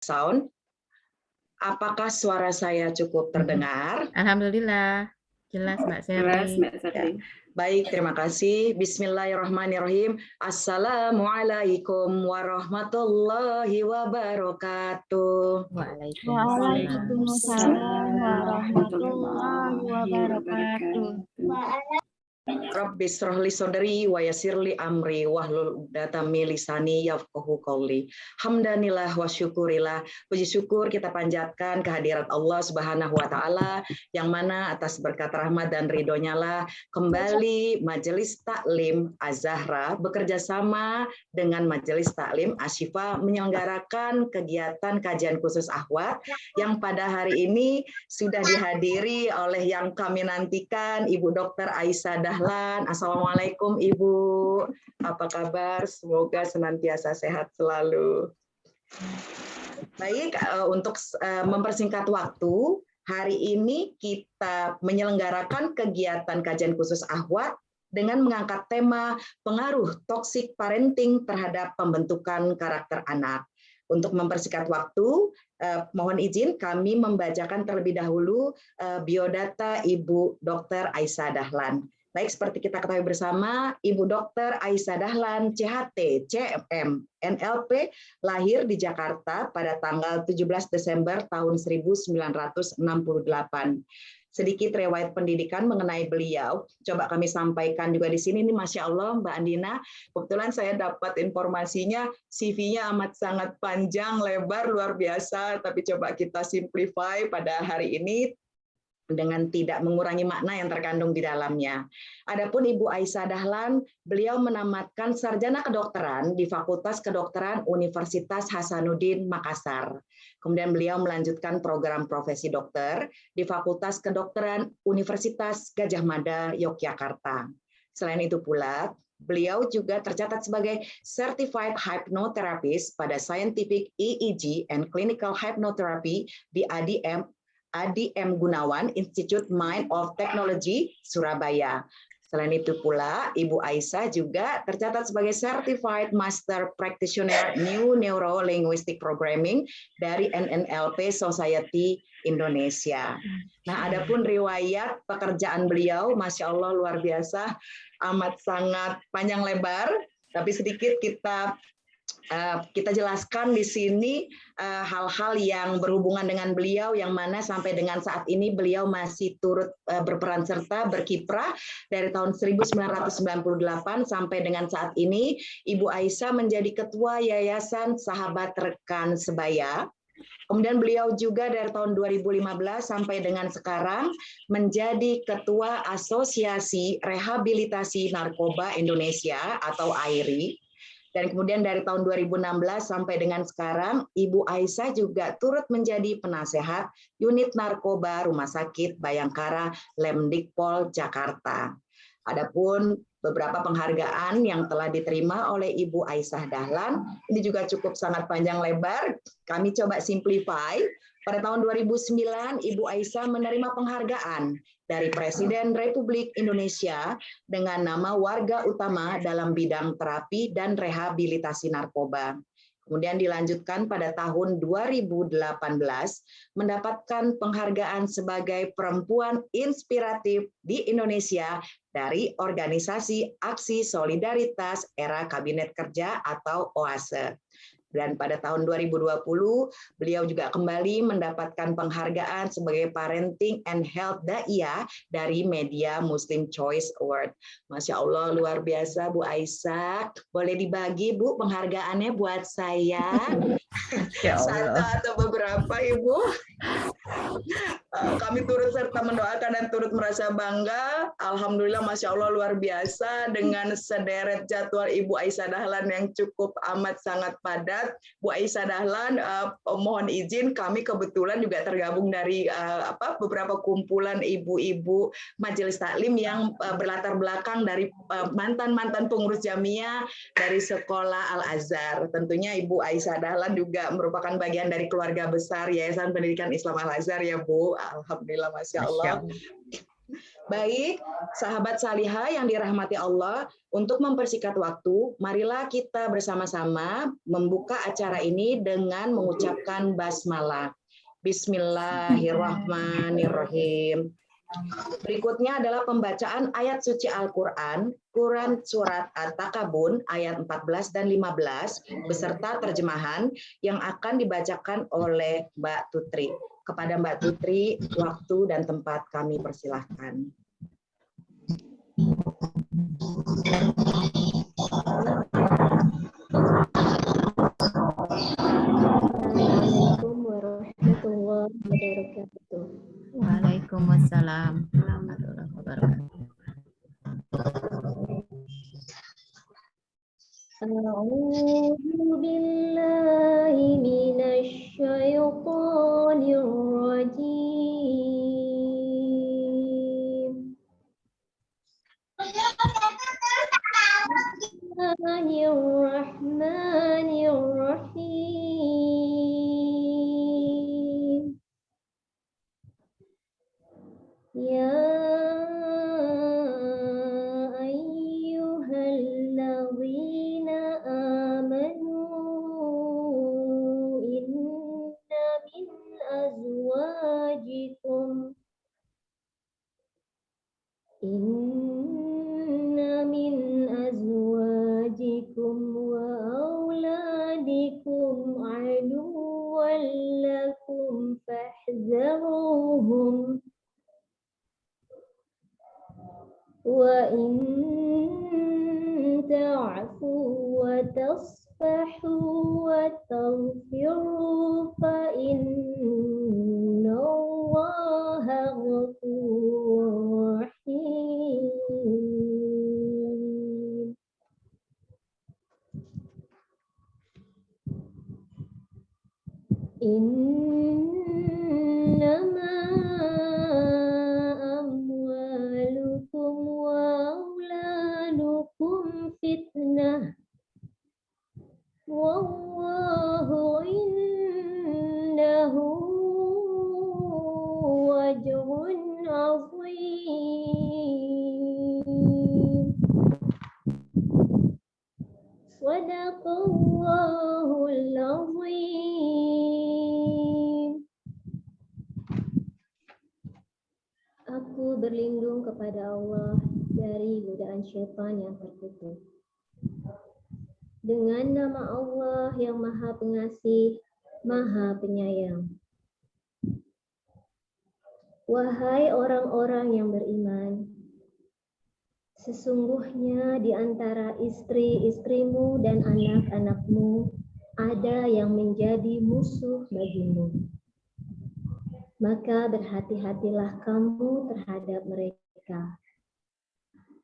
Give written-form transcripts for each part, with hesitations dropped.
Sound. Apakah suara saya cukup terdengar? Alhamdulillah, jelas Mbak Jelas, Serli. Mbak Serli. Baik, terima kasih. Bismillahirrahmanirrahim. Assalamualaikum warahmatullahi wabarakatuh. Waalaikumsalam warahmatullahi wabarakatuh. Rabbi shrahli sadri wa yassirli amri wahlul 'uqdatam min lisani yafqahu qouli. Hamdanillah wa syukurillah. Puji syukur kita panjatkan kehadirat Allah Subhanahu wa taala yang mana atas berkat rahmat dan ridhonya lah kembali Majelis Taklim Az-Zahra bekerja sama dengan Majelis Taklim Asy-Syifa menyelenggarakan kegiatan kajian khusus Akhwat yang pada hari ini sudah dihadiri oleh yang kami nantikan Ibu Dr. Aisyah Dahlan. Assalamualaikum Ibu, apa kabar? Semoga senantiasa sehat selalu. Baik, untuk mempersingkat waktu, hari ini kita menyelenggarakan kegiatan kajian khusus Akhwat dengan mengangkat tema pengaruh toxic parenting terhadap pembentukan karakter anak. Untuk mempersingkat waktu, mohon izin kami membacakan terlebih dahulu biodata Ibu Dr. Aisyah Dahlan. Baik, seperti kita ketahui bersama, Ibu Dr. Aisyah Dahlan, CHT, CMM, NLP, lahir di Jakarta pada tanggal 17 Desember tahun 1968. Sedikit riwayat pendidikan mengenai beliau, coba kami sampaikan juga di sini. Ini Masya Allah, Mbak Andina, kebetulan saya dapat informasinya, CV-nya amat sangat panjang, lebar, luar biasa, tapi coba kita simplify pada hari ini, dengan tidak mengurangi makna yang terkandung di dalamnya. Adapun Ibu Aisyah Dahlan, beliau menamatkan sarjana kedokteran di Fakultas Kedokteran Universitas Hasanuddin Makassar. Kemudian beliau melanjutkan program profesi dokter di Fakultas Kedokteran Universitas Gadjah Mada, Yogyakarta. Selain itu pula, beliau juga tercatat sebagai Certified Hypnotherapist pada Scientific EEG and Clinical Hypnotherapy di ADM Gunawan Institute Mind of Technology, Surabaya. Selain itu pula, Ibu Aisyah juga tercatat sebagai Certified Master Practitioner New Neuro Linguistic Programming dari NNLP Society Indonesia. Nah, adapun riwayat pekerjaan beliau, Masya Allah luar biasa, amat sangat panjang lebar, tapi sedikit kita jelaskan di sini hal-hal yang berhubungan dengan beliau yang mana sampai dengan saat ini beliau masih turut berperan serta berkiprah dari tahun 1998 sampai dengan saat ini. Ibu Aisyah menjadi ketua Yayasan Sahabat Rekan Sebaya. Kemudian beliau juga dari tahun 2015 sampai dengan sekarang menjadi ketua Asosiasi Rehabilitasi Narkoba Indonesia atau AIRI. Dan kemudian dari tahun 2016 sampai dengan sekarang, Ibu Aisyah juga turut menjadi penasehat Unit Narkoba Rumah Sakit Bayangkara Lemdikpol Jakarta. Adapun beberapa penghargaan yang telah diterima oleh Ibu Aisyah Dahlan, ini juga cukup sangat panjang lebar. Kami coba simplify. Pada tahun 2009, Ibu Aisyah menerima penghargaan dari Presiden Republik Indonesia dengan nama Warga Utama dalam bidang terapi dan rehabilitasi narkoba. Kemudian dilanjutkan pada tahun 2018 mendapatkan penghargaan sebagai perempuan inspiratif di Indonesia dari Organisasi Aksi Solidaritas Era Kabinet Kerja atau OASE. Dan pada tahun 2020, beliau juga kembali mendapatkan penghargaan sebagai Parenting and Health Da'iyah dari Media Muslim Choice Award. Masya Allah, luar biasa Bu Aisyah. Boleh dibagi Bu penghargaannya buat saya? Satu atau beberapa Ibu? Kami turut serta mendoakan dan turut merasa bangga. Alhamdulillah, Masya Allah luar biasa dengan sederet jadwal Ibu Aisyah Dahlan yang cukup amat sangat padat. Bu Aisyah Dahlan, mohon izin kami kebetulan juga tergabung dari beberapa kumpulan ibu-ibu Majelis Taklim yang berlatar belakang dari mantan-mantan pengurus Jamiah dari sekolah Al-Azhar. Tentunya Ibu Aisyah Dahlan juga merupakan bagian dari keluarga besar Yayasan Pendidikan Islam Al-Azhar ya Bu. Alhamdulillah, Masya Allah. Baik, sahabat salihah yang dirahmati Allah, untuk mempersingkat waktu, marilah kita bersama-sama membuka acara ini dengan mengucapkan basmalah. Bismillahirrahmanirrahim. Berikutnya adalah pembacaan ayat suci Al-Quran, Quran Surat At-Takabun ayat 14 dan 15, beserta terjemahan yang akan dibacakan oleh Mbak Tutri. Kepada Mbak Tutri, waktu dan tempat kami persilahkan. Assalamualaikum warahmatullahi wabarakatuh. Waalaikumsalam warahmatullahi wabarakatuh. A'udzu billahi minasy syaithanir rajim. Bismillahirrahmanirrahim. Ya ayyuhalladzina amanu inna min azwajikum wa auladikum aduwwan lakum fahdharuhum wa in ta'fu wa tasfahu wa taghfiru fa innallaha ghafurur rahim. Innama amwalukum wa auladukum fitnah wallahu indahu ajrun azim. Shadaqallahul azim. Aku berlindung kepada Allah dari godaan syaitan yang terkutuk. Dengan nama Allah yang Maha Pengasih, Maha Penyayang. Wahai orang-orang yang beriman, sesungguhnya di antara istri-istrimu dan anak-anakmu ada yang menjadi musuh bagimu. Maka berhati-hatilah kamu terhadap mereka.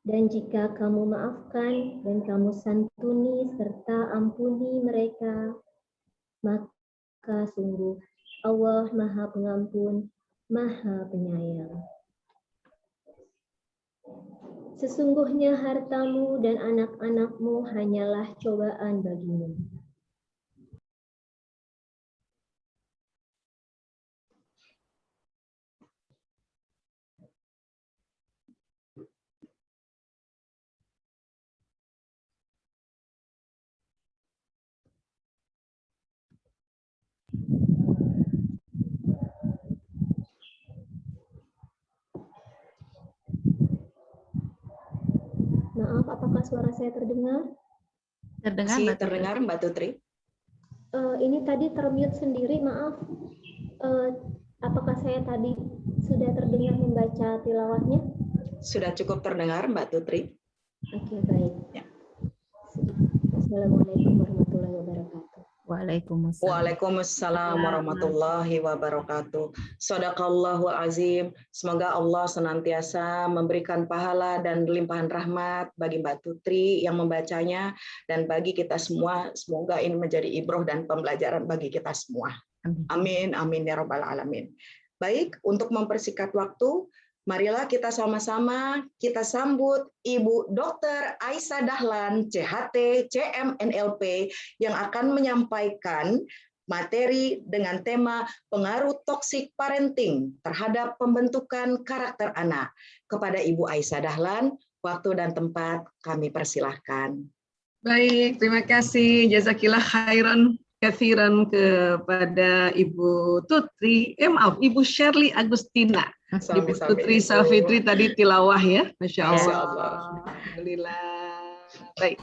Dan jika kamu maafkan dan kamu santuni serta ampuni mereka, maka sungguh Allah Maha Pengampun, Maha Penyayang. Sesungguhnya hartamu dan anak-anakmu hanyalah cobaan bagimu. Maaf, apakah suara saya terdengar? Terdengar, Masih Mbak Tutri? terdengar Mbak Tutri? Ini tadi termute sendiri, maaf. Apakah saya tadi sudah terdengar membaca tilawahnya? Sudah cukup terdengar Mbak Tutri? Oke, baik. Ya. Assalamualaikum warahmatullahi wabarakatuh. Waalaikumsalam. Waalaikumsalam warahmatullahi wabarakatuh. Shadaqallahul azim. Semoga Allah senantiasa memberikan pahala dan limpahan rahmat bagi Mbak Tutri yang membacanya dan bagi kita semua. Semoga ini menjadi ibroh dan pembelajaran bagi kita semua. Amin, amin ya rabbal alamin. Baik, untuk mempersingkat waktu, marilah kita sama-sama kita sambut Ibu Dr. Aisyah Dahlan, CHT, CM, NLP, yang akan menyampaikan materi dengan tema pengaruh toxic parenting terhadap pembentukan karakter anak. Kepada Ibu Aisyah Dahlan, waktu dan tempat kami persilahkan. Baik, terima kasih. Jazakillah khairan katsiran kepada Ibu Tutri, Ibu Shirley Agustina. Ibu Tutri Safitri tadi tilawah ya, Masya Allah. Alhamdulillah. Baik.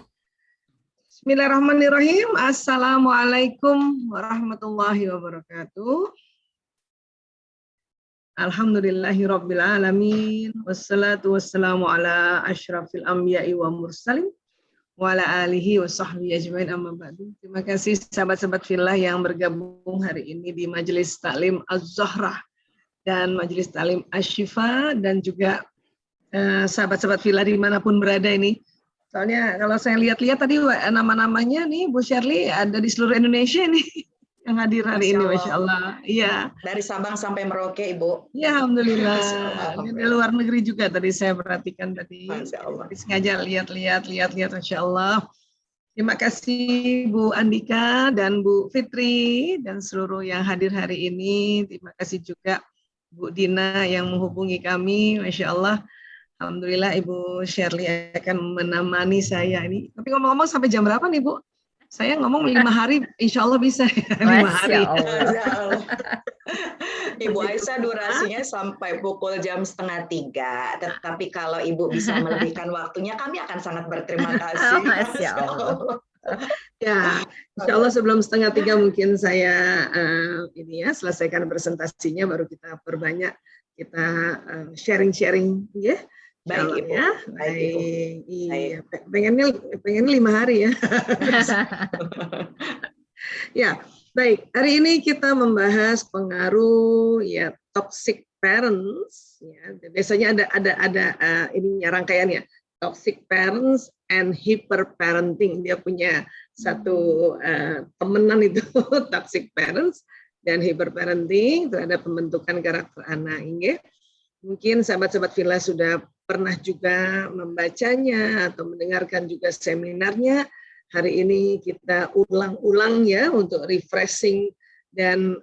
Bismillahirrahmanirrahim. Assalamualaikum warahmatullahi wabarakatuh. Alhamdulillahirabbil alamin. Wassalatu wassalamu ala asyrafil anbiya'i wa mursalin wa ala alihi wa sahbihi ajmain, amma ba'du. Terima kasih sahabat-sahabat fillah yang bergabung hari ini di Majelis Taklim Az-Zahrah dan Majelis Taklim Asy-Syifa, dan juga sahabat-sahabat fillah dimanapun berada ini. Soalnya kalau saya lihat-lihat tadi nama-namanya nih Bu Shirley ada di seluruh Indonesia nih yang hadir hari ini, Masya Allah. Iya. Dari Sabang sampai Merauke, Ibu. Ya, Alhamdulillah. Ini dari luar negeri juga tadi saya perhatikan tadi. Masya Allah. Sengaja lihat-lihat, Masya Allah. Terima kasih Bu Andika dan Bu Fitri dan seluruh yang hadir hari ini. Terima kasih juga Bu Dina yang menghubungi kami, Masya Allah. Alhamdulillah Ibu Shirley akan menemani saya ini. Tapi ngomong-ngomong sampai jam berapa nih Bu? Saya ngomong 5 hari, insya Allah bisa. 5 hari. Ibu Aisyah durasinya sampai pukul jam 2:30. Tetapi kalau Ibu bisa melebihkan waktunya, kami akan sangat berterima kasih. Masya Allah. Ya, insya Allah sebelum 2:30 mungkin saya selesaikan presentasinya, baru kita perbanyak, kita sharing-sharing ya. Baik Ibu. Ya, baik. Iya, pengennya 5 hari ya. Ya, baik. Hari ini kita membahas pengaruh ya toxic parents. Ya, biasanya ada ininya rangkaiannya. Toxic parents and hyper parenting. Dia punya satu temenan itu toxic parents dan hyper parenting terhadap pembentukan karakter anak. Ya. Mungkin sahabat-sahabat Villa sudah pernah juga membacanya atau mendengarkan juga seminarnya. Hari ini kita ulang-ulang ya untuk refreshing dan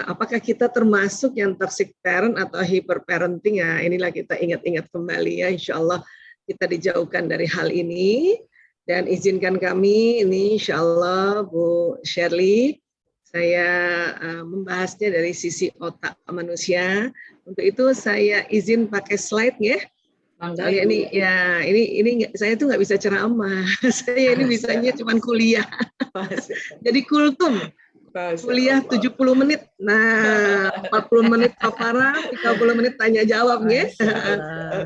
apakah kita termasuk yang toxic parent atau hyper parenting ya, inilah kita ingat-ingat kembali ya, insya Allah kita dijauhkan dari hal ini. Dan izinkan kami ini insya Allah Bu Shirley, saya membahasnya dari sisi otak manusia. Untuk itu saya izin pakai slide ya. Soalnya ini saya tuh nggak bisa ceramah. Saya ini bisanya cuma kuliah. Jadi kultum. Kuliah 70 menit. Nah, 40 menit paparan, 30 menit tanya jawab ya.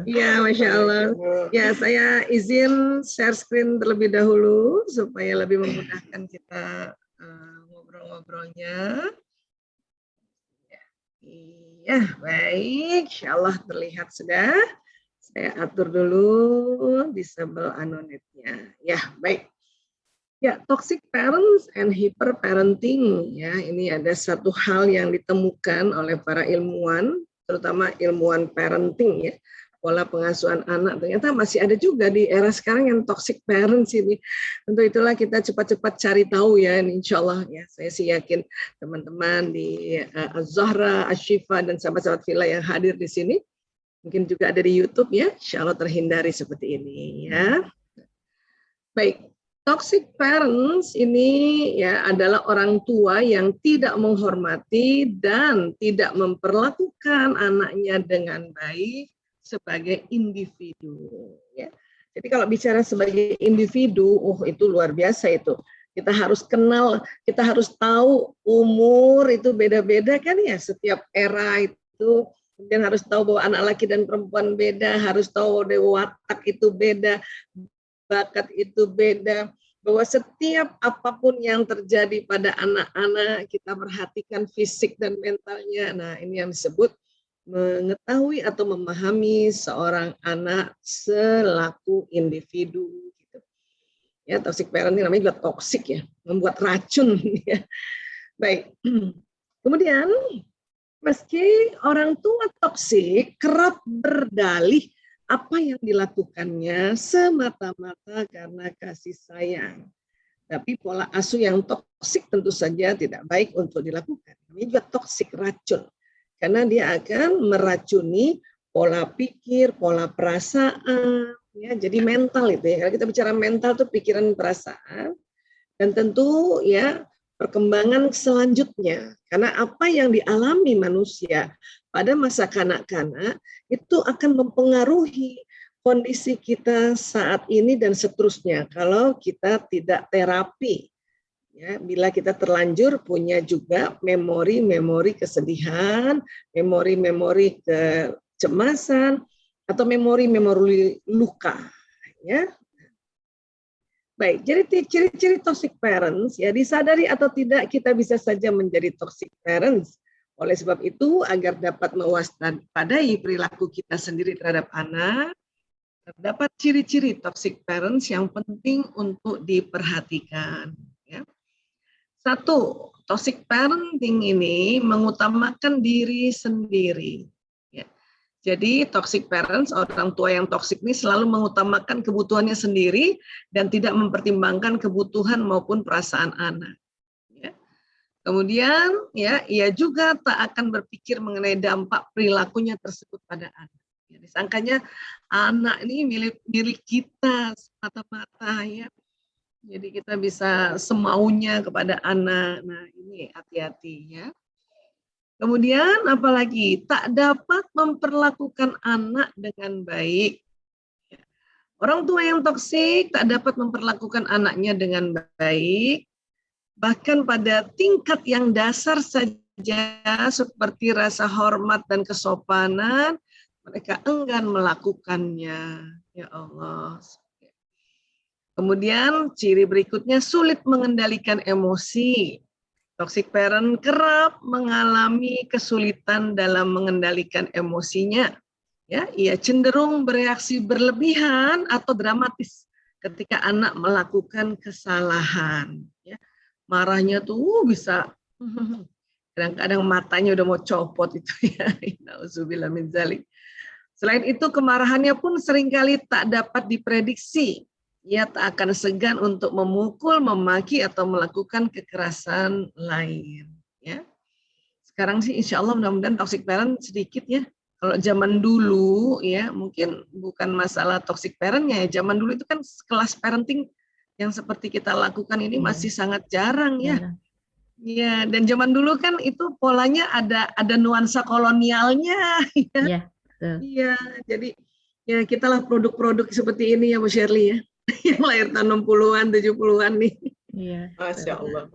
Iya, Masya Allah. Ya, saya izin share screen terlebih dahulu supaya lebih memudahkan kita ngobrol-ngobrolnya. Iya, baik. Insya Allah terlihat sudah. Saya atur dulu disable anonetnya. Ya, baik. Ya, toxic parents and hyper parenting. Ya, ini ada satu hal yang ditemukan oleh para ilmuwan, terutama ilmuwan parenting ya. Pola pengasuhan anak ternyata masih ada juga di era sekarang yang toxic parents ini. Untuk itulah kita cepat-cepat cari tahu ya, ini insya Allah ya. Saya sih yakin teman-teman di Az-Zahrah, Asy-Syifa dan sahabat-sahabat Villa yang hadir di sini, mungkin juga ada di YouTube ya, insya Allah terhindari seperti ini ya. Baik, toxic parents ini ya adalah orang tua yang tidak menghormati dan tidak memperlakukan anaknya dengan baik sebagai individu. Ya. Jadi kalau bicara sebagai individu, itu luar biasa itu. Kita harus kenal, kita harus tahu umur itu beda-beda kan ya, setiap era itu. Kemudian harus tahu bahwa anak laki dan perempuan beda, harus tahu bahwa watak itu beda, bakat itu beda, bahwa setiap apapun yang terjadi pada anak-anak, kita perhatikan fisik dan mentalnya. Nah, ini yang disebut mengetahui atau memahami seorang anak selaku individu. Gitu. Ya, toxic parenting namanya juga toxic ya, membuat racun. Ya. Baik, kemudian meski orang tua toksik kerap berdalih apa yang dilakukannya semata-mata karena kasih sayang. Tapi pola asuh yang toksik tentu saja tidak baik untuk dilakukan. Ini juga toksik, racun. Karena dia akan meracuni pola pikir, pola perasaan, ya. Jadi mental itu ya. Kalau kita bicara mental itu pikiran, perasaan, dan tentu ya perkembangan selanjutnya. Karena apa yang dialami manusia pada masa kanak-kanak itu akan mempengaruhi kondisi kita saat ini dan seterusnya kalau kita tidak terapi. Ya, bila kita terlanjur punya juga memori-memori kesedihan, memori-memori kecemasan, atau memori-memori luka. Ya. Baik, jadi ciri-ciri toxic parents, ya disadari atau tidak kita bisa saja menjadi toxic parents. Oleh sebab itu, agar dapat mewaspadai perilaku kita sendiri terhadap anak, terdapat ciri-ciri toxic parents yang penting untuk diperhatikan. Ya. Satu, toxic parenting ini mengutamakan diri sendiri. Ya. Jadi toxic parents, orang tua yang toxic ini selalu mengutamakan kebutuhannya sendiri dan tidak mempertimbangkan kebutuhan maupun perasaan anak. Ya. Kemudian, ya, ia juga tak akan berpikir mengenai dampak perilakunya tersebut pada anak. Disangkanya anak ini milik kita semata-mata, ya. Jadi kita bisa semaunya kepada anak. Nah, ini hati-hati, ya. Kemudian apalagi tak dapat memperlakukan anak dengan baik. Orang tua yang toksik tak dapat memperlakukan anaknya dengan baik, bahkan pada tingkat yang dasar saja seperti rasa hormat dan kesopanan, mereka enggan melakukannya. Ya Allah. Kemudian ciri berikutnya sulit mengendalikan emosi. Toxic parent kerap mengalami kesulitan dalam mengendalikan emosinya. Ya, ia cenderung bereaksi berlebihan atau dramatis ketika anak melakukan kesalahan. Ya, marahnya tuh bisa kadang-kadang matanya udah mau copot itu ya. Nauzubillah min dzalik. Selain itu, kemarahannya pun seringkali tak dapat diprediksi. Ia tak akan segan untuk memukul, memaki, atau melakukan kekerasan lain. Ya. Sekarang sih insya Allah mudah-mudahan toxic parent sedikit ya. Kalau zaman dulu ya mungkin bukan masalah toxic parentnya ya. Zaman dulu itu kan kelas parenting yang seperti kita lakukan ini masih sangat jarang ya. Ya, dan zaman dulu kan itu polanya ada nuansa kolonialnya. Ya. Iya, jadi ya kitalah produk-produk seperti ini ya Bu Shirley ya, yang lahir tahun 60-an, 70-an nih. Iya. Masya Allah.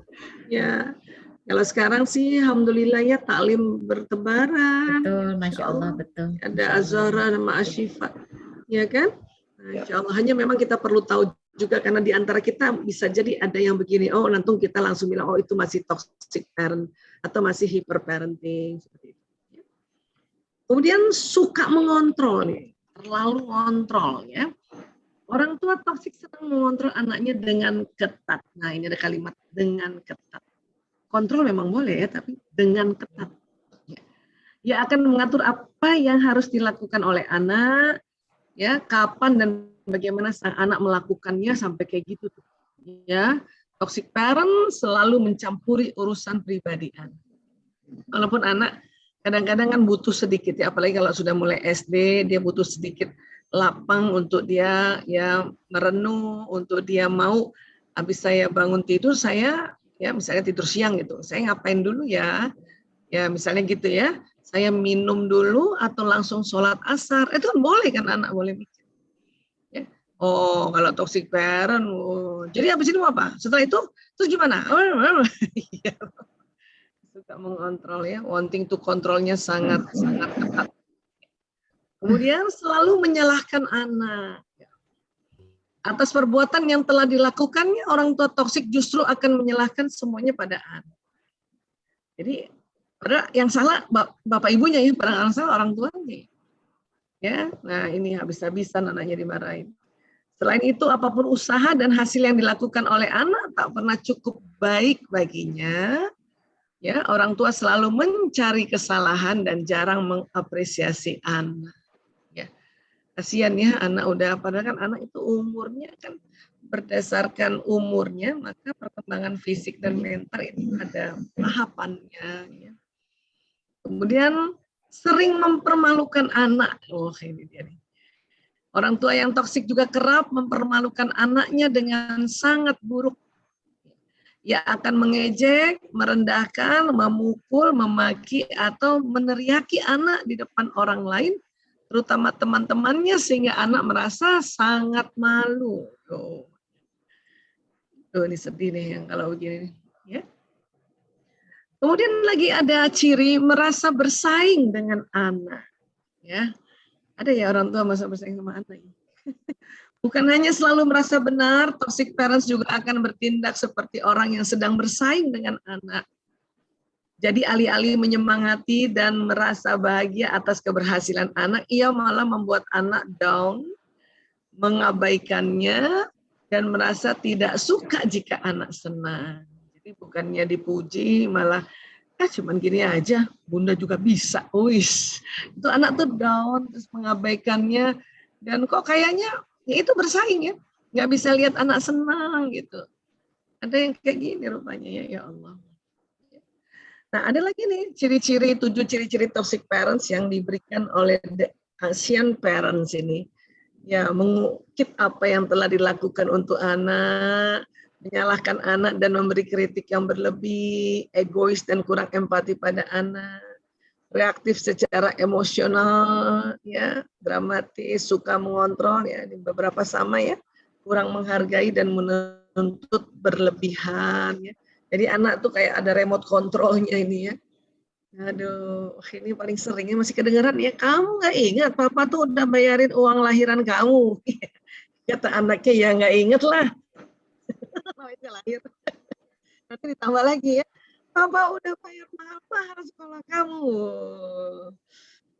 Ya, kalau sekarang sih alhamdulillah ya taklim bertebaran. Betul, Masya Allah, betul. Ada Azhara sama Ashifa, ya kan? Nah, Insya Allah, hanya memang kita perlu tahu juga karena di antara kita bisa jadi ada yang begini, oh nanti kita langsung bilang, oh itu masih toxic parent atau masih hyper parenting seperti itu. Kemudian suka mengontrol nih, terlalu ngontrol ya. Orang tua toksik sedang mengontrol anaknya dengan ketat. Nah ini ada kalimat dengan ketat. Kontrol memang boleh ya, tapi dengan ketat. Ia akan mengatur apa yang harus dilakukan oleh anak, ya kapan dan bagaimana sang anak melakukannya sampai kayak gitu. Ya, toxic parent selalu mencampuri urusan pribadi anak. Walaupun anak kadang-kadang kan butuh sedikit ya, apalagi kalau sudah mulai SD, dia butuh sedikit lapang untuk dia ya merenung, untuk dia mau habis saya bangun tidur, saya ya misalnya tidur siang gitu, saya ngapain dulu ya, ya misalnya gitu ya, saya minum dulu atau langsung sholat asar, itu kan boleh kan anak boleh mikir. Ya. Oh kalau toxic parent, oh. Jadi habis itu apa? Setelah itu terus gimana? Suka mengontrol ya, wanting to kontrolnya sangat ketat. Kemudian selalu menyalahkan anak. Atas perbuatan yang telah dilakukannya, orang tua toksik justru akan menyalahkan semuanya pada anak. Jadi padahal yang salah bapak ibunya ya, padahal yang salah orang tuanya. Ya, nah ini habis-habisan anaknya dimarahin. Selain itu, apapun usaha dan hasil yang dilakukan oleh anak tak pernah cukup baik baginya. Ya, orang tua selalu mencari kesalahan dan jarang mengapresiasi anak. Ya, kasihan ya anak udah, padahal kan anak itu umurnya kan berdasarkan umurnya, maka perkembangan fisik dan mental itu ada tahapannya. Ya. Kemudian sering mempermalukan anak. Oh, ini dia nih. Orang tua yang toksik juga kerap mempermalukan anaknya dengan sangat buruk. Ia akan mengejek, merendahkan, memukul, memaki, atau meneriaki anak di depan orang lain, terutama teman-temannya, sehingga anak merasa sangat malu. Tuh, ini sedih nih yang kalau begini. Ya. Kemudian lagi ada ciri merasa bersaing dengan anak. Ya. Ada ya orang tua merasa bersaing sama anak. Bukan hanya selalu merasa benar, toxic parents juga akan bertindak seperti orang yang sedang bersaing dengan anak. Jadi alih-alih menyemangati dan merasa bahagia atas keberhasilan anak, ia malah membuat anak down, mengabaikannya, dan merasa tidak suka jika anak senang. Jadi bukannya dipuji, malah cuman gini aja, bunda juga bisa. Wis, itu anak tuh down, terus mengabaikannya, dan kok kayaknya ya itu bersaing ya, nggak bisa lihat anak senang gitu. Ada yang kayak gini rupanya ya Allah. Nah ada lagi nih ciri-ciri, 7 ciri-ciri toxic parents yang diberikan oleh The Asian Parents ini. Ya mengukit apa yang telah dilakukan untuk anak, menyalahkan anak dan memberi kritik yang berlebih, egois dan kurang empati pada anak, reaktif secara emosional, ya, dramatis, suka mengontrol, ya, ini beberapa sama ya, kurang menghargai dan menuntut berlebihan, ya. Jadi anak tuh kayak ada remote controlnya ini ya. Aduh, ini paling seringnya masih kedengeran ya, kamu nggak ingat papa tuh udah bayarin uang lahiran kamu. Kata anaknya ya nggak inget lah. Namanya lahir. Nanti ditambah lagi ya, papa udah bayar mahar sekolah kamu.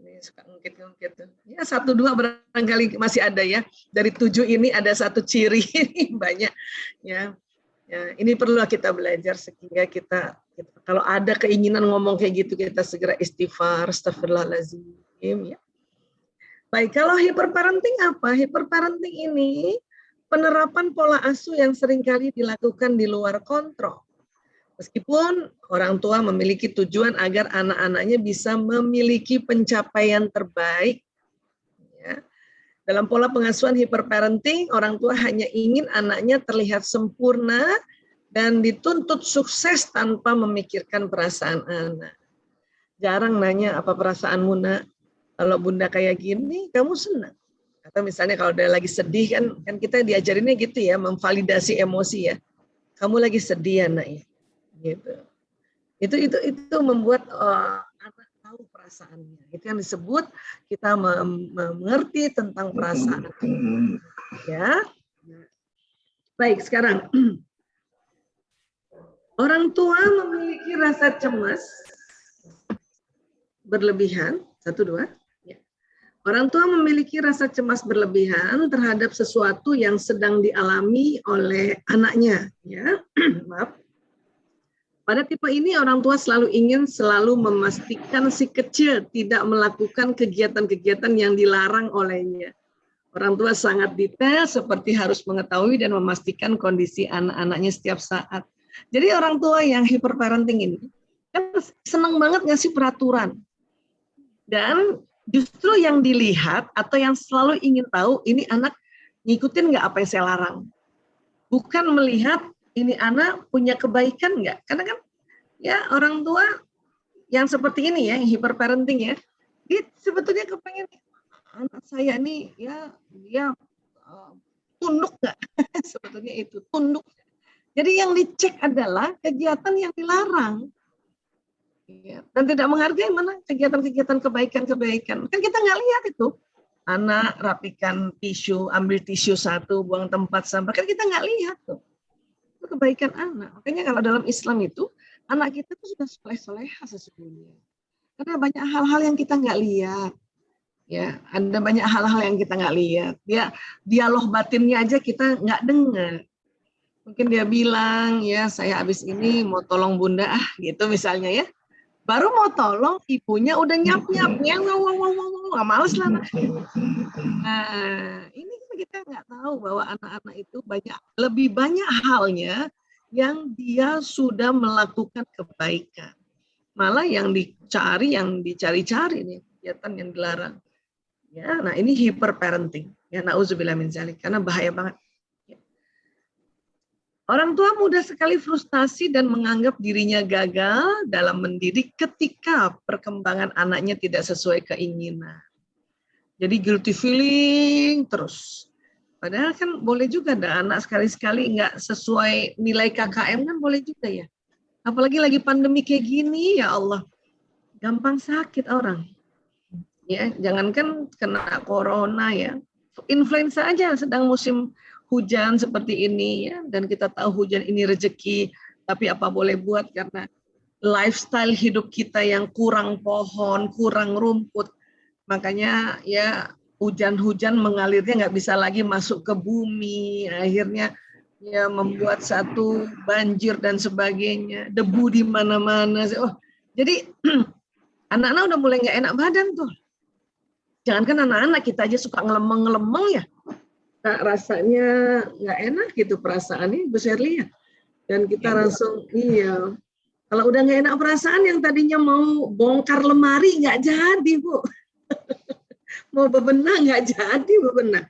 Ini suka ngungkit-ngungkit tuh. Ya 1-2 barangkali masih ada ya. Dari 7 ini ada 1 ciri banyak ya. Ya, ini perlu kita belajar sehingga kita kalau ada keinginan ngomong kayak gitu kita segera istighfar, astagfirullahaladzim ya. Baik, kalau hyperparenting apa? Hyperparenting ini penerapan pola asuh yang seringkali dilakukan di luar kontrol. Meskipun orang tua memiliki tujuan agar anak-anaknya bisa memiliki pencapaian terbaik. Ya. Dalam pola pengasuhan hyperparenting, orang tua hanya ingin anaknya terlihat sempurna dan dituntut sukses tanpa memikirkan perasaan anak. Jarang nanya apa perasaanmu nak, kalau bunda kayak gini kamu senang. Atau misalnya kalau dia lagi sedih kan kita diajarinnya gitu ya, memvalidasi emosi ya. Kamu lagi sedih ya nak ya. Gitu. Itu membuat anak tahu perasaannya. Itu yang disebut kita mengerti tentang perasaan. Ya. Baik, sekarang orang tua memiliki rasa cemas berlebihan, 1, 2. Ya. Orang tua memiliki rasa cemas berlebihan terhadap sesuatu yang sedang dialami oleh anaknya. Ya, maaf. Pada tipe ini orang tua selalu ingin memastikan si kecil tidak melakukan kegiatan-kegiatan yang dilarang olehnya. Orang tua sangat detail seperti harus mengetahui dan memastikan kondisi anak-anaknya setiap saat. Jadi orang tua yang hyperparenting ini kan senang banget ngasih peraturan. Dan justru yang dilihat atau yang selalu ingin tahu ini anak ngikutin nggak apa yang saya larang. Bukan melihat ini anak punya kebaikan nggak? Karena kan ya orang tua yang seperti ini ya, yang hyperparenting ya, dia sebetulnya kepengen anak saya nih ya dia tunduk nggak? Sebetulnya itu tunduk. Jadi yang dicek adalah kegiatan yang dilarang ya, dan tidak menghargai mana kegiatan-kegiatan kebaikan-kebaikan. Kan kita nggak lihat itu. Anak rapikan tisu, ambil tisu 1, buang tempat sampah, kan kita nggak lihat tuh. Kebaikan anak. Makanya kalau dalam Islam itu anak kita tuh sudah soleh-soleha sesungguhnya. Karena banyak hal-hal yang kita nggak lihat. Ya, ada banyak hal-hal yang kita nggak lihat. Ya, dialog batinnya aja kita nggak dengar. Mungkin dia bilang, ya saya habis ini mau tolong bunda gitu misalnya ya. Baru mau tolong, ibunya udah nyap-nyap, nggak males lah. Nah, ini kita nggak tahu bahwa anak-anak itu lebih banyak halnya yang dia sudah melakukan kebaikan. Malah yang dicari-cari nih kegiatan yang dilarang. Ya, nah ini hyperparenting. Ya, nauzubillah min dzalik, karena bahaya banget. Ya. Orang tua mudah sekali frustasi dan menganggap dirinya gagal dalam mendidik ketika perkembangan anaknya tidak sesuai keinginan. Jadi guilty feeling terus. Padahal kan boleh juga ada anak sekali-sekali nggak sesuai nilai KKM kan boleh juga ya. Apalagi lagi pandemi kayak gini, ya Allah, gampang sakit orang. Ya, jangankan kena corona ya, influenza aja sedang musim hujan seperti ini ya, dan kita tahu hujan ini rezeki, tapi apa boleh buat karena lifestyle hidup kita yang kurang pohon, kurang rumput, makanya ya hujan-hujan mengalirnya nggak bisa lagi masuk ke bumi, akhirnya ya membuat satu banjir dan sebagainya, debu di mana-mana. Oh, jadi anak-anak udah mulai nggak enak badan tuh. Jangankan anak-anak, kita aja suka ngelemeng-ngelemeng ya. Nah, rasanya nggak enak gitu perasaannya, Bu Sherly ya. Dan kita langsung, iya. Kalau udah nggak enak perasaan yang tadinya mau bongkar lemari nggak jadi, Bu. Mau bebenah nggak jadi bebenah.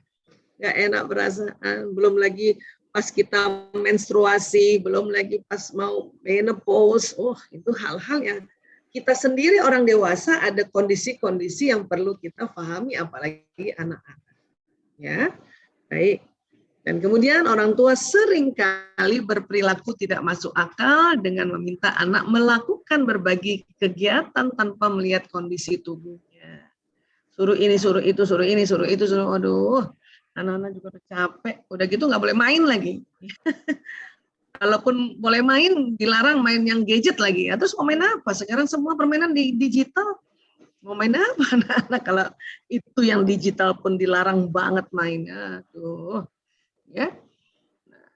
Nggak enak perasaan. Belum lagi pas kita menstruasi, belum lagi pas mau menopause. Oh, itu hal-hal yang kita sendiri orang dewasa ada kondisi-kondisi yang perlu kita pahami, apalagi anak-anak. Ya, baik. Dan kemudian orang tua seringkali berperilaku tidak masuk akal dengan meminta anak melakukan berbagai kegiatan tanpa melihat kondisi tubuhnya. Suruh ini, suruh itu, suruh ini, suruh itu, suruh, aduh, anak-anak juga udah capek. Udah gitu nggak boleh main lagi. Kalaupun boleh main, dilarang main yang gadget lagi. Ya, terus mau main apa? Sekarang semua permainan di digital. Mau main apa anak-anak kalau itu yang digital pun dilarang banget mainnya. Tuh. Ya. Nah,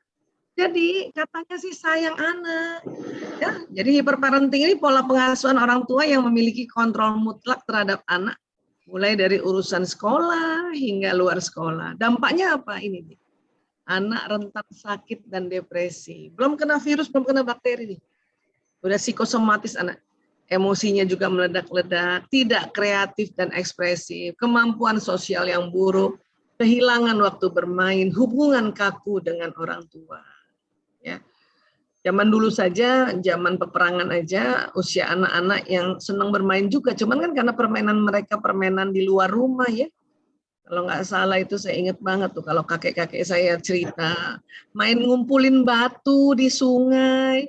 jadi katanya sih sayang anak. Ya, jadi hyperparenting ini pola pengasuhan orang tua yang memiliki kontrol mutlak terhadap anak, mulai dari urusan sekolah hingga luar sekolah. Dampaknya apa ini? Anak rentan sakit dan depresi. Belum kena virus, belum kena bakteri nih. Udah psikosomatis anak. Emosinya juga meledak-ledak, tidak kreatif dan ekspresif, kemampuan sosial yang buruk, kehilangan waktu bermain, hubungan kaku dengan orang tua. Ya. Zaman dulu saja, zaman peperangan aja, usia anak-anak yang senang bermain juga. Cuman kan karena permainan mereka permainan di luar rumah ya. Kalau nggak salah itu saya ingat banget tuh kalau kakek-kakek saya cerita main ngumpulin batu di sungai,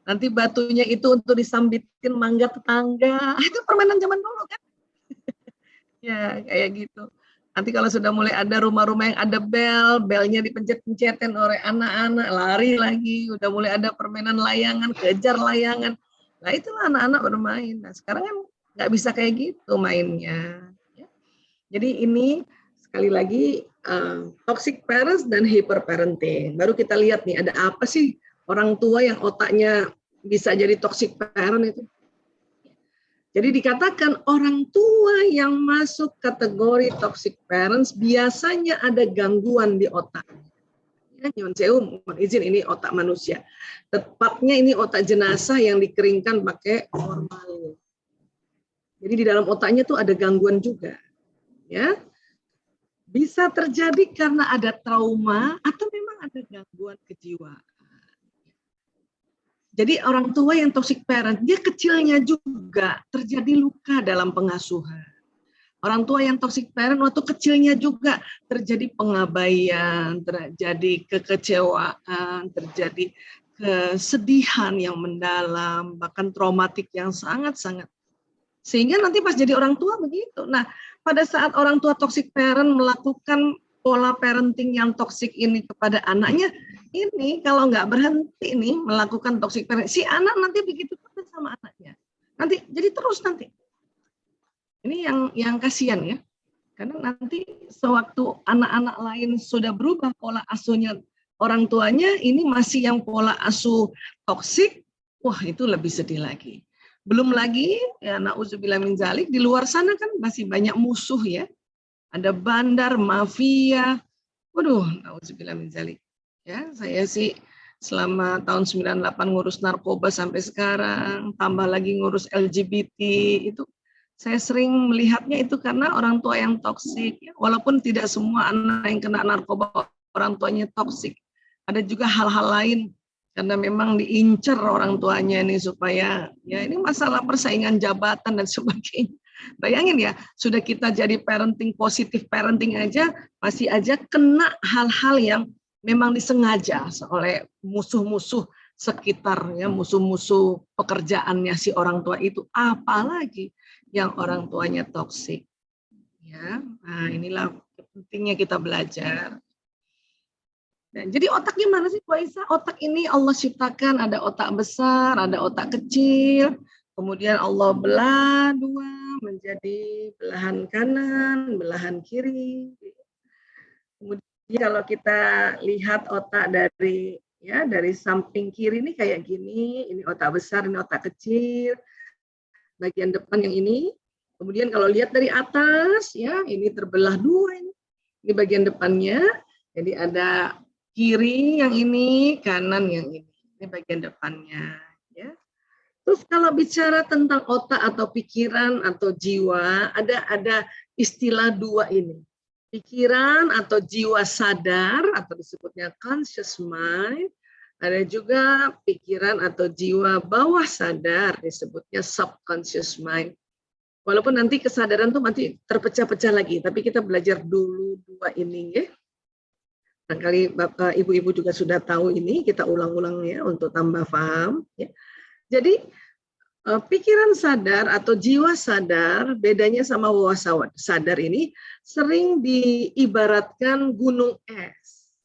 nanti batunya itu untuk disambitin mangga tetangga. Itu permainan zaman dulu kan? Ya kayak gitu. Nanti kalau sudah mulai ada rumah-rumah yang ada belnya dipencet-pencetin oleh anak-anak, lari lagi. Udah mulai ada permainan layangan, kejar layangan. Nah itulah anak-anak bermain. Nah sekarang kan nggak bisa kayak gitu mainnya. Ya. Jadi ini sekali lagi toxic parents dan hyperparenting. Baru kita lihat nih ada apa sih orang tua yang otaknya bisa jadi toxic parent itu. Jadi dikatakan orang tua yang masuk kategori toxic parents biasanya ada gangguan di otaknya. Ya, nyuwun sewu, mohon izin ini otak manusia. Tepatnya ini otak jenazah yang dikeringkan pakai formalin. Jadi di dalam otaknya tuh ada gangguan juga. Ya. Bisa terjadi karena ada trauma atau memang ada gangguan kejiwaan. Jadi orang tua yang toxic parent, dia kecilnya juga terjadi luka dalam pengasuhan. Orang tua yang toxic parent waktu kecilnya juga terjadi pengabaian, terjadi kekecewaan, terjadi kesedihan yang mendalam, bahkan traumatik yang sangat-sangat. Sehingga nanti pas jadi orang tua begitu. Nah, pada saat orang tua toxic parent melakukan pola parenting yang toxic ini kepada anaknya, ini kalau nggak berhenti nih melakukan toxic parenting, si anak nanti begitu terus sama anaknya. Nanti jadi terus nanti. Ini yang kasihan ya. Karena nanti sewaktu anak-anak lain sudah berubah pola asuhnya orang tuanya, ini masih yang pola asuh toxic, wah itu lebih sedih lagi. Belum lagi, ya na'udzubillah min dzalik, di luar sana kan masih banyak musuh ya. Ada bandar, mafia. Waduh, nauzubillah min dzalik. Ya, saya sih selama tahun 98 ngurus narkoba sampai sekarang, tambah lagi ngurus LGBT, itu saya sering melihatnya itu karena orang tua yang toksik. Walaupun tidak semua anak yang kena narkoba orang tuanya toksik. Ada juga hal-hal lain karena memang diincar orang tuanya ini supaya ya ini masalah persaingan jabatan dan sebagainya. Bayangin ya, sudah kita jadi parenting, positif parenting aja, masih aja kena hal-hal yang memang disengaja oleh musuh-musuh sekitar, ya, musuh-musuh pekerjaannya si orang tua itu, apalagi yang orang tuanya toksik. Ya, nah inilah pentingnya kita belajar. Dan jadi otaknya mana sih Bu Aisyah? Otak ini Allah ciptakan, ada otak besar, ada otak kecil, kemudian Allah belah dua menjadi belahan kanan, belahan kiri. Kemudian kalau kita lihat otak dari samping kiri ini kayak gini, ini otak besar, ini otak kecil, bagian depan yang ini. Kemudian kalau lihat dari atas, ya ini terbelah dua ini bagian depannya. Jadi ada kiri yang ini, kanan yang ini bagian depannya. Ya. Terus kalau bicara tentang otak atau pikiran atau jiwa, ada istilah dua ini. Pikiran atau jiwa sadar atau disebutnya conscious mind, ada juga pikiran atau jiwa bawah sadar disebutnya subconscious mind. Walaupun nanti kesadaran tuh nanti terpecah-pecah lagi, tapi kita belajar dulu dua ini ya. Barangkali Bapak Ibu-ibu juga sudah tahu ini, kita ulang-ulang ya untuk tambah paham ya. Jadi pikiran sadar atau jiwa sadar bedanya sama bawah sadar ini sering diibaratkan gunung es.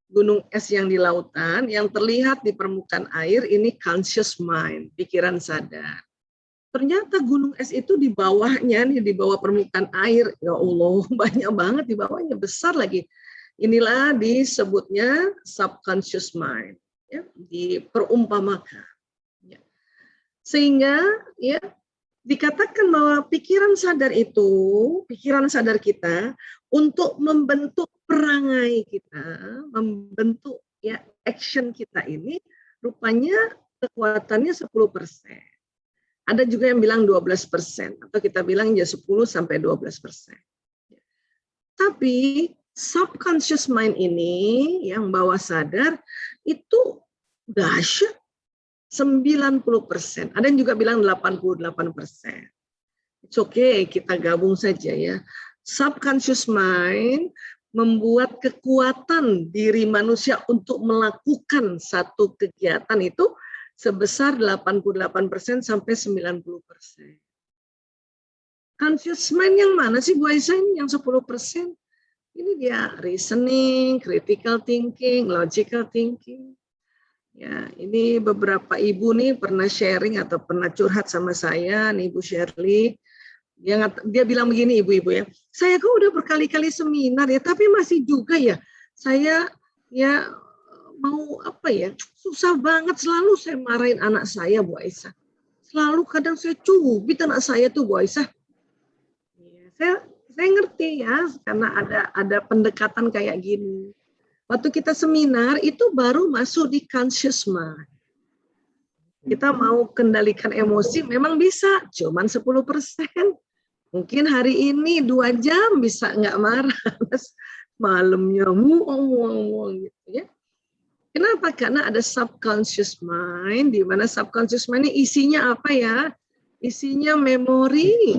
Gunung es yang di lautan yang terlihat di permukaan air ini conscious mind, pikiran sadar. Ternyata gunung es itu di bawahnya nih, di bawah permukaan air, ya Allah banyak banget di bawahnya, besar lagi. Inilah disebutnya subconscious mind, ya, diperumpamakan. Ya. Sehingga ya dikatakan bahwa pikiran sadar itu, pikiran sadar kita untuk membentuk perangai kita, membentuk ya action kita ini rupanya kekuatannya 10%. Ada juga yang bilang 12%, atau kita bilang ya 10-12%. Tapi subconscious mind ini yang bawah sadar itu dahsyat 90%. Ada yang juga bilang 88%. It's okay, kita gabung saja ya. Subconscious mind membuat kekuatan diri manusia untuk melakukan satu kegiatan itu sebesar 88% sampai 90%. Conscious mind yang mana sih Bu Aisyah ini yang 10%? Ini dia reasoning, critical thinking, logical thinking. Ya, ini beberapa ibu nih pernah sharing atau pernah curhat sama saya, nih Ibu Shirley. Dia bilang begini ibu-ibu ya, saya kok udah berkali-kali seminar ya, tapi masih juga ya, saya ya mau apa ya, susah banget, selalu saya marahin anak saya Bu Aisyah. Selalu kadang saya cubit anak saya tuh Bu Aisyah. Saya ngerti ya, karena ada pendekatan kayak gini. Waktu kita seminar itu baru masuk di conscious mind. Kita mau kendalikan emosi memang bisa, cuman 10%. Mungkin hari ini 2 jam bisa nggak marah, malamnya muang gitu ya. Kenapa? Karena ada subconscious mind, di mana subconscious mind ini isinya apa ya? Isinya memori.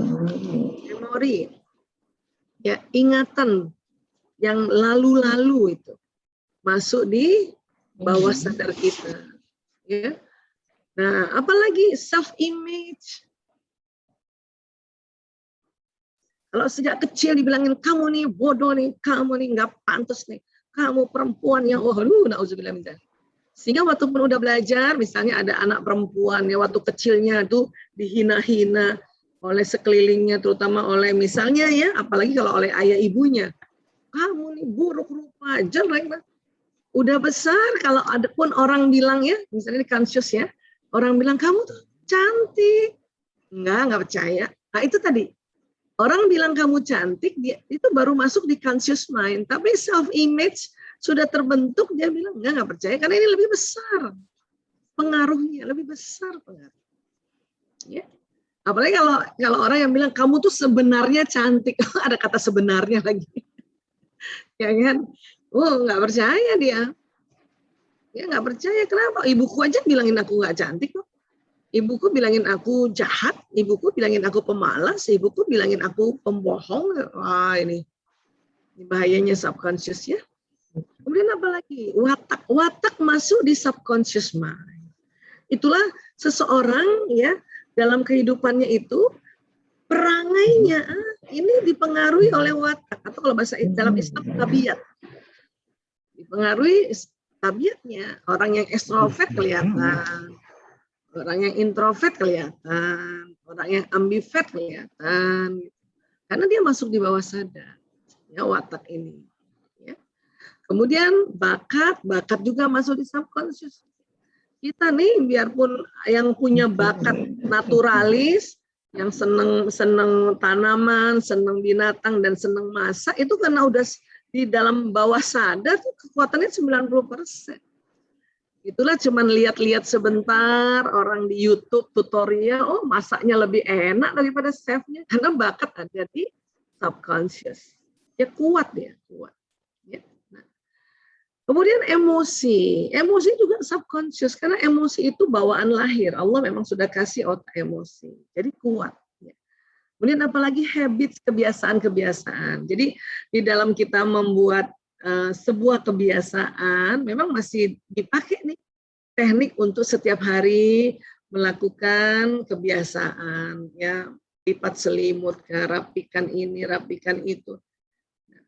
Ya, ingatan yang lalu-lalu itu masuk di bawah sadar kita. Ya. Nah, apalagi self image. Kalau sejak kecil dibilangin kamu nih bodoh nih, kamu nih nggak pantas nih, kamu perempuan yang na'udzubillah min dzalik. Sehingga waktu pun udah belajar, misalnya ada anak perempuan ya waktu kecilnya tuh dihina-hina oleh sekelilingnya, terutama oleh misalnya ya, apalagi kalau oleh ayah ibunya, kamu nih buruk rupa, jelek banget. Udah besar kalau ada pun orang bilang ya, misalnya di conscious ya, orang bilang kamu tuh cantik, nggak percaya. Nah itu tadi Orang bilang kamu cantik, dia itu baru masuk di conscious mind. Tapi self image sudah terbentuk, dia bilang nggak percaya karena ini lebih besar pengaruhnya, lebih besar pengaruh. Ya. Apalagi kalau orang yang bilang kamu tuh sebenarnya cantik, ada kata sebenarnya lagi, ya kan? Nggak percaya dia. Dia nggak percaya, kenapa? Ibuku aja bilangin aku nggak cantik kok. Ibuku bilangin aku jahat, ibuku bilangin aku pemalas, ibuku bilangin aku pembohong. Wah, ini bahayanya subconscious ya. Kemudian apa lagi? Watak masuk di subconscious mind. Itulah seseorang ya dalam kehidupannya itu perangainya ini dipengaruhi oleh watak, atau kalau bahasa dalam Islam tabiat. Dipengaruhi tabiatnya. Orang yang ekstrovert kelihatan, orang yang introvert kelihatan, orang yang ambivert kelihatan, karena dia masuk di bawah sadar, ya watak ini. Ya. Kemudian bakat juga masuk di subconscious. Kita nih, biarpun yang punya bakat naturalis, yang seneng tanaman, seneng binatang dan seneng masak, itu karena udah di dalam bawah sadar tuh kekuatannya 90%. Itulah cuman lihat-lihat sebentar orang di YouTube tutorial, masaknya lebih enak daripada chefnya, karena bakat ada di subconscious. Ya kuat dia, kuat. Ya. Nah. Kemudian emosi juga subconscious, karena emosi itu bawaan lahir. Allah memang sudah kasih otak emosi, jadi kuat. Ya. Kemudian apalagi habits, kebiasaan. Jadi di dalam kita membuat sebuah kebiasaan, memang masih dipakai nih teknik untuk setiap hari melakukan kebiasaan, ya lipat selimut, rapikan ini, rapikan itu.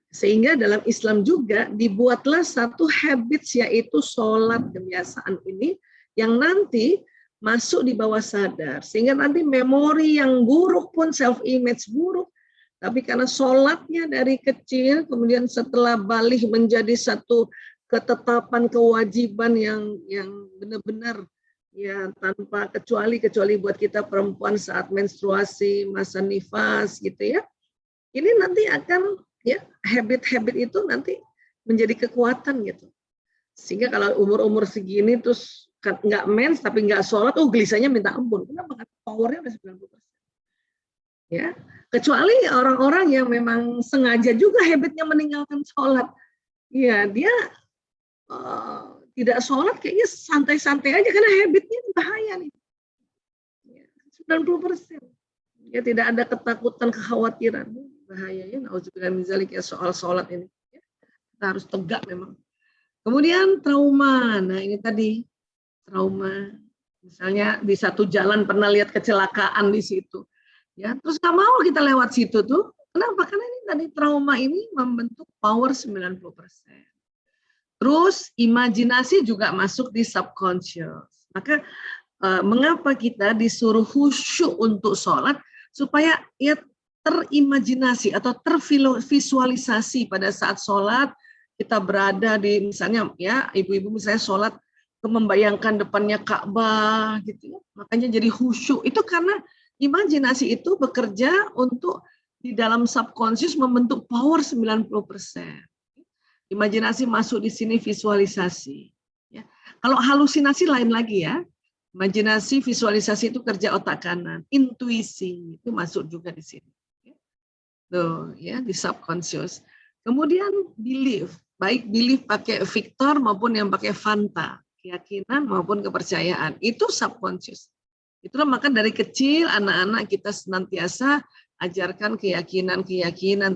Sehingga dalam Islam juga dibuatlah satu habits, yaitu sholat, kebiasaan ini yang nanti masuk di bawah sadar, sehingga nanti memori yang buruk pun, self image buruk, tapi karena sholatnya dari kecil, kemudian setelah balik menjadi satu ketetapan kewajiban yang benar-benar ya tanpa kecuali buat kita perempuan saat menstruasi, masa nifas gitu ya. Ini nanti akan ya habit-habit itu nanti menjadi kekuatan gitu. Sehingga kalau umur-umur segini terus nggak mens tapi nggak sholat, gelisahnya minta ampun. Kenapa? Powernya udah 90%. Ya, kecuali orang-orang yang memang sengaja juga habitnya meninggalkan sholat. Ya, dia tidak sholat kayaknya santai-santai aja karena habitnya bahaya nih. 90%. Ya, tidak ada ketakutan, kekhawatiran. Bahayanya nauzubillah min dzalik ya soal sholat ini. Kita harus tegak memang. Kemudian trauma. Nah, ini tadi trauma. Misalnya di satu jalan pernah lihat kecelakaan di situ. Ya, terus nggak mau kita lewat situ tuh. Kenapa? Karena ini tadi trauma ini membentuk power 90%. Terus imajinasi juga masuk di subconscious. Maka mengapa kita disuruh khusyuk untuk sholat? Supaya ya terimajinasi atau tervisualisasi pada saat sholat, kita berada di misalnya ya ibu-ibu misalnya sholat membayangkan depannya Ka'bah gitu ya. Makanya jadi khusyuk. Itu karena imajinasi itu bekerja untuk di dalam subconscious membentuk power 90%. Imajinasi masuk di sini, visualisasi. Ya. Kalau halusinasi lain lagi ya. Imajinasi, visualisasi itu kerja otak kanan. Intuisi itu masuk juga di sini. Tuh, ya, di subconscious. Kemudian belief. Baik belief pakai Victor maupun yang pakai Fanta. Keyakinan maupun kepercayaan. Itu subconscious. Itulah maka dari kecil anak-anak kita senantiasa ajarkan keyakinan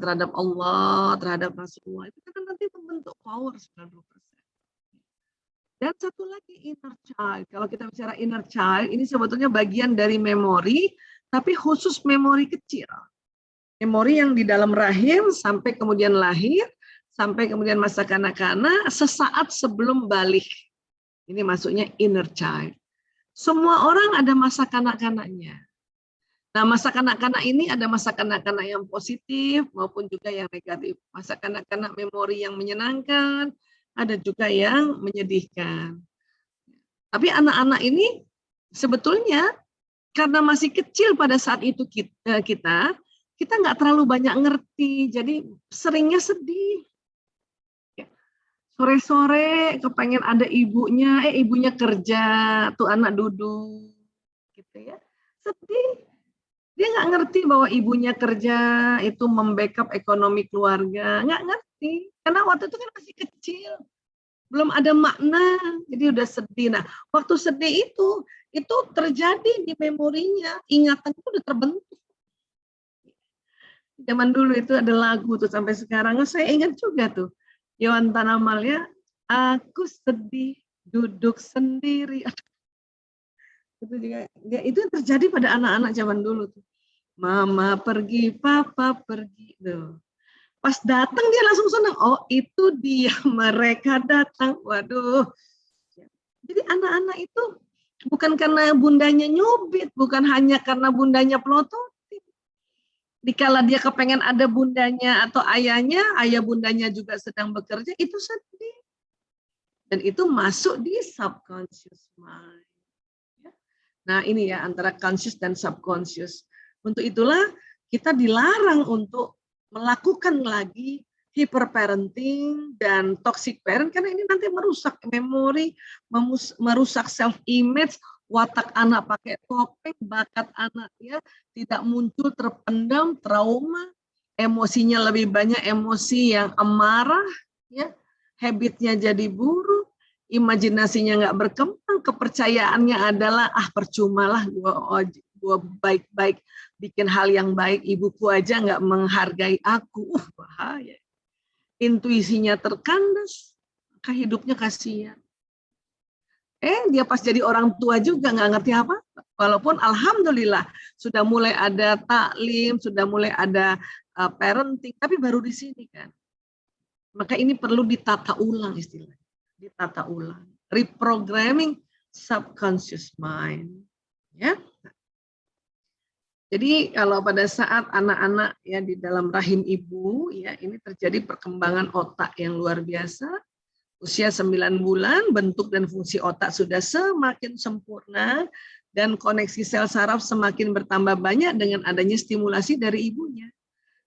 terhadap Allah, terhadap Rasulullah. Itu kan nanti membentuk power 90%. Dan satu lagi inner child. Kalau kita bicara inner child, ini sebetulnya bagian dari memori, tapi khusus memori kecil. Memori yang di dalam rahim sampai kemudian lahir, sampai kemudian masa kanak-kanak, sesaat sebelum balik. Ini masuknya inner child. Semua orang ada masa kanak-kanaknya. Nah, masa kanak-kanak ini ada masa kanak-kanak yang positif maupun juga yang negatif. Masa kanak-kanak memori yang menyenangkan, ada juga yang menyedihkan. Tapi anak-anak ini sebetulnya karena masih kecil pada saat itu kita kita nggak terlalu banyak ngerti, jadi seringnya sedih. Sore-sore kepengen ada ibunya, ibunya kerja, tuh anak duduk, gitu ya, sedih. Dia nggak ngerti bahwa ibunya kerja itu membackup ekonomi keluarga, nggak ngerti, karena waktu itu kan masih kecil, belum ada makna, jadi udah sedih. Nah, waktu sedih itu terjadi di memorinya, ingatan itu udah terbentuk. Zaman dulu itu ada lagu tuh sampai sekarang, saya ingat juga tuh. Yohan Tanamalya, aku sedih duduk sendiri. Itu juga itu terjadi pada anak-anak zaman dulu tuh. Mama pergi, papa pergi tuh. Pas datang dia langsung senang. Oh, itu dia, mereka datang. Waduh. Jadi anak-anak itu bukan karena bundanya nyubit, bukan hanya karena bundanya pelototip. Dikala dia kepengen ada bundanya atau ayahnya, ayah bundanya juga sedang bekerja, itu sedih. Dan itu masuk di subconscious mind. Nah ini ya, antara conscious dan subconscious. Untuk itulah kita dilarang untuk melakukan lagi hyperparenting dan toxic parent, karena ini nanti merusak memori, merusak self-image, watak anak pakai topeng, bakat anak ya tidak muncul, terpendam, trauma, emosinya lebih banyak emosi yang amarah, ya, habitnya jadi buruk, imajinasinya nggak berkembang, kepercayaannya adalah percumalah gua baik-baik bikin hal yang baik, ibuku aja nggak menghargai aku, bahaya. Intuisinya terkandas, hidupnya kasihan. Dia pas jadi orang tua juga nggak ngerti apa, walaupun alhamdulillah sudah mulai ada taklim, sudah mulai ada parenting, tapi baru di sini kan. Maka ini perlu ditata ulang istilahnya, ditata ulang, reprogramming subconscious mind, ya. Jadi kalau pada saat anak-anak ya di dalam rahim ibu, ya ini terjadi perkembangan otak yang luar biasa. Usia 9 bulan, bentuk dan fungsi otak sudah semakin sempurna dan koneksi sel saraf semakin bertambah banyak dengan adanya stimulasi dari ibunya.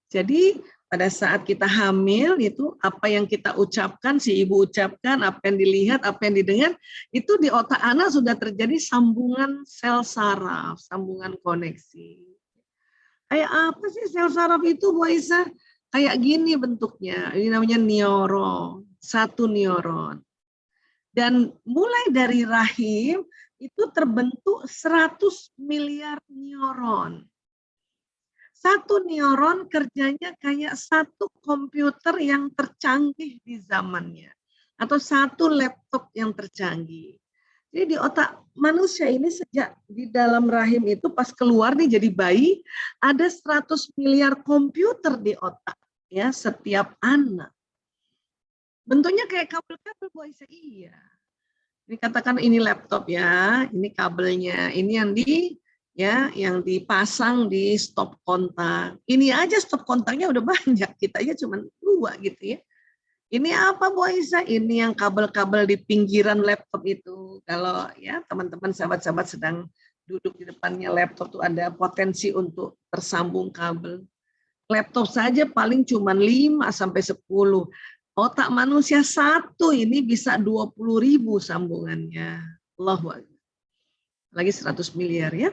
Jadi pada saat kita hamil itu apa yang kita ucapkan, si ibu ucapkan, apa yang dilihat, apa yang didengar, itu di otak anak sudah terjadi sambungan sel saraf, sambungan koneksi. Kayak apa sih sel saraf itu, Bu Aisyah? Kayak gini bentuknya, ini namanya neuron. Satu neuron. Dan mulai dari rahim itu terbentuk 100 miliar neuron. Satu neuron kerjanya kayak satu komputer yang tercanggih di zamannya. Atau satu laptop yang tercanggih. Jadi di otak manusia ini sejak di dalam rahim itu pas keluar nih jadi bayi, ada 100 miliar komputer di otak ya setiap anak. Bentuknya kayak kabel-kabel, Bu Aisyah. Iya. Ini katakan ini laptop ya, ini kabelnya, ini yang dipasang di stop kontak. Ini aja stop kontaknya udah banyak, kita aja cuma 2 gitu ya. Ini apa, Bu Aisyah? Ini yang kabel-kabel di pinggiran laptop itu. Kalau ya teman-teman sahabat-sahabat sedang duduk di depannya laptop tuh ada potensi untuk tersambung kabel. Laptop saja paling cuma 5 sampai 10. Otak manusia satu ini bisa 20.000 sambungannya. Allahu Akbar. Lagi 100 miliar ya.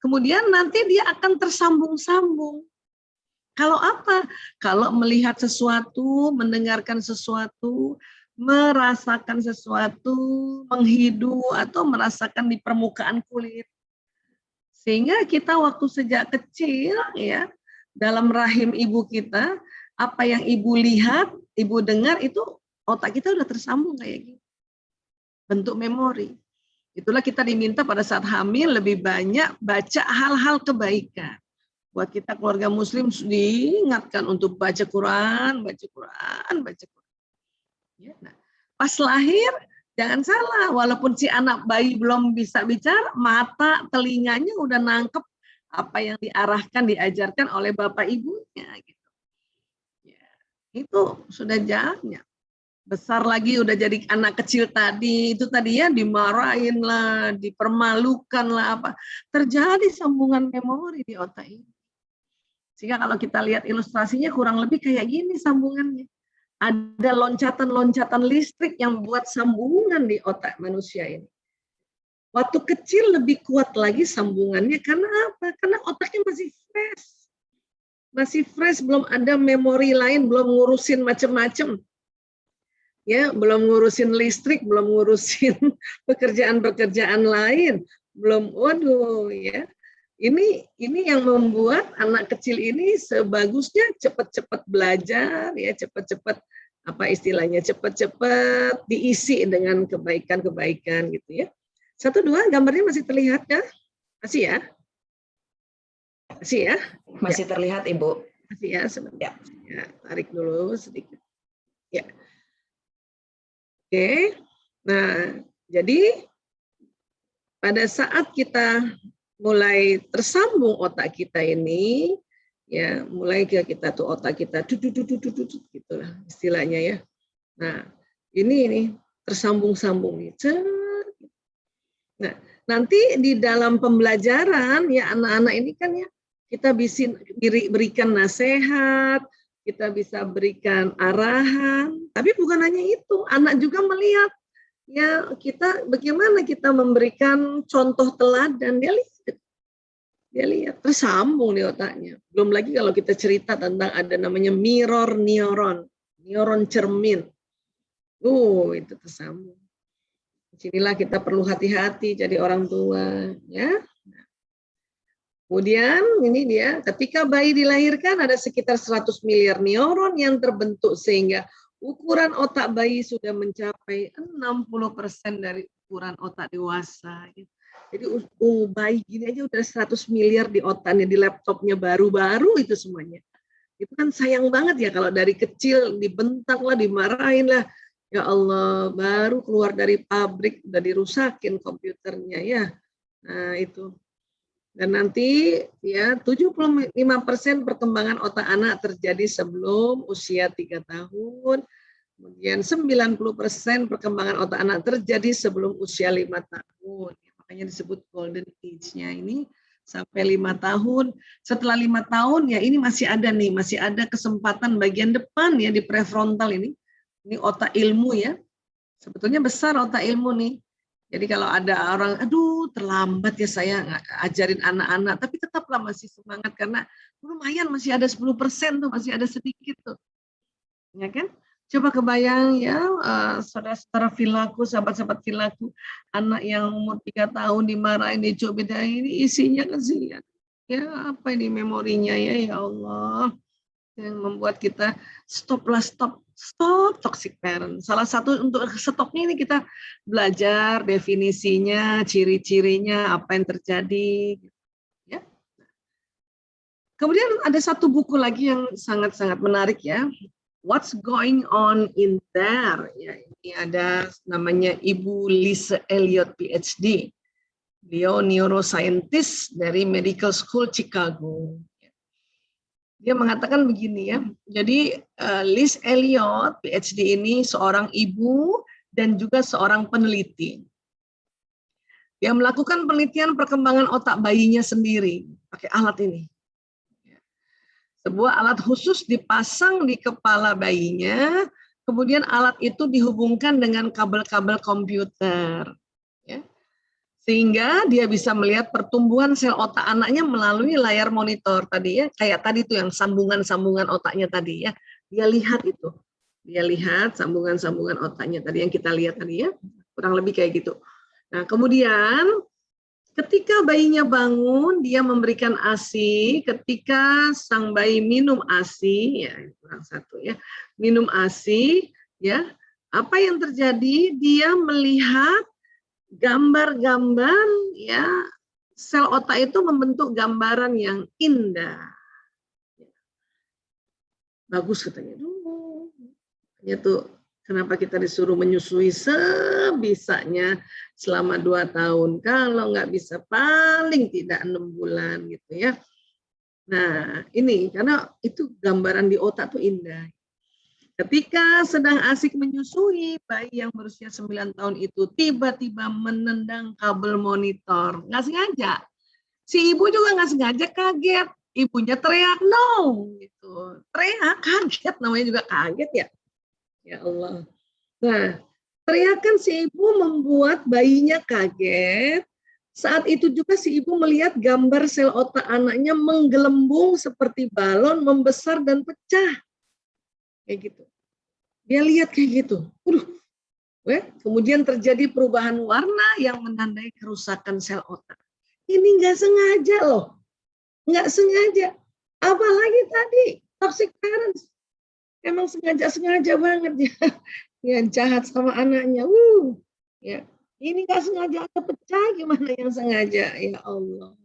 Kemudian nanti dia akan tersambung-sambung. Kalau apa? Kalau melihat sesuatu, mendengarkan sesuatu, merasakan sesuatu, menghidu atau merasakan di permukaan kulit. Sehingga kita waktu sejak kecil ya, dalam rahim ibu kita, apa yang ibu lihat, ibu dengar itu otak kita udah tersambung kayak gitu. Bentuk memori. Itulah kita diminta pada saat hamil lebih banyak baca hal-hal kebaikan. Buat kita keluarga muslim diingatkan untuk baca Quran, baca Quran, baca Quran. Ya, nah, pas lahir jangan salah, walaupun si anak bayi belum bisa bicara, mata, telinganya udah nangkep apa yang diarahkan, diajarkan oleh bapak ibunya. Gitu. Itu sudah jalannya. Besar lagi udah jadi anak kecil tadi, itu tadi ya dimarahin lah, dipermalukan lah apa. Terjadi sambungan memori di otak ini. Sehingga kalau kita lihat ilustrasinya kurang lebih kayak gini sambungannya. Ada loncatan-loncatan listrik yang buat sambungan di otak manusia ini. Waktu kecil lebih kuat lagi sambungannya karena apa? Karena otaknya masih fresh. Masih fresh, belum ada memori lain, belum ngurusin macam-macam. Ya, belum ngurusin listrik, belum ngurusin pekerjaan-pekerjaan lain, belum, waduh ya. Ini yang membuat anak kecil ini sebagusnya cepat-cepat belajar, ya cepat-cepat apa istilahnya, cepat-cepat diisi dengan kebaikan-kebaikan gitu ya. 1, 2, gambarnya masih terlihat ya? Masih ya? Masih ya? Masih terlihat, Ibu. Masih ya, sebentar. Ya, tarik dulu sedikit. Ya. Oke. Nah, jadi pada saat kita mulai tersambung otak kita ini, ya mulai kita tuh otak kita gitulah istilahnya ya. Nah ini tersambung-sambung nih. Nah nanti di dalam pembelajaran ya anak-anak ini kan ya kita bisa berikan nasihat, kita bisa berikan arahan, tapi bukan hanya itu, anak juga melihat ya kita bagaimana kita memberikan contoh teladan, dia lihat tersambung di otaknya. Belum lagi kalau kita cerita tentang ada namanya mirror neuron cermin. Itu tersambung. Disinilah kita perlu hati-hati jadi orang tua, ya. Kemudian ini dia, ketika bayi dilahirkan ada sekitar 100 miliar neuron yang terbentuk sehingga ukuran otak bayi sudah mencapai 60% dari ukuran otak dewasa. Jadi bayi gini aja udah 100 miliar di otaknya, di laptopnya baru-baru itu semuanya. Itu kan sayang banget ya kalau dari kecil dibentak lah, dimarahin lah. Ya Allah, baru keluar dari pabrik udah dirusakin komputernya ya. Nah itu. Dan nanti ya 75% perkembangan otak anak terjadi sebelum usia 3 tahun. Kemudian 90% perkembangan otak anak terjadi sebelum usia 5 tahun. Makanya disebut golden age-nya ini sampai 5 tahun. Setelah 5 tahun ya ini masih ada kesempatan bagian depan ya di prefrontal ini. Ini otak ilmu ya. Sebetulnya besar otak ilmu nih. Jadi kalau ada orang, aduh terlambat ya saya ajarin anak-anak, tapi tetaplah masih semangat karena lumayan masih ada 10% tuh, masih ada sedikit tuh. Ya kan? Coba kebayang ya, saudara-saudara filaku, sahabat-sahabat filaku, anak yang umur 3 tahun dimarahin, dicobedain, ini isinya kasihan. Ya apa ini memorinya ya Allah. Yang membuat kita stop toxic parent. Salah satu untuk stopnya ini kita belajar definisinya, ciri-cirinya, apa yang terjadi. Ya. Kemudian ada satu buku lagi yang sangat-sangat menarik ya. What's going on in there? Ya, ini ada namanya Ibu Lisa Elliott PhD. Beliau neuroscientist dari Medical School Chicago. Dia mengatakan begini ya. Jadi Liz Elliott PhD ini seorang ibu dan juga seorang peneliti. Dia melakukan penelitian perkembangan otak bayinya sendiri pakai alat ini. Sebuah alat khusus dipasang di kepala bayinya, kemudian alat itu dihubungkan dengan kabel-kabel komputer. Ya. Sehingga dia bisa melihat pertumbuhan sel otak anaknya melalui layar monitor tadi ya, kayak tadi tuh yang sambungan-sambungan otaknya tadi ya. Dia lihat itu. Dia lihat sambungan-sambungan otaknya tadi yang kita lihat tadi ya. Kurang lebih kayak gitu. Nah, kemudian ketika bayinya bangun, dia memberikan ASI. Ketika sang bayi minum ASI, ya kurang satu ya, minum ASI, ya apa yang terjadi? Dia melihat gambar-gambar ya, sel otak itu membentuk gambaran yang indah. Bagus katanya. Ya tuh kenapa kita disuruh menyusui sebisanya selama 2 tahun. Kalau nggak bisa paling tidak 6 bulan gitu ya. Nah ini karena itu gambaran di otak tuh indah. Ketika sedang asik menyusui, bayi yang berusia 9 tahun itu tiba-tiba menendang kabel monitor. Nggak sengaja. Si ibu juga nggak sengaja kaget. ibunya teriak no gitu. Teriak, kaget, namanya juga kaget ya. Ya Allah. Nah, teriakan si ibu membuat bayinya kaget. Saat itu juga si ibu melihat gambar sel otak anaknya menggelembung seperti balon, membesar dan pecah. Kayak gitu. Dia lihat kayak gitu. Kemudian terjadi perubahan warna yang menandai kerusakan sel otak. Ini nggak sengaja loh. Nggak sengaja. Apalagi tadi, toxic parents. Emang sengaja banget ya. Yang jahat sama anaknya. Ya. Ini nggak sengaja pecah, gimana yang sengaja? Ya Allah.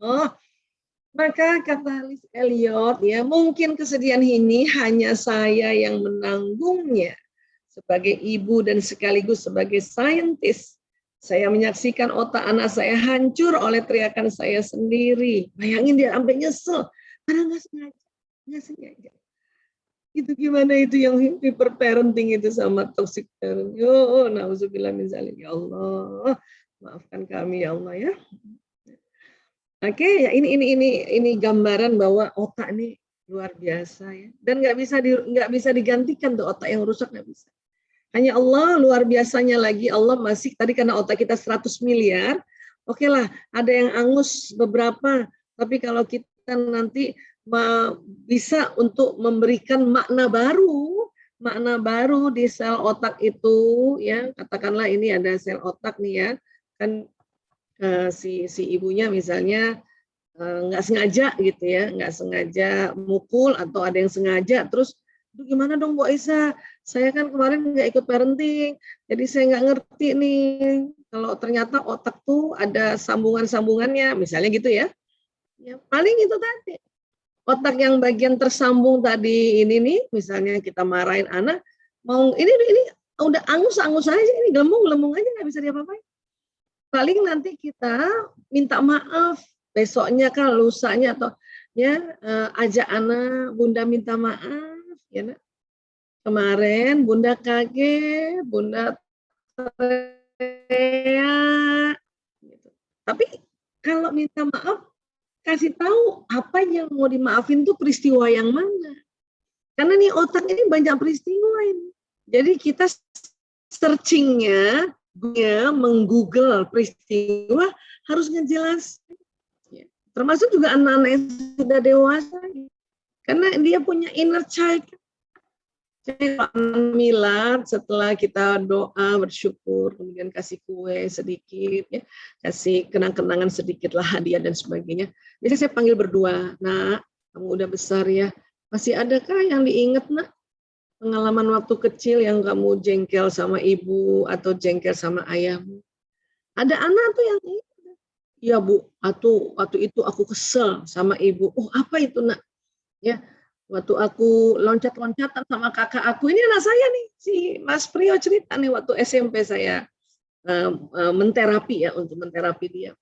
Maka kata Liz Elliot, ya mungkin kesedihan ini hanya saya yang menanggungnya. Sebagai ibu dan sekaligus sebagai saintis, saya menyaksikan otak anak saya hancur oleh teriakan saya sendiri. Bayangin dia sampai nyesel, karena nggak sengaja. Itu gimana itu yang hyperparenting itu sama toxic parent. Nauzubillah min zalik. Ya Allah, maafkan kami ya Allah ya. Oke, ya ini gambaran bahwa otak ini luar biasa ya. Dan nggak bisa digantikan tuh otak yang rusak, nggak bisa. Hanya Allah luar biasanya lagi, Allah masih tadi karena otak kita 100 miliar, oke lah, ada yang angus beberapa, tapi kalau kita nanti bisa untuk memberikan makna baru di sel otak itu, ya katakanlah ini ada sel otak nih ya, kan si ibunya misalnya nggak sengaja gitu ya, nggak sengaja mukul atau ada yang sengaja, terus gimana dong Bu Aisyah? Saya kan kemarin nggak ikut parenting, jadi saya nggak ngerti nih. Kalau ternyata otak tuh ada sambungan-sambungannya, misalnya gitu ya. Ya paling itu tadi. Otak yang bagian tersambung tadi ini nih, misalnya kita marahin anak, mau ini udah angus-angus aja, ini gelembung aja nggak bisa diapa-apain. Paling nanti kita minta maaf besoknya kan lusanya atau ya ajak anak, Bunda minta maaf. Ya, nak. Kemarin Bunda kaget, Bunda teriak. Gitu. Tapi kalau minta maaf, kasih tahu apa yang mau dimaafin tuh peristiwa yang mana. Karena nih otak ini banyak peristiwa ini. Jadi kita searchingnya, menggoogle peristiwa harus ngejelasin. Ya. Termasuk juga anak-anak yang sudah dewasa. Karena dia punya inner child. Jadi milad setelah kita doa bersyukur, kemudian kasih kue sedikit, ya, kasih kenang-kenangan sedikit lah hadiah dan sebagainya. Jadi saya panggil berdua, nak, kamu udah besar ya, masih adakah yang diingat nak? Pengalaman waktu kecil yang kamu jengkel sama ibu atau jengkel sama ayahmu? Ada anak tuh yang ingat. Ya Bu, waktu itu aku kesel sama ibu. Oh apa itu nak? Ya. Waktu aku loncat-loncatan sama kakak aku, ini anak saya nih, si Mas Priyo cerita nih waktu SMP saya menterapi ya, untuk menterapi dia.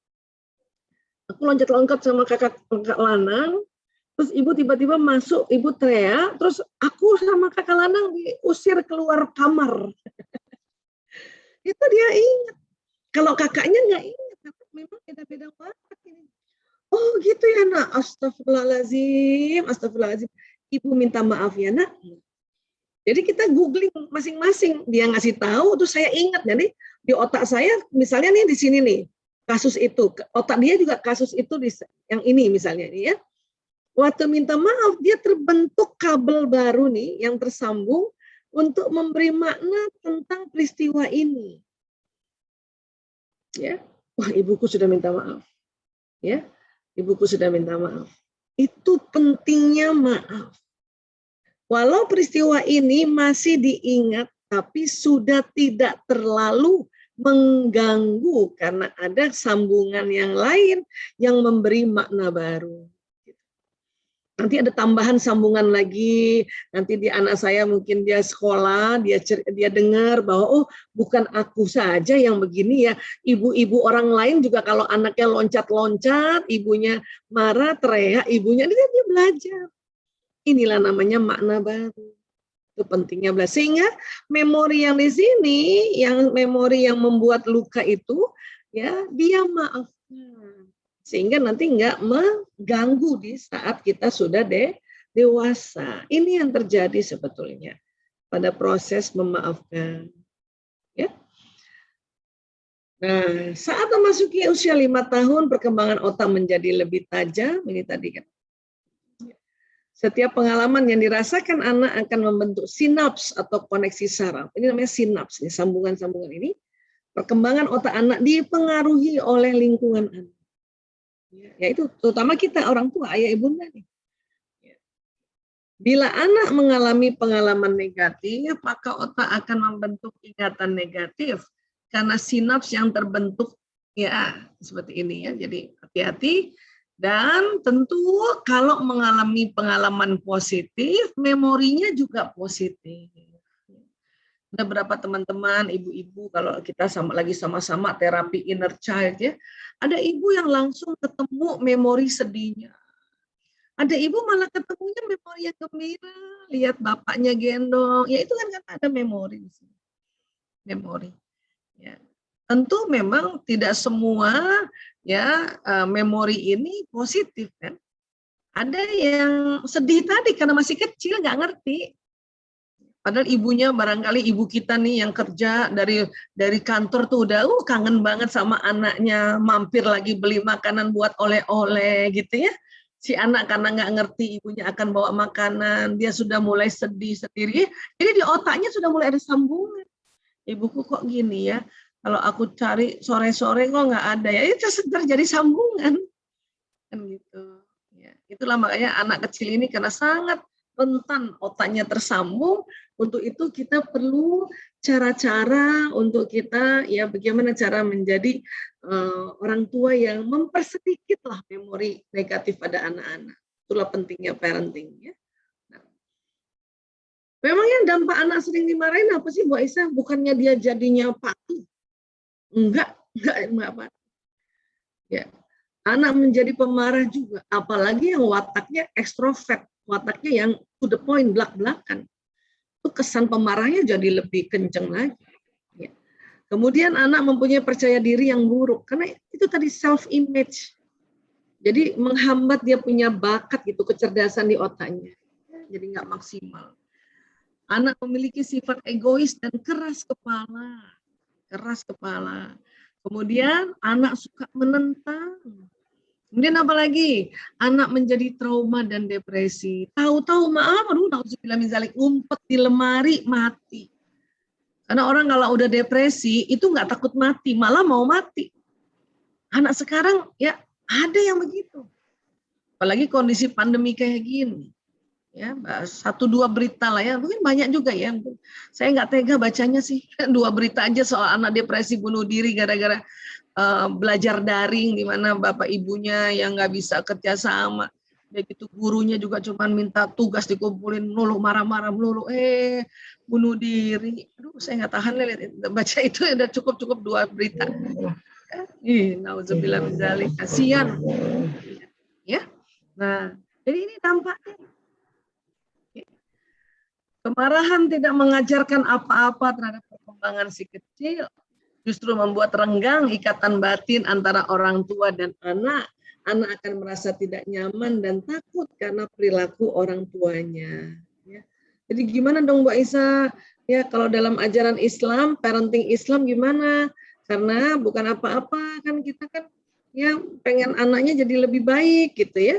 Aku loncat-loncat sama kakak lanang, terus ibu tiba-tiba masuk, ibu teriak, terus aku sama kakak lanang diusir keluar kamar. Itu dia ingat. Kalau kakaknya nggak ingat, memang beda-beda banget ini. Oh gitu ya nak, astagfirullahaladzim. Ibu minta maaf ya nak. Jadi kita googling masing-masing, dia ngasih tahu, terus saya ingat. Jadi di otak saya, misalnya nih di sini nih, kasus itu, otak dia juga kasus itu yang ini misalnya nih ya. Waktu minta maaf, dia terbentuk kabel baru nih yang tersambung untuk memberi makna tentang peristiwa ini. Ya, wah ibuku sudah minta maaf. Ya, ibuku sudah minta maaf. Itu pentingnya maaf. Walau peristiwa ini masih diingat, tapi sudah tidak terlalu mengganggu karena ada sambungan yang lain yang memberi makna baru. Nanti ada tambahan sambungan lagi, nanti di anak saya mungkin dia sekolah, dia dengar bahwa oh bukan aku saja yang begini ya, ibu-ibu orang lain juga kalau anaknya loncat-loncat, ibunya marah, teriak, ibunya dia belajar. Inilah namanya makna baru. Itu pentingnya belajar. Sehingga memori yang di sini, yang memori yang membuat luka itu, ya dia maafkan. sehingga nanti nggak mengganggu di saat kita sudah dewasa. Ini yang terjadi sebetulnya pada proses memaafkan. Ya. Nah, saat memasuki usia 5 tahun, perkembangan otak menjadi lebih tajam. Ini tadi kan. Setiap pengalaman yang dirasakan anak akan membentuk sinaps atau koneksi saraf. Ini namanya sinaps, ini sambungan-sambungan ini. Perkembangan otak anak dipengaruhi oleh lingkungan anak. Yaitu terutama kita orang tua, ayah ibunda nih. Bila anak mengalami pengalaman negatif, maka otak akan membentuk ingatan negatif karena sinaps yang terbentuk ya seperti ini ya. Jadi hati-hati, dan tentu kalau mengalami pengalaman positif, memorinya juga positif. Ada berapa teman-teman, ibu-ibu, kalau kita lagi sama-sama terapi inner child ya, ada ibu yang langsung ketemu memori sedihnya. Ada ibu malah ketemunya memori yang gembira, lihat bapaknya gendong, ya itu kan ada memori di sini. Memori. Ya. Tentu memang tidak semua ya memori ini positif kan. Ada yang sedih tadi karena masih kecil nggak ngerti. Padahal ibunya barangkali ibu kita nih yang kerja dari kantor tuh udah kangen banget sama anaknya, mampir lagi beli makanan buat oleh-oleh gitu ya. Si anak karena nggak ngerti ibunya akan bawa makanan, dia sudah mulai sedih sendiri. Jadi di otaknya sudah mulai ada sambungan. Ibuku kok gini ya, kalau aku cari sore-sore kok nggak ada ya, itu terjadi sambungan. Kan gitu. Ya, itulah makanya anak kecil ini karena sangat rentan otaknya tersambung, untuk itu kita perlu cara-cara untuk kita ya bagaimana cara menjadi orang tua yang mempersedikitlah memori negatif pada anak-anak. Itulah pentingnya parenting ya. Nah, memangnya dampak anak sering dimarahin apa sih Bu Aisyah? Bukannya dia jadinya patuh? Enggak apa. Ya. Anak menjadi pemarah juga, apalagi yang wataknya ekstrovert, wataknya yang to the point, belak-belakan. Itu kesan pemarahnya jadi lebih kenceng lagi. Ya. Kemudian anak mempunyai percaya diri yang buruk, karena itu tadi self-image. Jadi menghambat dia punya bakat gitu, kecerdasan di otaknya. Jadi nggak maksimal. Anak memiliki sifat egois dan keras kepala. Keras kepala. Kemudian anak suka menentang. Kemudian apa lagi? Anak menjadi trauma dan depresi. Tahu-tahu ngumpet di lemari mati. Karena orang kalau udah depresi itu nggak takut mati, malah mau mati. Anak sekarang ya ada yang begitu. Apalagi kondisi pandemi kayak gini. Ya, 1-2 berita lah ya, mungkin banyak juga ya. Saya nggak tega bacanya sih, 2 berita aja soal anak depresi bunuh diri gara-gara belajar daring, di mana bapak ibunya yang nggak bisa kerja sama, begitu gurunya juga cuma minta tugas dikumpulin melulu, marah-marah melulu, bunuh diri. Aduh, saya nggak tahan lihat baca itu, udah cukup 2 berita. Nauzubillah min dzalik, kasihan. Ya, nah jadi ini dampaknya. Kemarahan tidak mengajarkan apa-apa terhadap perkembangan si kecil, justru membuat renggang ikatan batin antara orang tua dan anak. Anak akan merasa tidak nyaman dan takut karena perilaku orang tuanya. Ya. Jadi gimana dong Bu Aisyah? Ya kalau dalam ajaran Islam, parenting Islam gimana? Karena bukan apa-apa kan kita kan ya pengen anaknya jadi lebih baik gitu ya.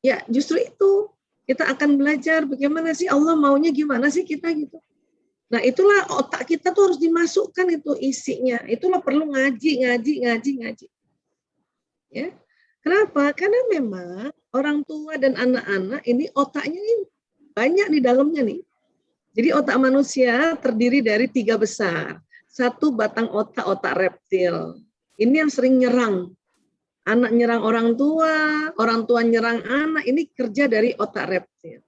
Ya justru itu. Kita akan belajar bagaimana sih Allah maunya gimana sih kita gitu. Nah itulah otak kita tuh harus dimasukkan itu isinya. Itulah perlu ngaji. Ya. Kenapa? Karena memang orang tua dan anak-anak ini otaknya ini banyak di dalamnya nih. Jadi otak manusia terdiri dari 3 besar. 1 batang otak reptil. Ini yang sering nyerang. Anak nyerang orang tua nyerang anak, ini kerja dari otak reptil.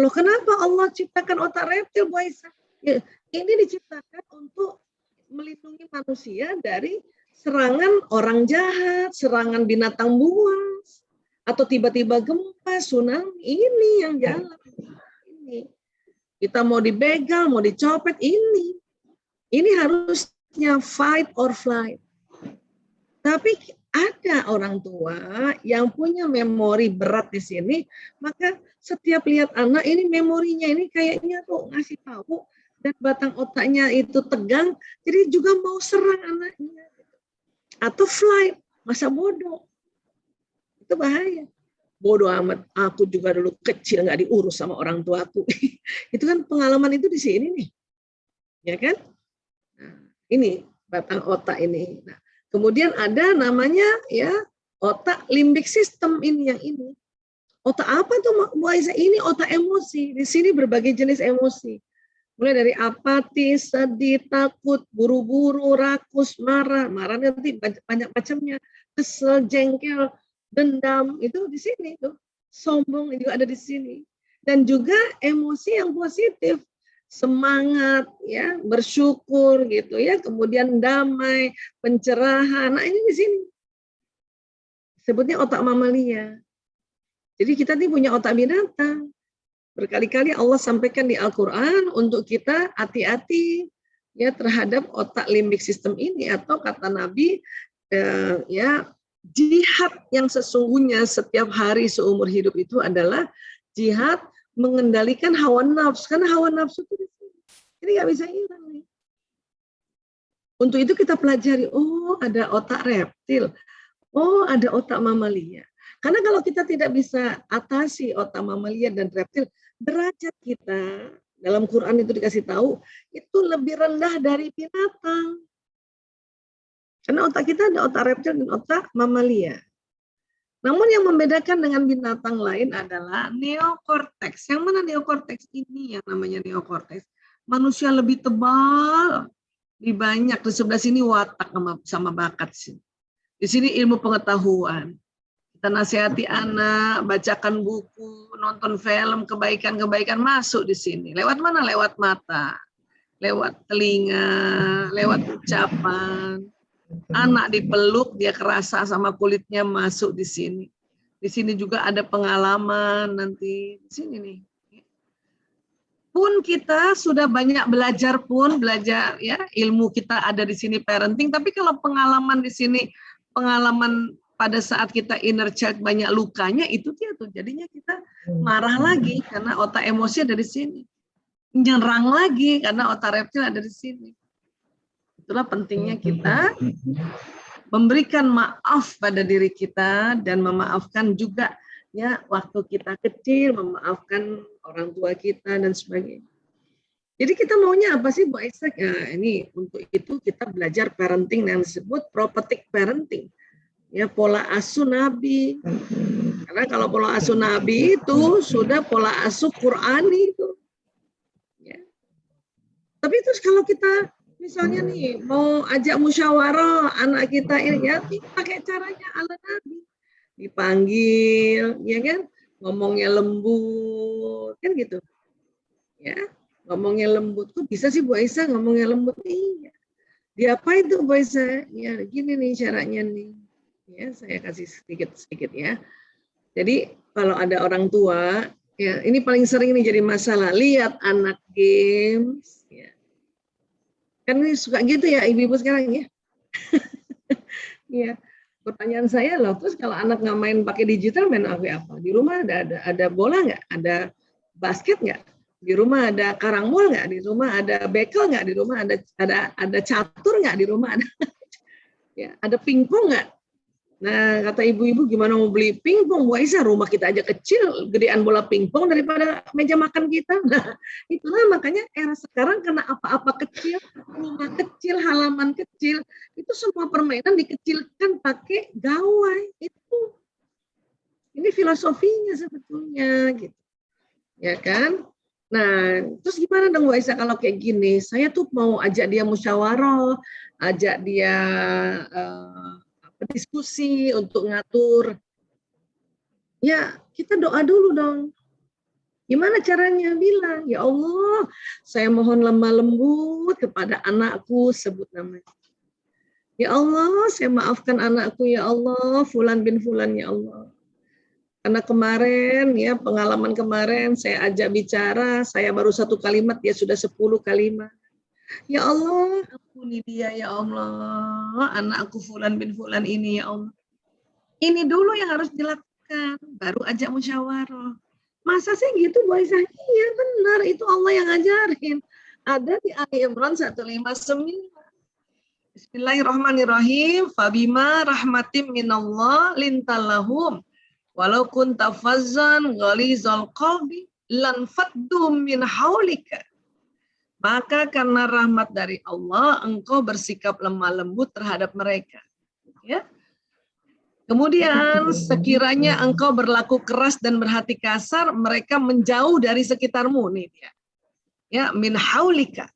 Loh kenapa Allah ciptakan otak reptil, Bu Aisyah? Ya, ini diciptakan untuk melindungi manusia dari serangan orang jahat, serangan binatang buas, atau tiba-tiba gempa, tsunami, ini yang jalan. Ini. Kita mau dibegal, mau dicopet, ini. Ini harusnya fight or flight. Tapi ada orang tua yang punya memori berat di sini, maka setiap lihat anak ini memorinya ini kayaknya tuh ngasih tahu dan batang otaknya itu tegang, jadi juga mau serang anaknya. Atau flight, masa bodoh. Itu bahaya. Bodoh amat, aku juga dulu kecil nggak diurus sama orang tuaku. Itu kan pengalaman itu di sini nih. Ya kan? Nah, ini batang otak ini. Nah, kemudian ada namanya ya otak limbik system ini yang ini. Otak apa tuh Bu Aisyah? Ini otak emosi. Di sini berbagai jenis emosi. Mulai dari apatis, sedih, takut, buru-buru, rakus, marah. Marah nanti banyak macamnya. Kesel, jengkel, dendam, itu di sini tuh. Sombong juga ada di sini. Dan juga emosi yang positif. Semangat, ya, bersyukur gitu ya. Kemudian damai, pencerahan. Nah, ini di sini. Sebutnya otak mamalia. Jadi kita nih punya otak binatang. Berkali-kali Allah sampaikan di Al-Quran untuk kita hati-hati ya terhadap otak limbik sistem ini, atau kata Nabi ya jihad yang sesungguhnya setiap hari seumur hidup itu adalah jihad mengendalikan hawa nafsu, karena hawa nafsu itu ini nggak bisa hilang nih. Untuk itu kita pelajari, oh ada otak reptil, oh ada otak mamalia. Karena kalau kita tidak bisa atasi otak mamalia dan reptil, derajat kita dalam Quran itu dikasih tahu itu lebih rendah dari binatang. Karena otak kita ada otak reptil dan otak mamalia. Namun yang membedakan dengan binatang lain adalah neokorteks. Yang mana neokorteks ini yang namanya neokorteks? Manusia lebih tebal, lebih banyak. Di sebelah sini watak sama bakat sih. Di sini ilmu pengetahuan. Kita nasihati anak, bacakan buku, nonton film, kebaikan-kebaikan masuk di sini. Lewat mana? Lewat mata, lewat telinga, lewat ucapan. Anak dipeluk, dia kerasa sama kulitnya masuk di sini. Di sini juga ada pengalaman nanti. Di sini nih. Pun kita sudah banyak belajar ya ilmu kita ada di sini parenting. Tapi kalau pengalaman di sini, pengalaman pada saat kita inner child banyak lukanya, itu dia tuh jadinya kita marah lagi karena otak emosi ada di sini, nyerang lagi karena otak reptil ada di sini. Itulah pentingnya kita memberikan maaf pada diri kita dan memaafkan juga ya waktu kita kecil, memaafkan orang tua kita dan sebagainya. Jadi kita maunya apa sih Bu Aisyah? Nah, ini untuk itu kita belajar parenting yang disebut prophetic parenting. Ya, pola asuh Nabi. Karena kalau pola asuh Nabi itu sudah pola asuh Qurani itu. Ya. Tapi terus kalau kita misalnya nih mau ajak musyawarah anak kita ini ya pakai caranya ala Nabi. Dipanggil, ya kan? Ngomongnya lembut, kan gitu. Ya, ngomongnya lembut. Kok bisa sih Bu Aisyah ngomongnya lembut? Iya. Diapain tuh Bu Aisyah? Ya, gini nih caranya nih. Ya, saya kasih sedikit-sedikit ya. Jadi kalau ada orang tua, ya ini paling sering nih jadi masalah. Lihat anak games, ya. Kan ini suka gitu ya ibu-ibu sekarang ya. Ya, pertanyaan saya loh, terus kalau anak nggak main pakai digital, main apa? Di rumah ada bola nggak? Ada basket nggak? Di rumah ada karambol nggak? Di rumah ada bekel nggak? Di rumah ada catur nggak? Di rumah ada ya ada pingpong nggak? Nah, kata ibu-ibu gimana mau beli pingpong? Bu Aisyah, rumah kita aja kecil, gedean bola pingpong daripada meja makan kita. Nah, itulah makanya era sekarang kena apa-apa kecil, rumah kecil, halaman kecil, itu semua permainan dikecilkan pakai gawai. Itu. Ini filosofinya sebetulnya gitu. Ya kan? Nah, terus gimana dong Bu Aisyah kalau kayak gini? Saya tuh mau ajak dia musyawarah, ajak dia diskusi untuk ngatur. Ya, kita doa dulu dong. Gimana caranya? Bilang, ya Allah, saya mohon lemah lembut kepada anakku, sebut namanya. Ya Allah, saya maafkan anakku, ya Allah, Fulan bin Fulan, ya Allah. Karena kemarin, ya pengalaman kemarin, saya ajak bicara, saya baru 1 kalimat, dia sudah 10 kalimat. Ya Allah, ampuni dia ya Allah, anakku Fulan bin Fulan ini ya Allah. Ini dulu yang harus dilakukan, baru ajak musyawarah. Masa sih gitu Bu Aisyah? Iya benar, itu Allah yang ngajarin. Ada di Ali Imran 159. Bismillahirrahmanirrahim. Fabima rahmatim minallah lintalahum. Walau kunta fazzan ghalizal qalbi lan faddu min haulika. Maka karena rahmat dari Allah, engkau bersikap lemah lembut terhadap mereka. Ya. Kemudian sekiranya engkau berlaku keras dan berhati kasar, mereka menjauh dari sekitarmu nih dia. Ya, min haulika.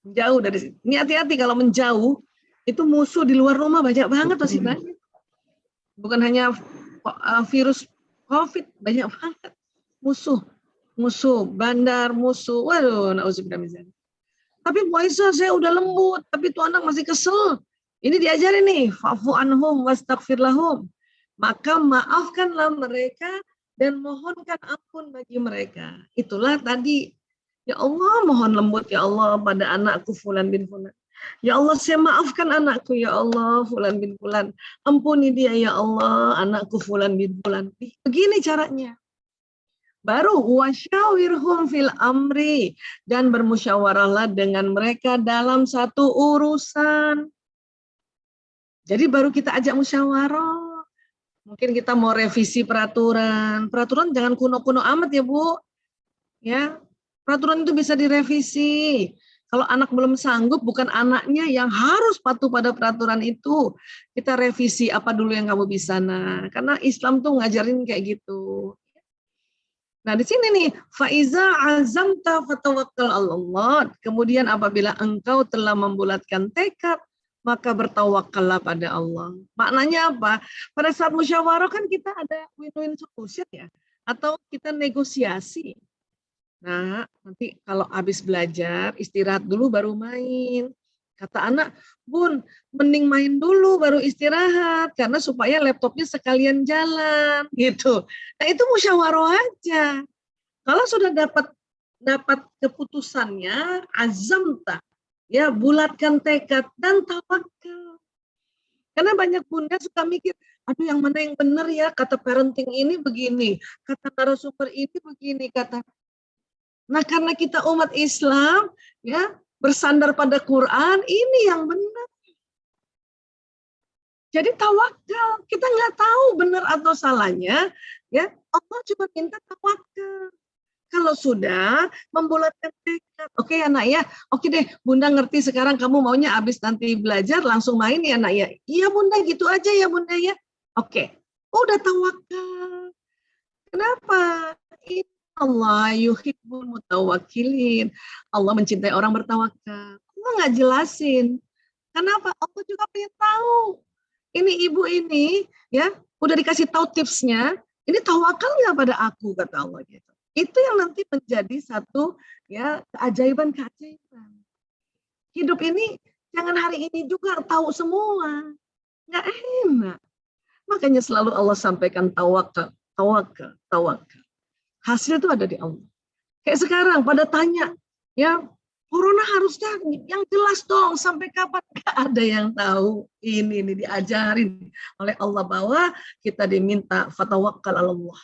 Jauh dari situ. Ini hati-hati kalau menjauh, itu musuh di luar rumah banyak banget masih banyak. Bukan hanya virus COVID, banyak banget. Musuh, bandar, musuh. Waduh, na'udzubillah min dzalik. Tapi Bu Aisyah saya udah lembut, tapi tuh anak masih kesel. Ini diajarin nih, fa'fu anhum wastaghfir lahum. Maka maafkanlah mereka dan mohonkan ampun bagi mereka. Itulah tadi. Ya Allah, mohon lembut ya Allah pada anakku Fulan bin Fulan. Ya Allah, saya maafkan anakku ya Allah Fulan bin Fulan. Ampuni dia ya Allah, anakku Fulan bin Fulan. Begini caranya. Baru wasyawirhum fil amri, dan bermusyawarahlah dengan mereka dalam satu urusan. Jadi baru kita ajak musyawarah. Mungkin kita mau revisi peraturan. Peraturan jangan kuno-kuno amat ya Bu. Ya, peraturan itu bisa direvisi. Kalau anak belum sanggup, bukan anaknya yang harus patuh pada peraturan itu. Kita revisi apa dulu yang kamu bisa. Nah, karena Islam tuh ngajarin kayak gitu. Nah, di sini nih, faiza azamta fatawakkal 'alallah. Kemudian apabila engkau telah membulatkan tekad, maka bertawakallah pada Allah. Maknanya apa? Pada saat musyawarah kan kita ada win-win solution ya, atau kita negosiasi. Nah, nanti kalau habis belajar, istirahat dulu baru main. Kata anak, Bun, mending main dulu baru istirahat, karena supaya laptopnya sekalian jalan, gitu. Nah, itu musyawarah aja. Kalau sudah dapat keputusannya, azamta, ya bulatkan tekad dan tawakal. Karena banyak bunda suka mikir, aduh yang mana yang benar ya, kata parenting ini begini, kata narasumber ini begini, kata. Nah, karena kita umat Islam, ya bersandar pada Quran, ini yang benar. Jadi tawakal, kita nggak tahu benar atau salahnya, ya Allah cuma minta tawakal. Kalau sudah membulatkan tekad, oke ya nak ya, oke deh Bunda ngerti sekarang kamu maunya habis nanti belajar langsung main ya nak ya. Iya Bunda gitu aja ya Bunda ya. Oke, udah tawakal. Kenapa? Allah yuhibbul mutawakkilin. Allah mencintai orang bertawakal. Allah nggak jelasin. Kenapa? Allah juga pengen tahu. Ini ibu ini ya udah dikasih tahu tipsnya. Ini tawakal nggak pada aku kata Allah gitu. Itu yang nanti menjadi satu ya keajaiban-keajaiban. Hidup ini jangan hari ini juga tahu semua. Nggak enak. Makanya selalu Allah sampaikan tawakal, tawakal, tawakal. Hasil itu ada di Allah. Kayak sekarang pada tanya, ya corona harusnya yang jelas dong sampai kapan? Nggak ada yang tahu. Ini diajarin oleh Allah bahwa kita diminta fatawakkal Allah.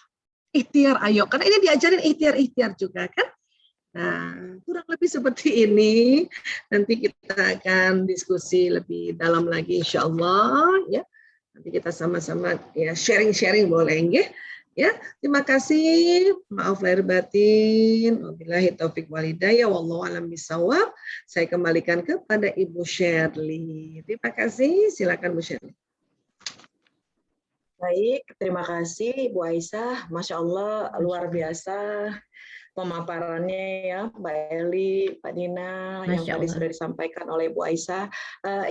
Ikhtiar ayo, karena ini diajarin ikhtiar juga kan. Nah, kurang lebih seperti ini. Nanti kita akan diskusi lebih dalam lagi insya Allah. Ya, nanti kita sama-sama ya sharing-sharing boleh nggih? Ya, terima kasih. Maaf lahir batin. Wabillahi taufik walhidayah. Wallahu a'lam bishawab. Saya kembalikan kepada Ibu Shirley. Terima kasih. Silakan Bu Shirley. Baik, terima kasih Bu Aisyah. Masya Allah, luar biasa pemaparannya ya, Mbak Eli, Pak Nina, yang tadi sudah disampaikan oleh Bu Aisyah.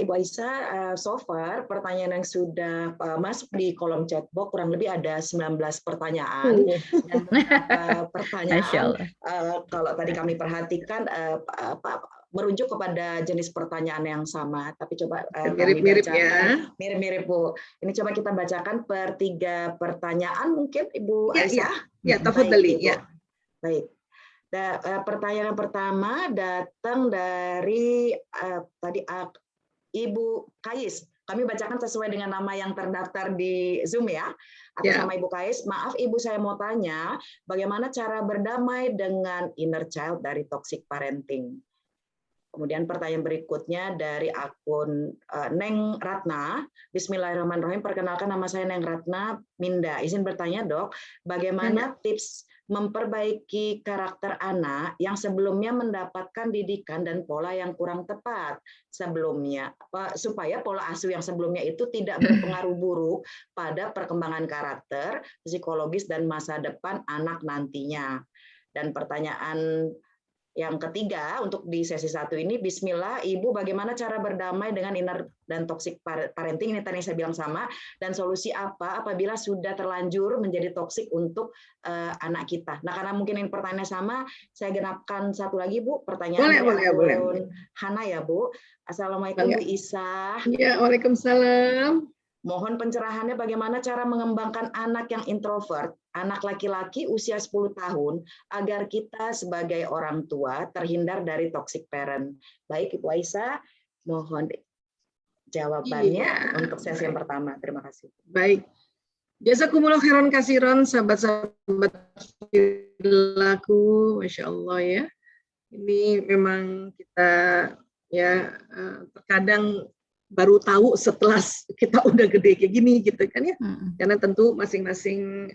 Ibu Aisyah, so far pertanyaan yang sudah masuk di kolom chat box kurang lebih ada 19 pertanyaan. Dan pertanyaan, kalau tadi kami perhatikan, merujuk kepada jenis pertanyaan yang sama, tapi coba mirip-mirip ya. Mirip-mirip Bu. Ini coba kita bacakan per 3 pertanyaan mungkin Ibu Aisyah. Ya, tafadhali ya. Baik. Pertanyaan pertama datang dari tadi Ibu Kais. Kami bacakan sesuai dengan nama yang terdaftar di Zoom ya. Atas Ya. nama Ibu Kais, maaf Ibu, saya mau tanya, bagaimana cara berdamai dengan inner child dari toxic parenting? Kemudian pertanyaan berikutnya dari akun Neng Ratna. Bismillahirrahmanirrahim. Perkenalkan, nama saya Neng Ratna Minda. Izin bertanya, Dok, bagaimana tips memperbaiki karakter anak yang sebelumnya mendapatkan didikan dan pola yang kurang tepat sebelumnya, supaya pola asuh yang sebelumnya itu tidak berpengaruh buruk pada perkembangan karakter, psikologis, dan masa depan anak nantinya. Dan pertanyaan yang ketiga untuk di sesi 1 ini, Bismillah, Ibu, bagaimana cara berdamai dengan inner dan toxic parenting? Ini tadi saya bilang sama. Dan solusi apa apabila sudah terlanjur menjadi toxic untuk anak kita? Nah, karena mungkin ini pertanyaannya sama, saya genapkan satu lagi, Bu. Pertanyaan dari akun Hana ya, Bu. Assalamualaikum, Bu Isa. Ya, waalaikumsalam. Mohon pencerahannya bagaimana cara mengembangkan anak yang introvert, anak laki-laki usia 10 tahun, agar kita sebagai orang tua terhindar dari toxic parent. Baik, Ibu Aisyah, mohon jawabannya untuk sesi yang pertama. Terima kasih. Baik. Jazakumullah khairan kasiran, sahabat-sahabat laku, Masya Allah ya. Ini memang kita ya terkadang baru tahu setelah kita udah gede kayak gini gitu kan ya. Karena tentu masing-masing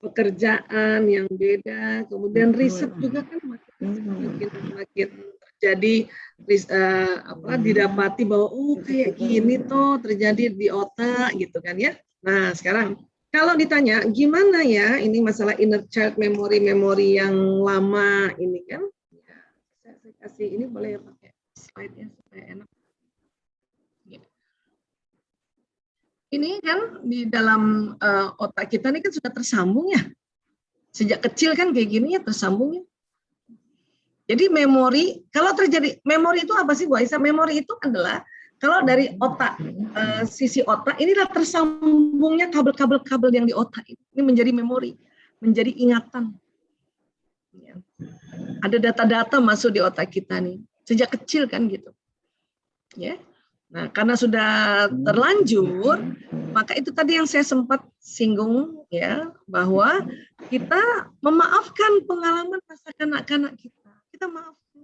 pekerjaan yang beda, kemudian riset juga kan makin terjadi didapati bahwa kayak gini tuh terjadi di otak gitu kan ya. Nah, sekarang kalau ditanya gimana ya ini masalah inner child memori yang lama ini kan. Ya, saya kasih ini boleh ya pakai slide-nya supaya enak. Ya. Ini kan di dalam otak kita ini kan sudah tersambung ya. Sejak kecil kan kayak gini ya tersambung ya. Jadi memori, kalau terjadi memori itu apa sih Bu Aisyah? Memori itu adalah kalau dari otak, sisi otak inilah tersambungnya kabel-kabel yang di otak ini menjadi memori, menjadi ingatan. Ya. Ada data-data masuk di otak kita nih. Sejak kecil kan gitu, ya. Nah, karena sudah terlanjur, maka itu tadi yang saya sempat singgung ya, bahwa kita memaafkan pengalaman masa kanak-kanak kita. Kita maafkan.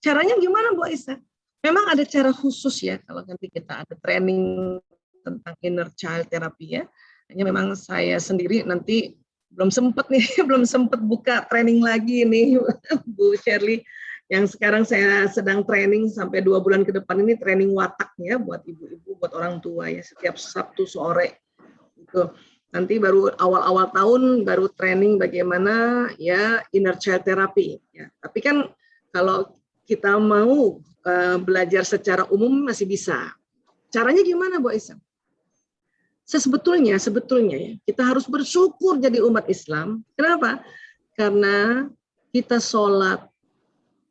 Caranya gimana Bu Aisyah? Memang ada cara khusus ya kalau nanti kita ada training tentang inner child therapy ya. Hanya memang saya sendiri nanti belum sempat buka training lagi nih Bu Shirley. Yang sekarang saya sedang training sampai 2 bulan ke depan ini training watak ya buat ibu-ibu, buat orang tua ya, setiap Sabtu sore. Itu nanti baru awal-awal tahun baru training bagaimana ya inner child therapy ya. Tapi kan kalau kita mau belajar secara umum masih bisa. Caranya gimana Bu Aisyah? Sebetulnya ya, kita harus bersyukur jadi umat Islam. Kenapa? Karena kita sholat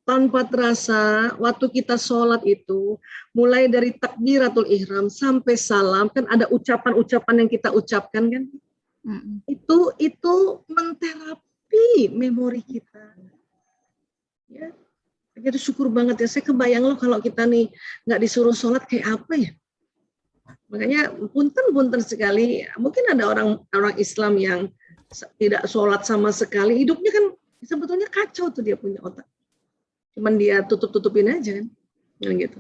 tanpa terasa, waktu kita sholat itu, mulai dari takbiratul ihram sampai salam, kan ada ucapan-ucapan yang kita ucapkan kan? Itu menterapi memori kita. Ya, jadi syukur banget ya. Saya kebayang loh kalau kita nih nggak disuruh sholat kayak apa ya? Makanya punten sekali. Mungkin ada orang Islam yang tidak sholat sama sekali, hidupnya kan sebetulnya kacau tuh dia punya otak. Cuman dia tutup-tutupin aja kan, gitu,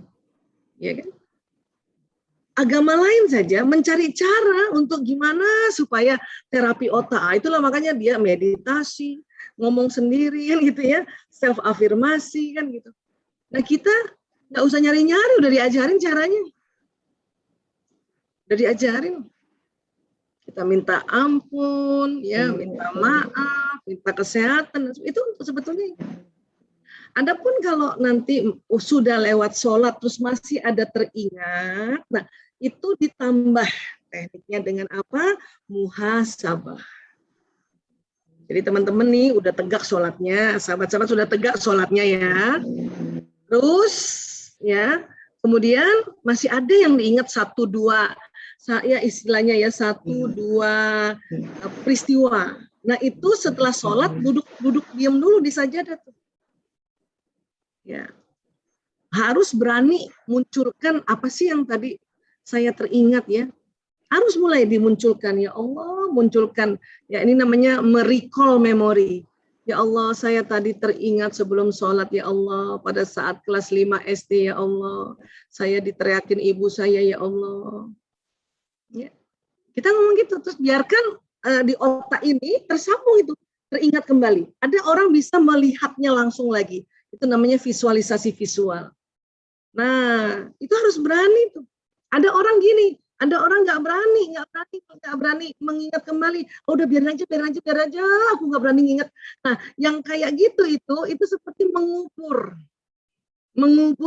ya kan? Agama lain saja mencari cara untuk gimana supaya terapi otak. Itulah makanya dia meditasi, ngomong sendiri kan gitu ya, self afirmasi kan gitu. Nah kita nggak usah nyari-nyari, udah diajarin caranya, udah diajarin. Kita minta ampun, ya, minta maaf, minta kesehatan, itu sebetulnya. Adapun kalau nanti sudah lewat sholat terus masih ada teringat, nah itu ditambah tekniknya dengan apa? Muhasabah. Jadi teman-teman nih udah tegak sholatnya, sahabat-sahabat sudah tegak sholatnya ya. Terus ya, kemudian masih ada yang diingat 1, 2, saya istilahnya ya 1, 2 peristiwa. Nah itu setelah sholat duduk diam dulu di sajadah tuh. Ya, harus berani munculkan apa sih yang tadi saya teringat ya. Harus mulai dimunculkan, ya Allah, munculkan. Ya ini namanya merecall memori. Ya Allah, saya tadi teringat sebelum sholat, ya Allah, pada saat kelas 5 SD, ya Allah, saya diteriakin ibu saya, ya Allah. Ya. Kita ngomong gitu, terus biarkan di otak ini tersambung itu, teringat kembali. Ada orang bisa melihatnya langsung lagi. Itu namanya visualisasi visual. Nah, itu harus berani tuh. Ada orang gini, ada orang nggak berani mengingat kembali. Oh, udah biarin aja, aku nggak berani ingat. Nah, yang kayak gitu itu seperti mengubur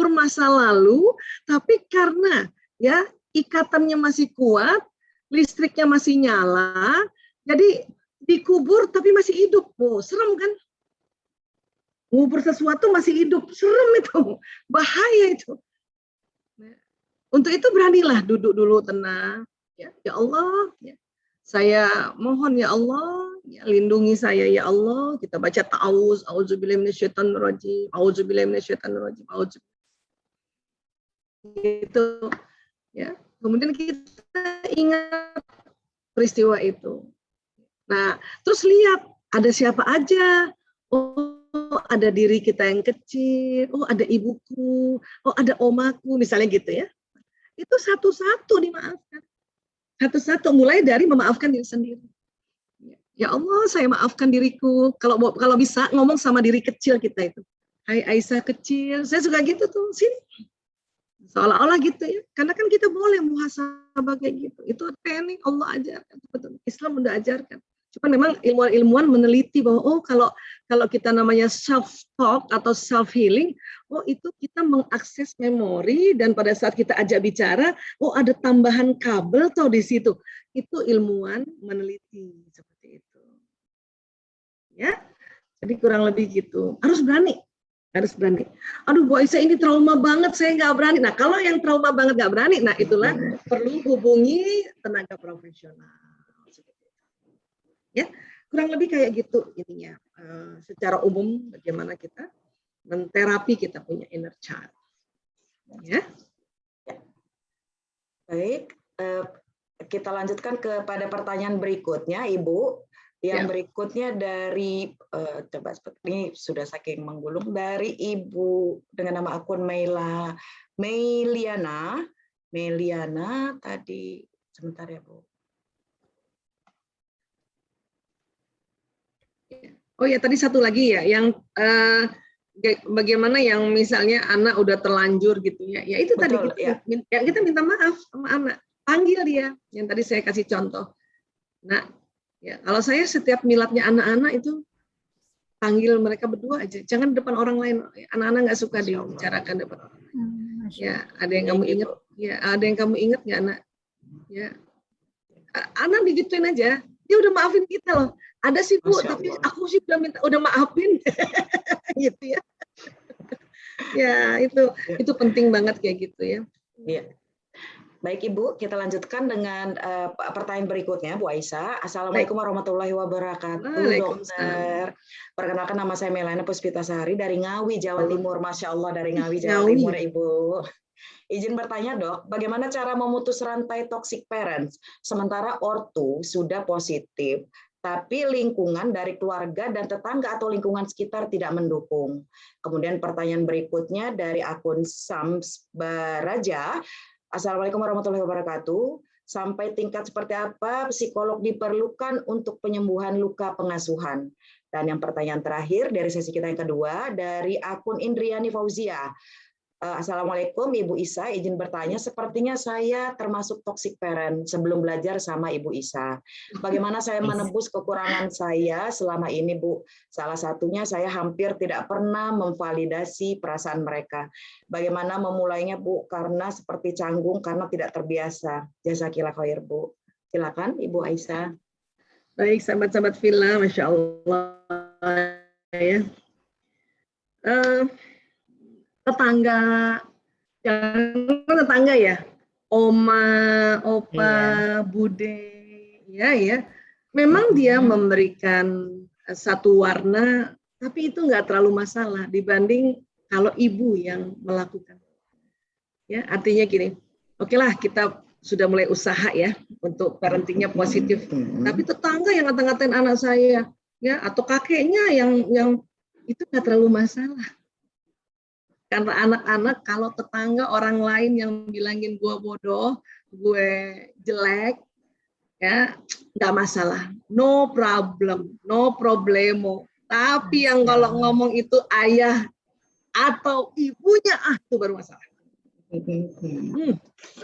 masa lalu, tapi karena ya ikatannya masih kuat, listriknya masih nyala, jadi dikubur tapi masih hidup. Oh, serem kan? Ngubur sesuatu masih hidup, serem itu, bahaya itu. Untuk itu beranilah duduk dulu tenang. Ya Allah, ya. Saya mohon ya Allah, ya, lindungi saya ya Allah. Kita baca ta'awuz, auzubillahi minasyaitonirrajim, auzubillahi minasyaitonirrajim, itu ya. Kemudian kita ingat peristiwa itu. Nah, terus lihat ada siapa aja. Oh, ada diri kita yang kecil. Oh, ada ibuku. Oh, ada omaku, misalnya gitu ya. Itu satu-satu dimaafkan. Satu-satu, mulai dari memaafkan diri sendiri. Ya Allah, saya maafkan diriku. Kalau bisa ngomong sama diri kecil kita itu. Hai Aisyah kecil, saya suka gitu tuh. Sini. Seolah-olah gitu ya. Karena kan kita boleh muhasabah kayak gitu. Itu teknik Allah ajarkan. Islam udah ajarkan. Cuma memang ilmuwan meneliti bahwa kalau kita namanya self talk atau self healing, itu kita mengakses memori, dan pada saat kita ajak bicara, ada tambahan kabel tuh di situ. Itu ilmuwan meneliti seperti itu. Ya. Jadi kurang lebih gitu. Harus berani. Aduh, Bu Aisyah ini trauma banget, saya nggak berani. Nah, kalau yang trauma banget nggak berani, nah itulah perlu hubungi tenaga profesional. Ya, kurang lebih kayak gitu ininya. Secara umum bagaimana kita menterapi kita punya inner child. Ya. Baik, kita lanjutkan kepada pertanyaan berikutnya, Ibu. Yang berikutnya dari coba seperti ini, sudah saking menggulung, dari Ibu dengan nama akun Meliana tadi, sebentar ya Bu. Oh ya, tadi satu lagi ya, yang bagaimana yang misalnya anak udah terlanjur gitu ya. Ya itu betul, tadi kita minta maaf sama anak, panggil dia. Yang tadi saya kasih contoh. Nah, ya kalau saya setiap miladnya anak-anak itu panggil mereka berdua aja, jangan depan orang lain. Anak-anak nggak suka dibicarakan depan orang lain. Ya, ada yang kamu ingat? Ya, ada yang kamu ingat nggak, anak? Ya, anak digituin aja. Dia udah maafin kita loh. Ada sih Bu, tapi aku sih udah maafin, gitu ya. Ya itu penting banget kayak gitu ya. Iya. Baik Ibu, kita lanjutkan dengan pertanyaan berikutnya, Bu Aisyah. Assalamualaikum warahmatullahi wabarakatuh, Dokter. Perkenalkan, nama saya Melana Puspitasari dari Ngawi, Jawa Timur. Masya Allah, dari Ngawi, Jawa Timur, Ibu. Izin bertanya, Dok, bagaimana cara memutus rantai toxic parents sementara ortu sudah positif, tapi lingkungan dari keluarga dan tetangga atau lingkungan sekitar tidak mendukung? Kemudian pertanyaan berikutnya dari akun Sams Baraja. Assalamualaikum warahmatullahi wabarakatuh. Sampai tingkat seperti apa psikolog diperlukan untuk penyembuhan luka pengasuhan? Dan yang pertanyaan terakhir dari sesi kita yang kedua dari akun Indriani Fauzia. Assalamualaikum Ibu Isa, izin bertanya, sepertinya saya termasuk toxic parent sebelum belajar sama Ibu Isa. Bagaimana saya menebus kekurangan saya selama ini, Bu? Salah satunya saya hampir tidak pernah memvalidasi perasaan mereka. Bagaimana memulainya, Bu? Karena seperti canggung, karena tidak terbiasa. Jazakillah khair, Bu. Silakan Ibu Aisyah. Baik, sahabat-sahabat Villa, Masya Allah. Ya. Tetangga, jangan tetangga ya, oma, opa, bude, ya. Memang dia memberikan satu warna, tapi itu nggak terlalu masalah dibanding kalau ibu yang melakukan. Ya, artinya gini, oke lah kita sudah mulai usaha ya untuk parentingnya positif. Tapi tetangga yang ngata-ngatain anak saya, ya atau kakeknya yang itu nggak terlalu masalah. Karena anak-anak kalau tetangga orang lain yang bilangin gue bodoh, gue jelek, ya nggak masalah, no problem, no problemo. Tapi yang kalau ngomong itu ayah atau ibunya, itu baru masalah.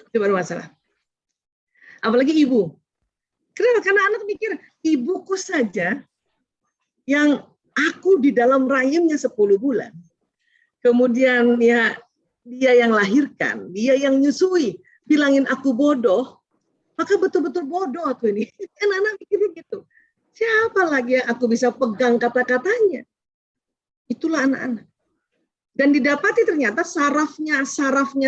Itu baru masalah. Apalagi ibu. Kenapa? Karena anak mikir, ibuku saja yang aku di dalam rahimnya 10 bulan. Kemudian ya dia yang lahirkan, dia yang nyusui, bilangin aku bodoh, maka betul-betul bodoh aku ini. Kan anak mikirnya gitu. Siapa lagi yang aku bisa pegang kata-katanya? Itulah anak-anak. Dan didapati ternyata sarafnya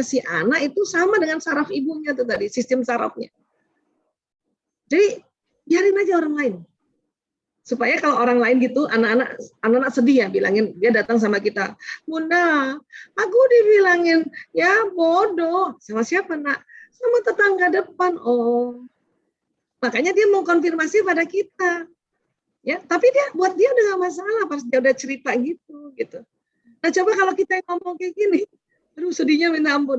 si anak itu sama dengan saraf ibunya tuh tadi, sistem sarafnya. Jadi biarin aja orang lain. Supaya kalau orang lain gitu, anak-anak sedih ya, bilangin, dia datang sama kita, Bunda, aku dibilangin, ya bodoh. Sama siapa nak? Sama tetangga depan. Oh, makanya dia mau konfirmasi pada kita. Ya, tapi buat dia udah gak masalah, pas dia udah cerita gitu. Nah coba kalau kita ngomong kayak gini, aduh sedihnya minta ampun.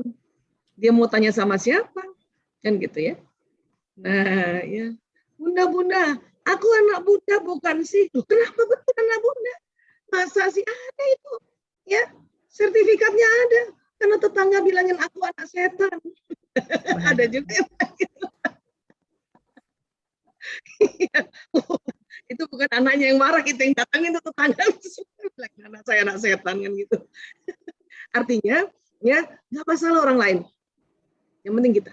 Dia mau tanya sama siapa? Kan gitu ya. Nah ya, Bunda, aku anak Bunda bukan sih? Loh, kenapa betul anak Bunda? Masa sih ada itu? Ya, sertifikatnya ada. Karena tetangga bilangin aku anak setan. Ada juga yang gitu. Itu bukan anaknya yang marah, kita yang datangin itu tetangga. Anak saya anak setan kan gitu. Artinya, ya nggak masalah orang lain. Yang penting kita.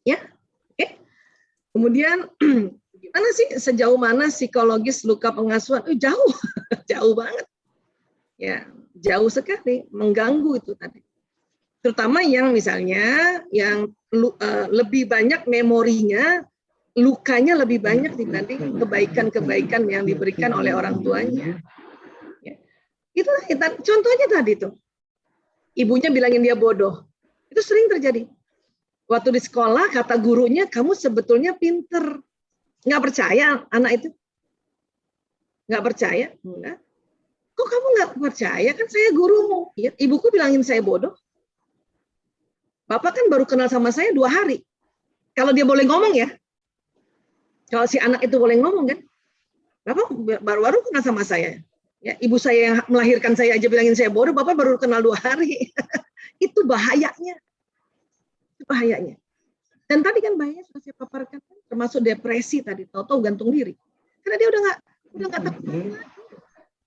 Ya, oke. Kemudian gimana sih, sejauh mana psikologis luka pengasuhan? Jauh, jauh banget. Ya, jauh sekali, mengganggu itu tadi. Terutama yang misalnya yang lebih banyak memorinya, lukanya lebih banyak dibanding kebaikan-kebaikan yang diberikan oleh orang tuanya. Ya. Itu contohnya tadi tuh. Ibunya bilangin dia bodoh. Itu sering terjadi. Waktu di sekolah kata gurunya, kamu sebetulnya pinter. Nggak percaya anak itu? Nggak percaya? Enggak. Kok kamu nggak percaya? Kan saya gurumu. Ya, ibuku bilangin saya bodoh. Bapak kan baru kenal sama saya 2 hari. Kalau dia boleh ngomong ya. Kalau si anak itu boleh ngomong kan. Bapak baru-baru kenal sama saya. Ya, ibu saya yang melahirkan saya aja bilangin saya bodoh, Bapak baru kenal 2 hari. Itu bahayanya. Itu bahayanya. Dan tadi kan bahayanya sudah saya paparkan, termasuk depresi tadi, tahu-tahu gantung diri. Karena dia udah nggak takut mati.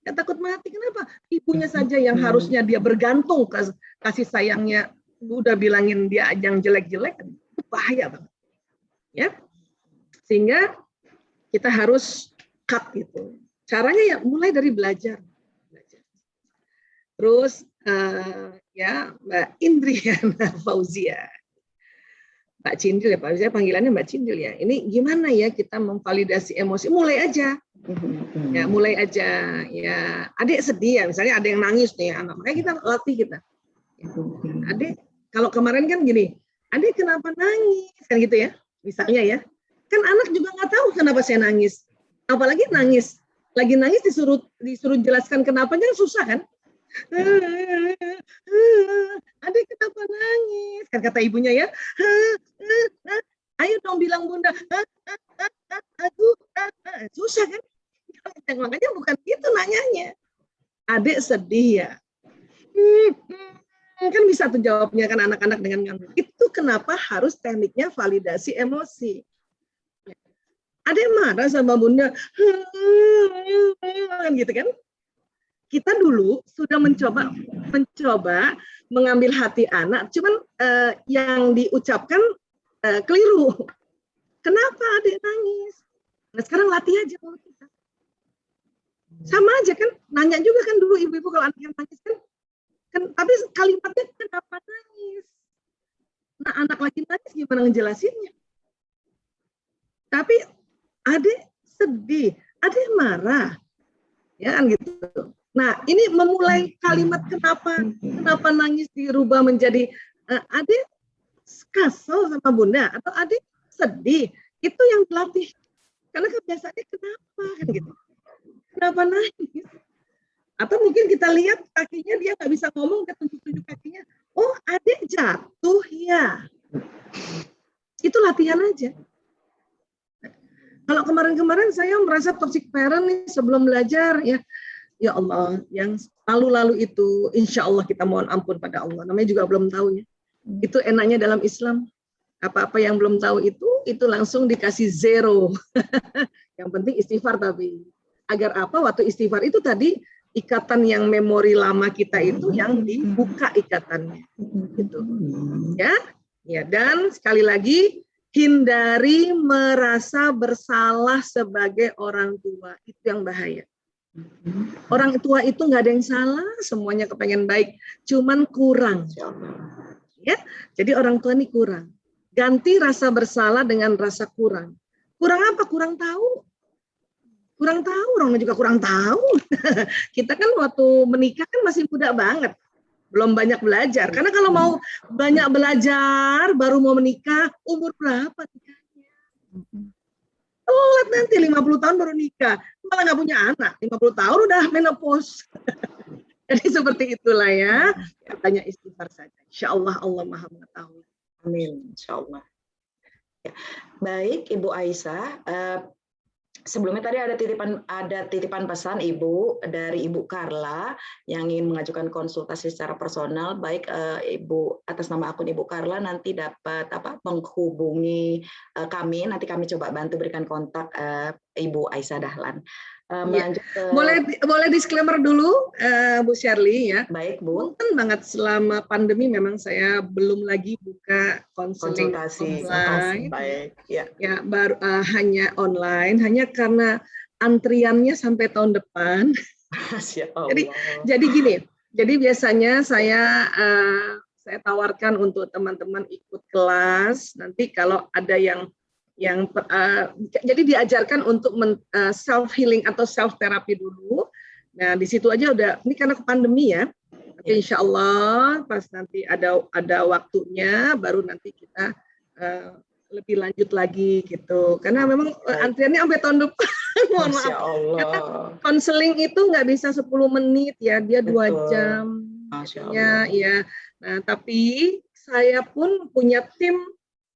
Nggak takut mati. Kenapa? Ibunya saja yang harusnya dia bergantung ke kasih sayangnya, udah bilangin dia yang jelek-jelek, itu bahaya banget. Ya. Sehingga kita harus cut gitu. Caranya ya mulai dari belajar. Terus ya Mbak Indriana Fauzia. Mbak Cindil ya, Pak. Saya panggilannya Mbak Cindil ya. Ini gimana ya kita memvalidasi emosi? Mulai aja. Ya, mulai aja. Ya, adik sedih ya, misalnya ada yang nangis nih anak. Makanya kita latih kita. Adik, kalau kemarin kan gini, adik kenapa nangis? Kan gitu ya. Misalnya ya. Kan anak juga nggak tahu kenapa saya nangis. Apalagi nangis. Lagi nangis disuruh jelaskan kenapanya susah kan? Adik kenapa nangis? Kan kata ibunya ya. Ayo dong bilang Bunda. Aku susah kan? Makanya bukan gitu nanyanya. Adik sedih ya. Kan bisa tuh jawabnya kan anak-anak dengan ngambek. Itu kenapa harus tekniknya validasi emosi. Ada yang marah sama Bunda, kan gitu kan? Kita dulu sudah mencoba mengambil hati anak, cuman yang diucapkan keliru. Kenapa adik nangis? Nah sekarang latih aja mulut kita. Sama aja kan, nanya juga kan dulu ibu-ibu kalau anak yang nangis kan, tapi kalimatnya kenapa nangis? Nah anak lagi nangis gimana ngejelasinnya? Tapi adik sedih, adik marah, ya kan gitu. Nah, ini memulai kalimat kenapa nangis dirubah menjadi adik kesel sama bunda atau adik sedih. Itu yang dilatih. Karena kebiasaannya kenapa kan gitu. Kenapa nangis? Atau mungkin kita lihat kakinya dia nggak bisa ngomong, dia tunjuk-tunjuk kakinya. Oh, adik jatuh ya. Itu latihan aja. Kalau kemarin-kemarin saya merasa toxic parent nih sebelum belajar ya. Ya Allah, yang lalu-lalu itu insya Allah kita mohon ampun pada Allah. Namanya juga belum tahu ya. Itu enaknya dalam Islam. Apa-apa yang belum tahu itu langsung dikasih zero. Yang penting istighfar tapi. Agar apa? Waktu istighfar itu tadi ikatan yang memori lama kita itu yang dibuka ikatannya. Gitu. Ya, dan sekali lagi hindari merasa bersalah sebagai orang tua. Itu yang bahaya. Orang tua itu nggak ada yang salah, semuanya kepengen baik, cuman kurang. Ya, jadi orang tua ini kurang. Ganti rasa bersalah dengan rasa kurang. Kurang apa? Kurang tahu. Kurang tahu, orang juga kurang tahu. Kita kan waktu menikah kan masih muda banget, belum banyak belajar. Karena kalau mau banyak belajar, baru mau menikah, umur berapa nikahnya? Telat nanti 50 tahun baru nikah, malah nggak punya anak, 50 tahun udah menopause. Jadi seperti itulah ya, katanya istighfar saja. Insya Allah Allah Maha mengetahui. Amin, insya Allah. Ya. Baik, Ibu Aisyah. Sebelumnya tadi ada titipan pesan Ibu dari Ibu Carla yang ingin mengajukan konsultasi secara personal. Baik Ibu, atas nama akun Ibu Carla nanti dapat menghubungi kami. Nanti kami coba bantu berikan kontak Ibu Aisyah Dahlan. Melanjut ke... Boleh disclaimer dulu, Bu Shirley ya. Baik Bu. Punten banget selama pandemi memang saya belum lagi buka konsultasi online. Baik. Ya baru hanya online, hanya karena antriannya sampai tahun depan. Jadi gini. Jadi biasanya saya tawarkan untuk teman-teman ikut kelas. Nanti kalau ada yang jadi diajarkan untuk self healing atau self therapy dulu. Nah di situ aja udah, ini karena pandemi ya. Tapi insya Allah pas nanti ada waktunya baru nanti kita lebih lanjut lagi gitu. Karena memang antriannya sampai tahun depan. Mohon maaf. Karena konseling itu nggak bisa 10 menit ya, dia 2 jam. Ya. Nah tapi saya pun punya tim.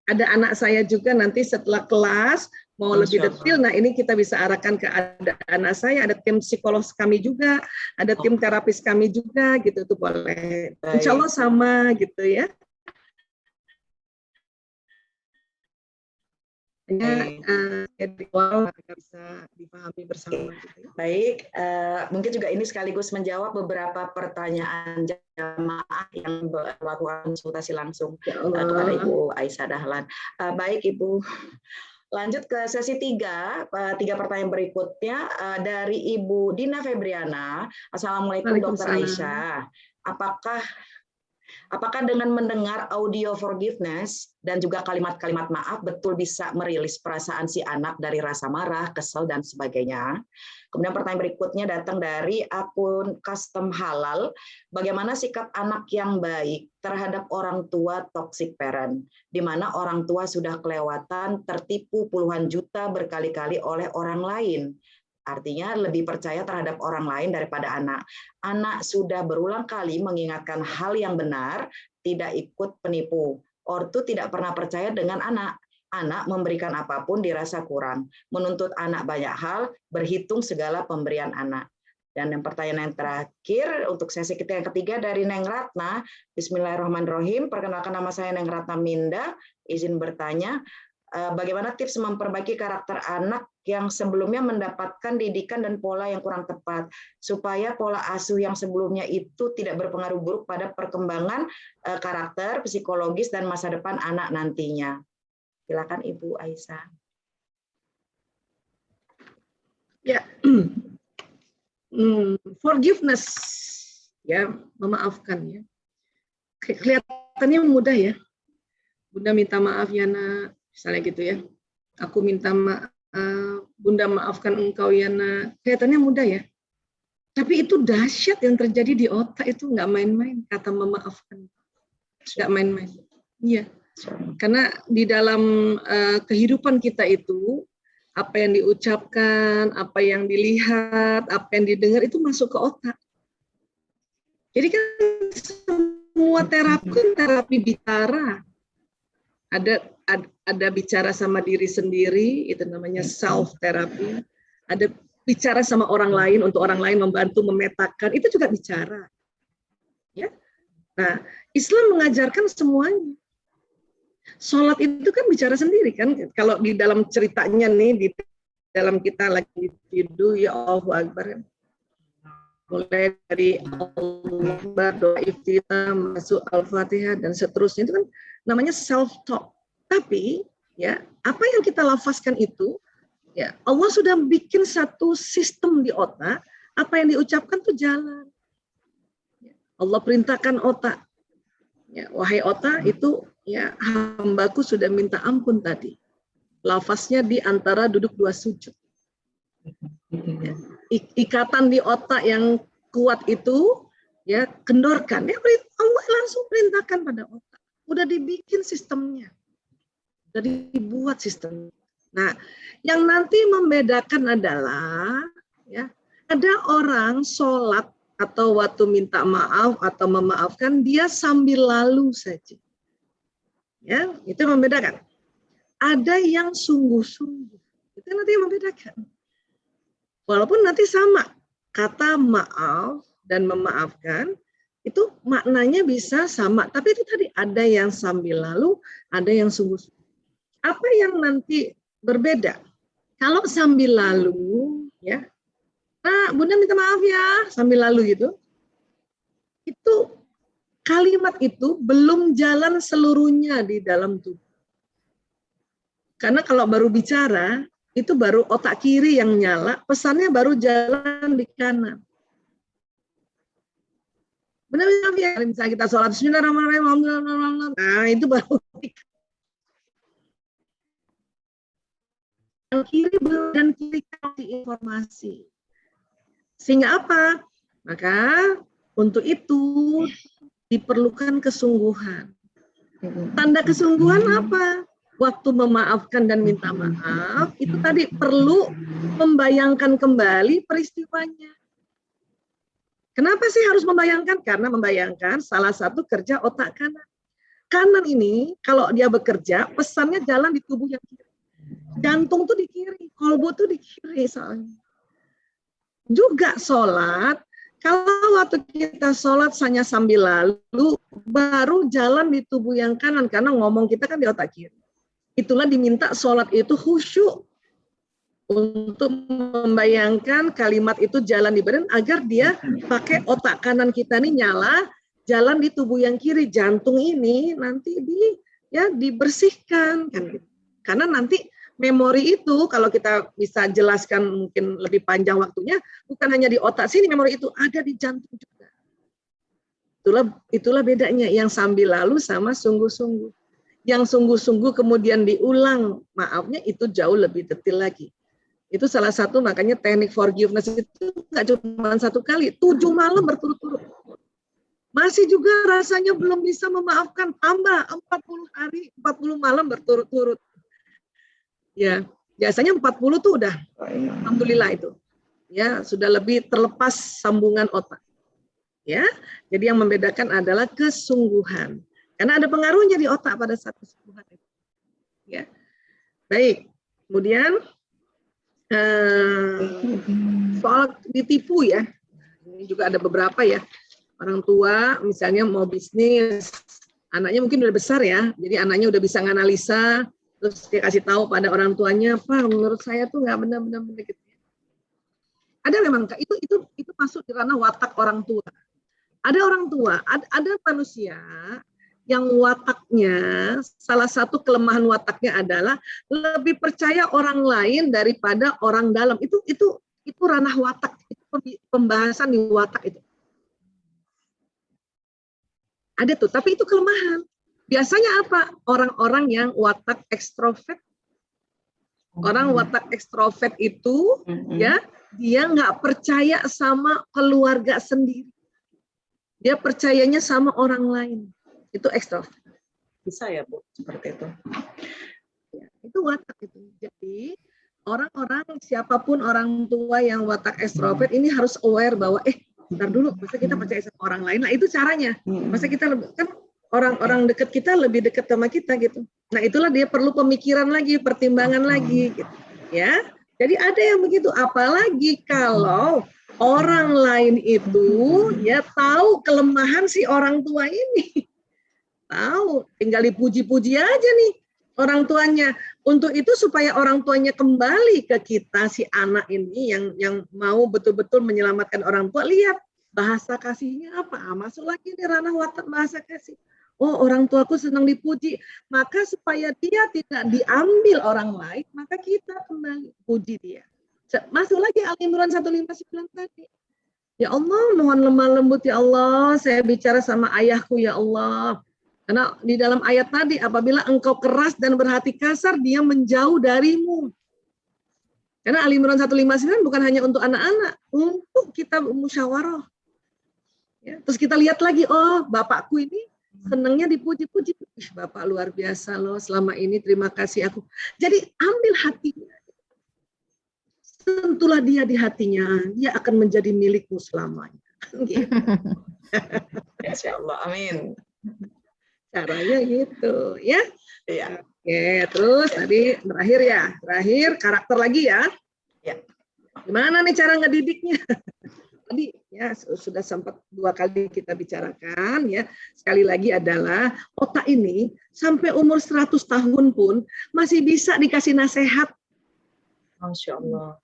Ada anak saya juga nanti setelah kelas mau lebih detail. Nah ini kita bisa arahkan ke anak saya, ada tim psikolog kami juga, ada tim terapis kami juga, gitu itu boleh. Insya Allah sama gitu ya. Jadi mereka bisa dipahami bersama. Gitu ya. Baik, mungkin juga ini sekaligus menjawab beberapa pertanyaan jamaah yang melakukan konsultasi langsung kepada Ibu Aisyah Dahlan. Baik Ibu, lanjut ke sesi 3 pertanyaan berikutnya dari Ibu Dina Febriana. Assalamualaikum Dr. Aisyah. Apakah dengan mendengar audio forgiveness dan juga kalimat-kalimat maaf betul bisa merilis perasaan si anak dari rasa marah, kesel, dan sebagainya? Kemudian pertanyaan berikutnya datang dari akun Custom Halal. Bagaimana sikap anak yang baik terhadap orang tua toxic parent, di mana orang tua sudah kelewatan tertipu puluhan juta berkali-kali oleh orang lain? Artinya lebih percaya terhadap orang lain daripada anak. Anak sudah berulang kali mengingatkan hal yang benar, tidak ikut penipu. Ortu tidak pernah percaya dengan anak. Anak memberikan apapun dirasa kurang. Menuntut anak banyak hal, berhitung segala pemberian anak. Dan yang pertanyaan yang terakhir untuk sesi kita yang ketiga dari Neng Ratna. Bismillahirrahmanirrahim. Perkenalkan nama saya Neng Ratna Minda. Izin bertanya. Bagaimana tips memperbaiki karakter anak yang sebelumnya mendapatkan didikan dan pola yang kurang tepat, supaya pola asuh yang sebelumnya itu tidak berpengaruh buruk pada perkembangan karakter, psikologis, dan masa depan anak nantinya. Silakan Ibu Aisyah. Ya, forgiveness, ya, memaafkan ya. Kelihatannya mudah ya. Bunda minta maaf ya nak. Misalnya gitu ya, aku minta maaf, Bunda maafkan engkau ya nak. Kelihatannya mudah ya. Tapi itu dahsyat yang terjadi di otak itu nggak main-main, kata memaafkan. Nggak main-main. Iya. Karena di dalam kehidupan kita itu, apa yang diucapkan, apa yang dilihat, apa yang didengar itu masuk ke otak. Jadi kan semua terapi bicara. Ada bicara sama diri sendiri, itu namanya self therapy. Ada bicara sama orang lain untuk orang lain membantu memetakan, itu juga bicara. Ya. Nah, Islam mengajarkan semuanya. Sholat itu kan bicara sendiri kan. Kalau di dalam ceritanya nih, di dalam kita lagi tidur, ya Allahu Akbar. Mulai dari Allahu Akbar, doa iftitah, masuk Al-Fatihah, dan seterusnya, itu kan namanya self-talk. Tapi, ya apa yang kita lafazkan itu, ya, Allah sudah bikin satu sistem di otak, apa yang diucapkan tuh jalan. Allah perintahkan otak. Ya, wahai otak, itu ya hambaku sudah minta ampun tadi. Lafaznya di antara duduk dua sujud. Ya, ikatan di otak yang kuat itu, ya kendorkan. Ya, Allah langsung perintahkan pada otak. Udah dibikin sistemnya. Udah dibuat sistemnya. Nah, yang nanti membedakan adalah ya, ada orang sholat atau waktu minta maaf atau memaafkan dia sambil lalu saja. Ya, itu membedakan. Ada yang sungguh-sungguh. Itu nanti yang membedakan. Walaupun nanti sama kata maaf dan memaafkan itu maknanya bisa sama, tapi itu tadi ada yang sambil lalu, ada yang sungguh-sungguh. Apa yang nanti berbeda? Kalau sambil lalu, ya, nah Bunda minta maaf ya, sambil lalu gitu, itu kalimat itu belum jalan seluruhnya di dalam tubuh. Karena kalau baru bicara, itu baru otak kiri yang nyala, pesannya baru jalan di kanan. Bunda minta maaf ya, misalnya kita sholat, bismillahirrahmanirrahim, nah itu baru kiri dan kiri kasih informasi. Sehingga apa? Maka untuk itu diperlukan kesungguhan. Tanda kesungguhan apa? Waktu memaafkan dan minta maaf, itu tadi perlu membayangkan kembali peristiwanya. Kenapa sih harus membayangkan? Karena membayangkan salah satu kerja otak kanan. Kanan ini kalau dia bekerja, pesannya jalan di tubuh yang kiri. Jantung tuh di kiri, kolbu tuh di kiri soalnya. Juga sholat, kalau waktu kita sholat hanya sambil lalu, baru jalan di tubuh yang kanan, karena ngomong kita kan di otak kiri. Itulah diminta sholat itu khusyuk, untuk membayangkan kalimat itu jalan di badan, agar dia pakai otak kanan kita nih nyala, jalan di tubuh yang kiri, jantung ini nanti dibersihkan. Kan gitu. Karena nanti memori itu, kalau kita bisa jelaskan mungkin lebih panjang waktunya, bukan hanya di otak sini, memori itu ada di jantung juga. Itulah bedanya yang sambil lalu sama sungguh-sungguh. Yang sungguh-sungguh kemudian diulang maafnya itu jauh lebih detail lagi. Itu salah satu makanya teknik forgiveness itu nggak cuma satu kali, 7 malam berturut-turut. Masih juga rasanya belum bisa memaafkan, tambah 40 hari, 40 malam berturut-turut. Ya, biasanya 40 tuh udah, alhamdulillah itu. Ya, sudah lebih terlepas sambungan otak. Ya, jadi yang membedakan adalah kesungguhan. Karena ada pengaruhnya di otak pada saat kesungguhan itu. Ya, baik. Kemudian soal ditipu ya, ini juga ada beberapa ya. Orang tua misalnya mau bisnis, anaknya mungkin udah besar ya, jadi anaknya udah bisa nganalisa. Terus dia kasih tahu pada orang tuanya, Pak, menurut saya tuh nggak benar-benar gitu. Ada memang itu masuk di ranah watak orang tua. Ada orang tua, ada manusia yang wataknya, salah satu kelemahan wataknya adalah lebih percaya orang lain daripada orang dalam. Itu ranah watak, itu pembahasan di watak itu. Ada tuh, tapi itu kelemahan. Biasanya apa? Orang-orang yang watak ekstrovert. Orang watak ekstrovert itu ya dia nggak percaya sama keluarga sendiri. Dia percayanya sama orang lain. Itu ekstrovert. Bisa ya Bu, seperti itu. Ya, itu watak itu. Jadi orang-orang siapapun orang tua yang watak ekstrovert ini harus aware bahwa bentar dulu, masa kita percaya sama orang lain. Nah itu caranya. Masa kita kan orang-orang dekat kita lebih dekat sama kita gitu. Nah itulah dia perlu pemikiran lagi, pertimbangan lagi gitu. Ya. Jadi ada yang begitu, apalagi kalau orang lain itu ya tahu kelemahan si orang tua ini. Tahu, tinggal dipuji-puji aja nih orang tuanya. Untuk itu supaya orang tuanya kembali ke kita, si anak ini yang mau betul-betul menyelamatkan orang tua, lihat bahasa kasihnya apa. Masuk lagi di ranah watak bahasa kasih. Oh, orang tuaku senang dipuji, maka supaya dia tidak diambil orang lain, maka kita kembali puji dia. Masuk lagi Al-Imran 159 tadi. Ya Allah, mohon lemah lembut ya Allah, saya bicara sama ayahku ya Allah. Karena di dalam ayat tadi, apabila engkau keras dan berhati kasar, dia menjauh darimu. Karena Al-Imran 159 bukan hanya untuk anak-anak, untuk kita musyawarah. Ya, terus kita lihat lagi, oh bapakku ini senangnya dipuji-puji. Bapak luar biasa loh, selama ini terima kasih aku. Jadi ambil hatinya. Sentuhlah dia di hatinya, dia akan menjadi milikmu selamanya. Gitu. Insya Allah, amin. Caranya gitu, ya. Iya. Oke, terus tadi terakhir karakter lagi ya. Ya. Gimana nih cara ngedidiknya? Tadi ya sudah sempat 2 kali kita bicarakan ya. Sekali lagi adalah otak ini sampai umur 100 tahun pun masih bisa dikasih nasihat. Masya Allah.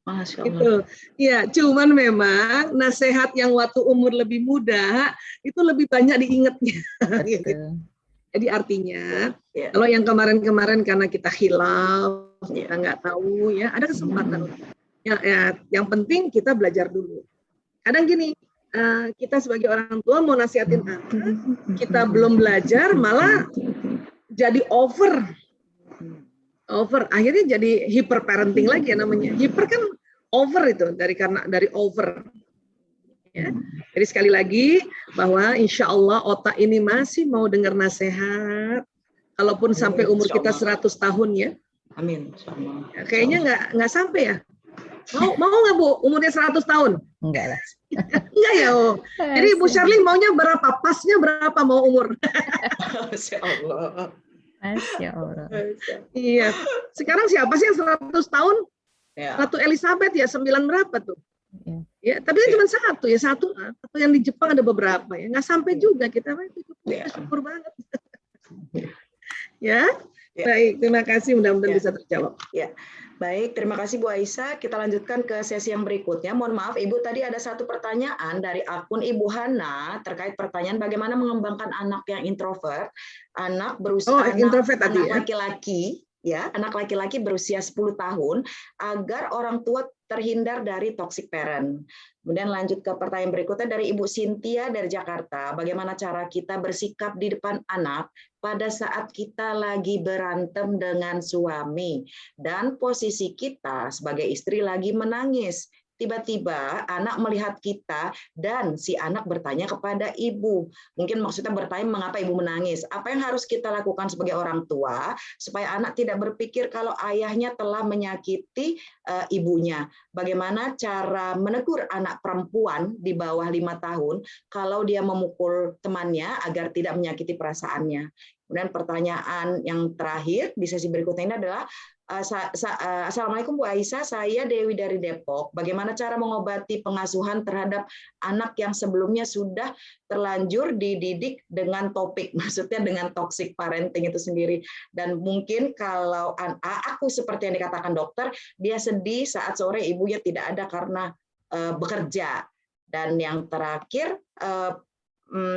Masya Allah. Gitu. Ya, cuman memang nasihat yang waktu umur lebih muda itu lebih banyak diingatnya. Gitu. Jadi artinya kalau yang kemarin-kemarin karena kita hilaf, kita nggak tahu ya, ada kesempatan. Ya, yang penting kita belajar dulu. Kadang gini, kita sebagai orang tua mau nasihatin anak, kita belum belajar malah jadi over, akhirnya jadi hyper parenting lagi ya namanya. Hyper kan over itu dari over. Ya. Jadi sekali lagi bahwa insya Allah otak ini masih mau dengar nasihat, kalaupun sampai umur kita 100 tahun ya. Amin. Ya, kayaknya nggak sampai ya. Mau nggak Bu umurnya 100 tahun? Enggak lah. Enggak ya. Oh. Jadi Bu Sherly maunya berapa? Pasnya berapa mau umur? Masya Allah. Masya Allah. Iya. Sekarang siapa sih yang 100 tahun? Ya. Ratu Elizabeth ya 9 berapa tuh? Ya. Ya, tapi kan cuma satu atau yang di Jepang ada beberapa ya. Nggak sampai juga kita syukur banget. Ya. Baik, terima kasih mudah-mudahan bisa terjawab. Ya. Baik, terima kasih Bu Aisyah. Kita lanjutkan ke sesi yang berikutnya. Mohon maaf Ibu, tadi ada satu pertanyaan dari akun Ibu Hana terkait pertanyaan bagaimana mengembangkan anak yang introvert, anak berusia introvert tadi ya. Laki-laki, ya, anak laki-laki berusia 10 tahun agar orang tua terhindar dari toxic parent. Kemudian lanjut ke pertanyaan berikutnya dari Ibu Cynthia dari Jakarta. Bagaimana cara kita bersikap di depan anak pada saat kita lagi berantem dengan suami dan posisi kita sebagai istri lagi menangis. Tiba-tiba anak melihat kita dan si anak bertanya kepada ibu. Mungkin maksudnya bertanya mengapa ibu menangis. Apa yang harus kita lakukan sebagai orang tua supaya anak tidak berpikir kalau ayahnya telah menyakiti ibunya. Bagaimana cara menegur anak perempuan di bawah 5 tahun kalau dia memukul temannya agar tidak menyakiti perasaannya. Kemudian pertanyaan yang terakhir di sesi berikutnya ini adalah Assalamualaikum Bu Aisyah, saya Dewi dari Depok. Bagaimana cara mengobati pengasuhan terhadap anak yang sebelumnya sudah terlanjur dididik dengan topik, maksudnya dengan toxic parenting itu sendiri. Dan mungkin kalau aku seperti yang dikatakan dokter, dia sedih saat sore ibunya tidak ada karena bekerja. Dan yang terakhir,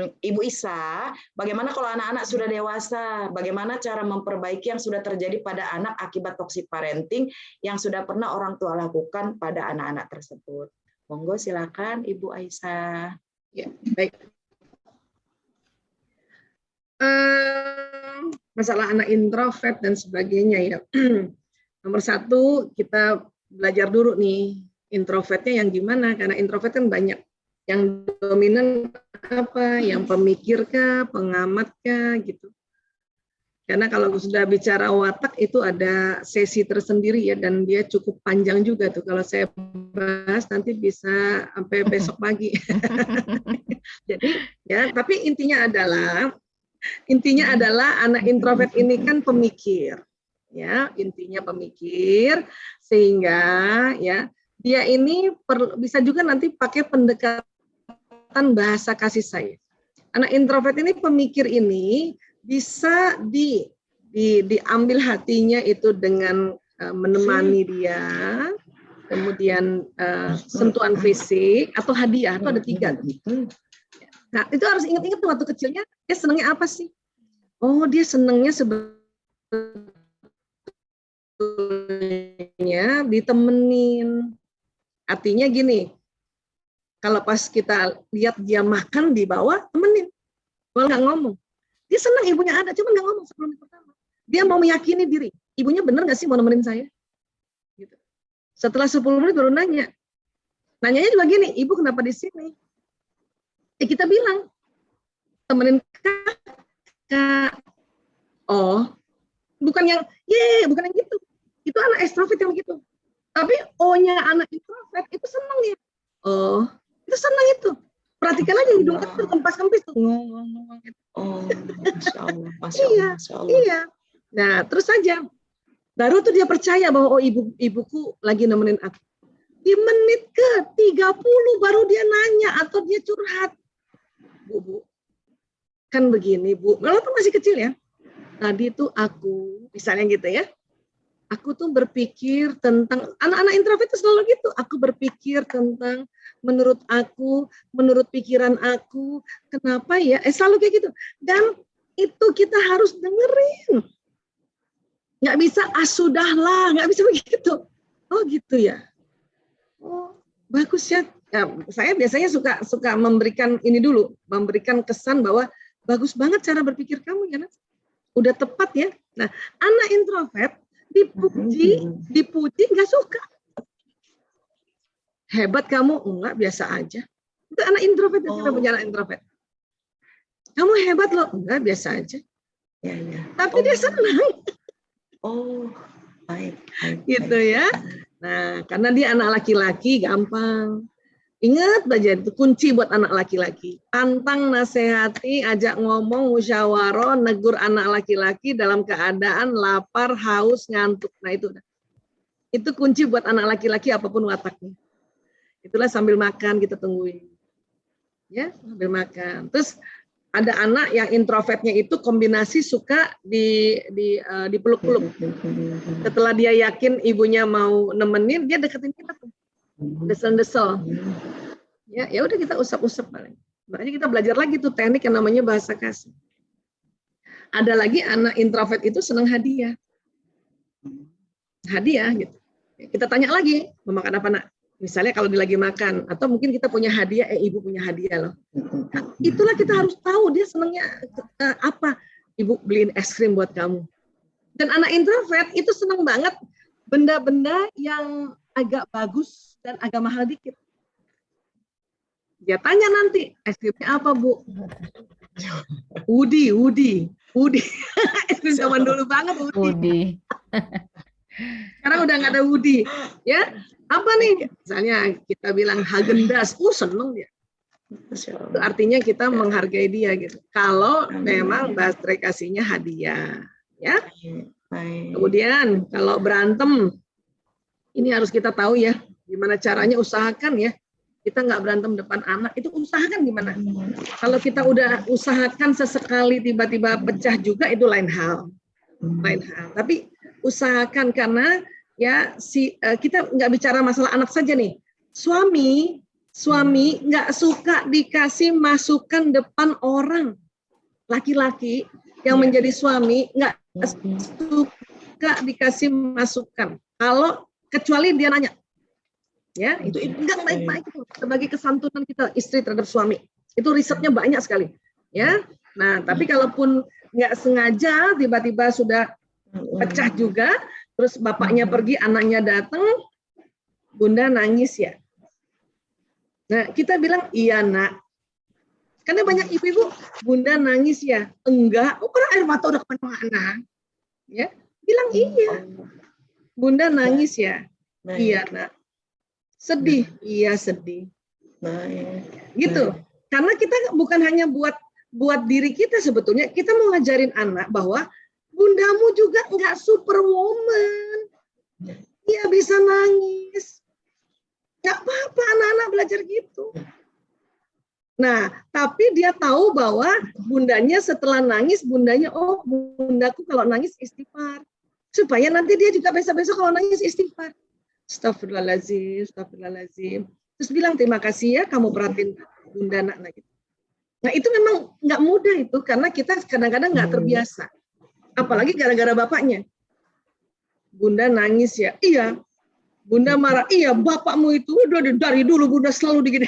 Ibu Isa, bagaimana kalau anak-anak sudah dewasa? Bagaimana cara memperbaiki yang sudah terjadi pada anak akibat toxic parenting yang sudah pernah orang tua lakukan pada anak-anak tersebut? Monggo silakan Ibu Aisyah. Ya, baik. Masalah anak introvert dan sebagainya ya. Nomor 1 kita belajar dulu nih introvertnya yang gimana, karena introvert kan banyak. Yang dominan apa? Yang pemikir kah, pengamat kah, gitu. Karena kalau sudah bicara watak itu ada sesi tersendiri ya, dan dia cukup panjang juga tuh. Kalau saya bahas nanti bisa sampai besok pagi. Jadi ya, tapi intinya adalah anak introvert ini kan pemikir. Ya, intinya pemikir, sehingga ya dia ini bisa juga nanti pakai pendekatan bahasa kasih sayang. Anak introvert ini pemikir ini bisa diambil hatinya itu dengan menemani dia, kemudian sentuhan fisik atau hadiah, itu ada 3. Nah, itu harus ingat-ingat waktu kecilnya dia senangnya apa sih? Oh, dia senangnya sebetulnya ditemenin. Artinya gini, kalau pas kita lihat dia makan di bawah, temenin. Kalau nggak ngomong. Dia senang ibunya ada, cuma nggak ngomong sebelum pertama. Dia mau meyakini diri, ibunya bener nggak sih mau nemenin saya? Gitu. Setelah 10 menit baru nanya. Nanyanya juga gini, ibu kenapa di sini? Kita bilang, temenin kakak. Oh, bukan yang gitu. Itu anak ekstrovert yang gitu. Tapi O-nya anak introvert itu senang ya. Oh, itu senang itu. Perhatikan aja hidung itu kempas-kempis tuh. Ngomong gitu. Oh, Masya Allah. Masya Allah. Masya Allah. Iya. Nah, terus saja. Baru tuh dia percaya bahwa oh ibuku lagi nemenin aku. Di menit ke-30 baru dia nanya atau dia curhat. Bu, kan begini, Bu. Walaupun masih kecil ya. Tadi tuh aku, misalnya gitu ya. Aku tuh berpikir tentang, anak-anak introvert itu selalu gitu. Aku berpikir tentang, menurut aku, menurut pikiran aku, kenapa ya? Selalu kayak gitu. Dan itu kita harus dengerin. Nggak bisa, sudahlah, nggak bisa begitu. Oh gitu ya. Oh bagus ya. Nah, saya biasanya suka memberikan ini dulu, memberikan kesan bahwa bagus banget cara berpikir kamu ya, Nas. Udah tepat ya. Nah, anak introvert dipuji nggak suka. Hebat kamu, enggak, biasa aja. Itu anak introvert, kita punya anak introvert. Kamu hebat loh, enggak, biasa aja. Ya, ya. Tapi dia senang. Oh, baik. Gitu ya. Nah, karena dia anak laki-laki gampang. Ingat aja, itu kunci buat anak laki-laki. Tantang, nasihati, ajak ngomong, musyawarah, negur anak laki-laki dalam keadaan lapar, haus, ngantuk. Nah itu kunci buat anak laki-laki apapun wataknya. Itulah sambil makan kita tungguin. Ya, sambil makan. Terus ada anak yang introvertnya itu kombinasi suka dipeluk-peluk. Setelah dia yakin ibunya mau nemenin, dia deketin kita tuh. Desel-desel. Ya udah kita usap-usap paling. Makanya kita belajar lagi tuh teknik yang namanya bahasa kasih. Ada lagi anak introvert itu senang hadiah. Hadiah gitu. Kita tanya lagi, mau makan apa nak? Misalnya kalau dia lagi makan, atau mungkin kita punya hadiah, ibu punya hadiah loh. Nah, itulah kita harus tahu dia senangnya apa. Ibu beliin es krim buat kamu. Dan anak introvert itu senang banget benda-benda yang agak bagus dan agak mahal dikit. Dia tanya nanti, es krimnya apa Bu? Woody. Es krim zaman dulu banget Woody. Sekarang udah nggak ada Woody. Ya, apa nih? Misalnya kita bilang Häagen-Dazs, seneng dia. Itu artinya kita menghargai dia gitu. Kalau memang baterai kasihnya hadiah, ya. Kemudian kalau berantem, ini harus kita tahu ya, gimana caranya usahakan ya. Kita nggak berantem depan anak, itu usahakan gimana. Kalau kita udah usahakan sesekali tiba-tiba pecah juga, itu lain hal. Tapi usahakan karena ya kita nggak bicara masalah anak saja nih. Suami nggak suka dikasih masukan depan orang. Laki-laki yang menjadi suami nggak suka dikasih masukan. Kalau kecuali dia nanya. Ya, itu enggak baik-baik itu sebagai kesantunan kita istri terhadap suami. Itu risetnya banyak sekali. Ya. Nah, tapi kalaupun nggak sengaja tiba-tiba sudah pecah juga, terus bapaknya pergi, anaknya datang, Bunda nangis ya. Nah, kita bilang iya nak. Karena banyak ibu-ibu, Bunda nangis ya. Enggak, oh karena air mata udah kemana-mana. Ya, bilang iya. Bunda nangis ya. Iya nak. Sedih, iya sedih. Gitu. Karena kita bukan hanya buat diri kita sebetulnya, kita mau ngajarin anak bahwa bundamu juga enggak superwoman. Dia bisa nangis. Enggak apa-apa anak-anak belajar gitu. Nah, tapi dia tahu bahwa bundanya setelah nangis, bundanya, oh bundaku kalau nangis istighfar. Supaya nanti dia juga besok-besok kalau nangis istighfar. Astagfirullahaladzim, astagfirullahaladzim. Terus bilang terima kasih ya kamu perhatiin bunda nak gitu. Nah itu memang nggak mudah itu karena kita kadang-kadang nggak terbiasa. Apalagi gara-gara bapaknya. Bunda nangis ya, iya. Bunda marah, iya bapakmu itu udah dari dulu bunda selalu digini.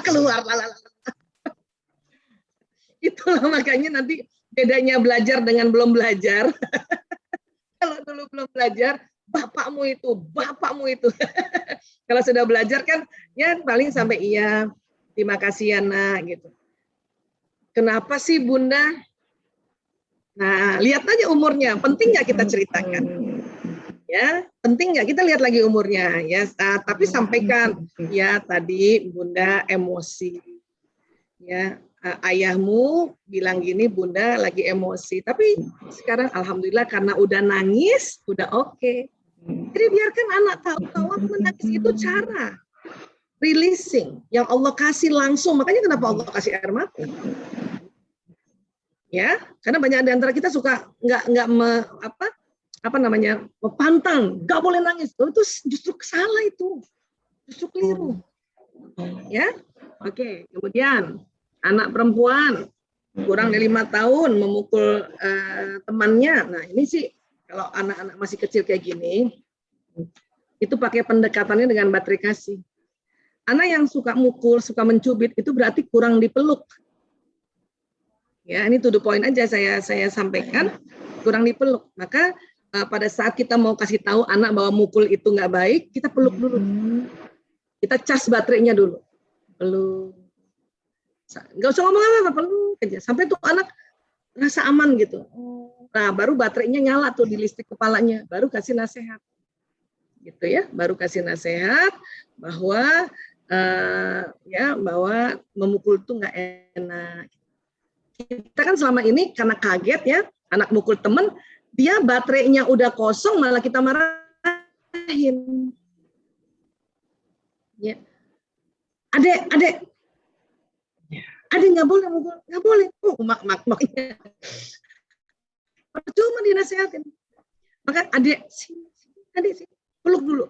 Keluar lalala. Itulah makanya nanti bedanya belajar dengan belum belajar. Kalau dulu belum belajar, bapakmu itu. Kalau sudah belajar kan, ya paling sampai iya, terima kasih ya nak, gitu. Kenapa sih bunda? Nah, lihat aja umurnya, penting nggak kita ceritakan? Ya, penting nggak kita lihat lagi umurnya? Ya, tapi sampaikan, ya tadi bunda emosi. Ya, ayahmu bilang gini, bunda lagi emosi. Tapi sekarang alhamdulillah karena udah nangis, udah oke. Jadi biarkan anak tahu bahwa menangis itu cara releasing yang Allah kasih langsung. Makanya kenapa Allah kasih air mata? Ya, karena banyak di antara kita suka nggak pantang, nggak boleh nangis. Itu justru salah itu, justru keliru. Ya, oke. Kemudian anak perempuan kurang dari 5 tahun memukul temannya. Nah ini sih kalau anak-anak masih kecil kayak gini, itu pakai pendekatannya dengan baterai kasih. Anak yang suka mukul, suka mencubit itu berarti kurang dipeluk. Ya ini to the point aja saya sampaikan, kurang dipeluk. Maka pada saat kita mau kasih tahu anak bahwa mukul itu nggak baik, kita peluk dulu. Kita cas baterainya dulu. Peluk. Nggak usah ngomong apa-apa, peluk aja. Sampai tuh anak rasa aman gitu. Nah, baru baterainya nyala tuh di listrik kepalanya. Baru kasih nasihat. Gitu ya, baru kasih nasihat bahwa bahwa memukul itu nggak enak. Kita kan selama ini karena kaget ya, anak mukul temen, dia baterainya udah kosong malah kita marahin. Ya. Adek nggak boleh mukul, nggak boleh. Oh, maknya. Cuma dinasehatin. Maka adek sini, peluk dulu.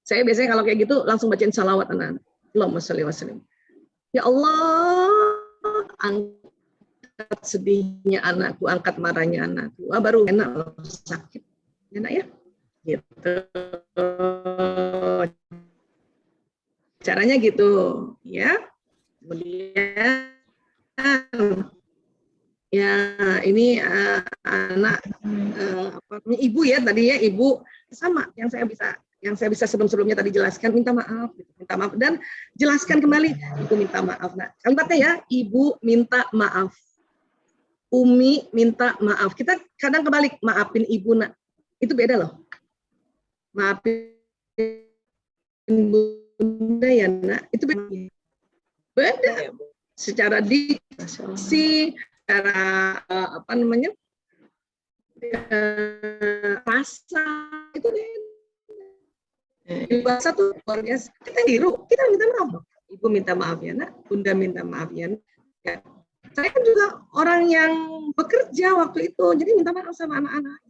Saya biasanya kalau kayak gitu langsung bacain salawat anak-anak. Allahumma sholli wa sallim. Ya Allah, angkat sedihnya anakku, angkat marahnya anakku. Baru enak, sakit. Enak ya? Gitu. Caranya gitu, ya. Kemudian ya ini anak ibu ya tadi ya, ibu sama yang saya bisa sebelum-sebelumnya tadi jelaskan, minta maaf dan jelaskan kembali, ibu minta maaf. Nah, kalimatnya ya, ibu minta maaf, Umi minta maaf. Kita kadang kebalik, maafin ibu nak, itu beda loh. Maafin bunda ya nak, itu beda. Secara diksi, secara rasa itu beda. Bahasa tuh luar biasa. Kita tiru, kita minta maaf. Ibu minta maaf ya nak, bunda minta maaf ya nak. Ya. Saya kan juga orang yang bekerja waktu itu, jadi minta maaf sama anak-anak.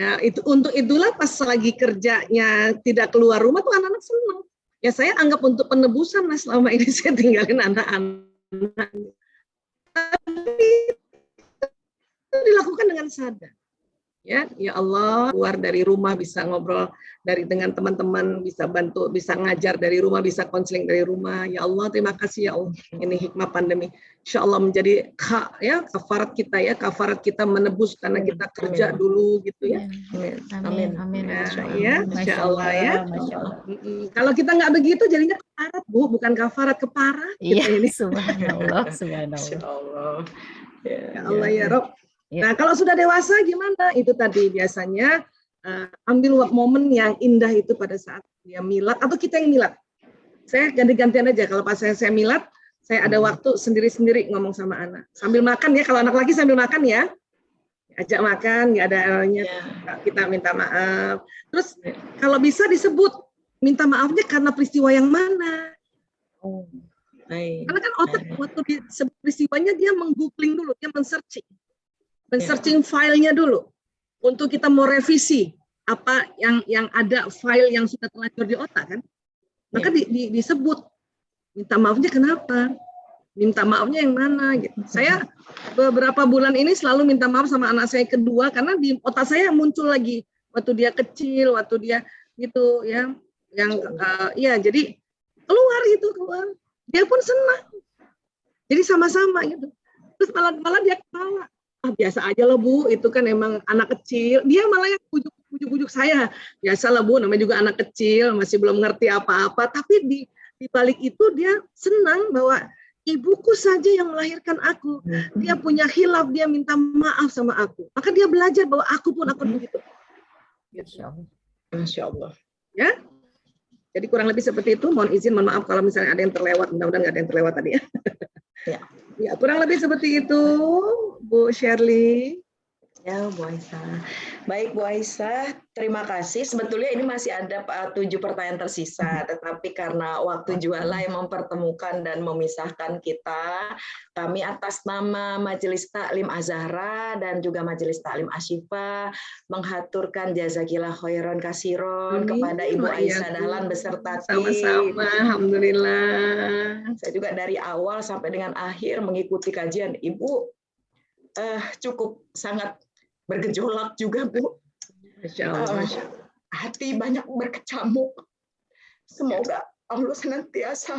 Nah, itulah pas lagi kerjanya tidak keluar rumah tuh anak-anak senang. Ya saya anggap untuk penebusan mas, selama ini saya tinggalin anak-anak. Tapi itu dilakukan dengan sadar. Ya Allah, keluar dari rumah bisa ngobrol dengan teman-teman, bisa bantu, bisa ngajar dari rumah, bisa konseling dari rumah. Ya Allah, terima kasih ya Allah. Ini hikmah pandemi. Insya Allah menjadi kafarat kita ya, kafarat kita menebus karena kita kerja dulu gitu ya. Amin. Amin. Ya, Insya Allah ya. Masya Allah. Kalau kita nggak begitu, jadinya kafarat Bu, bukan kafarat, keparat. Iya, Kita ini. subhanallah. Masya Allah. Ya Allah ya Rob. Nah, kalau sudah dewasa gimana? Itu tadi biasanya ambil momen yang indah itu pada saat dia milad atau kita yang milad. Saya ganti-gantian aja. Kalau pas saya milad, saya ada waktu sendiri-sendiri ngomong sama anak. Sambil makan ya, kalau anak lagi sambil makan ya. Ajak makan, nggak ada eranya, kita minta maaf. Terus kalau bisa disebut, minta maafnya karena peristiwa yang mana. Karena kan otak waktu disebut peristiwanya dia menggoogling dulu, dia men-searching filenya dulu untuk kita mau revisi apa yang ada file yang sudah terlanjur di otak kan, maka disebut minta maafnya kenapa, minta maafnya yang mana gitu. Saya beberapa bulan ini selalu minta maaf sama anak saya kedua karena di otak saya muncul lagi waktu dia kecil, waktu dia gitu ya, yang jadi keluar dia pun senang, jadi sama-sama gitu. Terus malah dia ketawa. Biasa aja loh Bu, itu kan emang anak kecil. Dia malah yang bujuk saya. Biasalah Bu, namanya juga anak kecil, masih belum ngerti apa-apa. Tapi di balik itu dia senang bahwa ibuku saja yang melahirkan aku. Dia punya khilaf, dia minta maaf sama aku. Maka dia belajar bahwa aku pun akan begitu. Masya Allah. Ya. Jadi kurang lebih seperti itu. Mohon izin, mohon maaf kalau misalnya ada yang terlewat. Mudah-mudahan nggak ada yang terlewat tadi ya. Ya, kurang lebih seperti itu, Bu Shirley. Ya, Bu Aisyah. Baik, Bu Aisyah, terima kasih. Sebetulnya ini masih ada 7 pertanyaan tersisa, tetapi karena waktu jualah yang mempertemukan dan memisahkan kita, kami atas nama Majelis Taklim Az-Zahra dan juga Majelis Taklim Asyifa menghaturkan jazakillah khairan kasiron kepada Ibu Aisyah Dahlan beserta tim. Sama-sama, alhamdulillah. Saya juga dari awal sampai dengan akhir mengikuti kajian Ibu cukup sangat bergejolak juga Bu. Masya Allah. Hati banyak berkecamuk. Semoga Allah senantiasa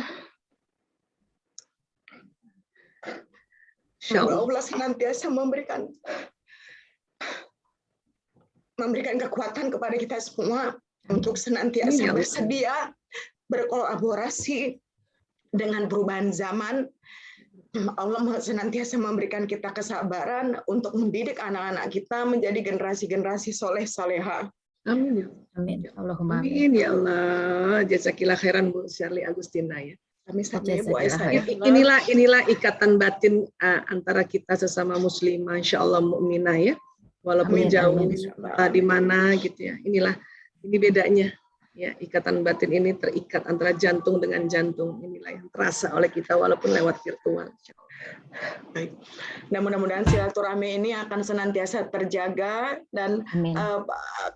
memberikan kekuatan kepada kita semua untuk senantiasa bersedia berkolaborasi dengan perubahan zaman. Allah senantiasa memberikan kita kesabaran untuk mendidik anak-anak kita menjadi generasi-generasi soleh-soleha. Amin. Amin. Allahumma amin. Ya Allah. Jazakillah khairan Bu Shirley Agustina ya. Kami sampai Bu Aisyah. Inilah ikatan batin antara kita sesama muslimah, insyaallah mukminah ya. Walaupun jauh di mana gitu ya. Ini bedanya. Ya, ikatan batin ini terikat antara jantung dengan jantung. Inilah yang terasa oleh kita walaupun lewat virtual. Baik. Dan mudah-mudahan silaturahmi ini akan senantiasa terjaga dan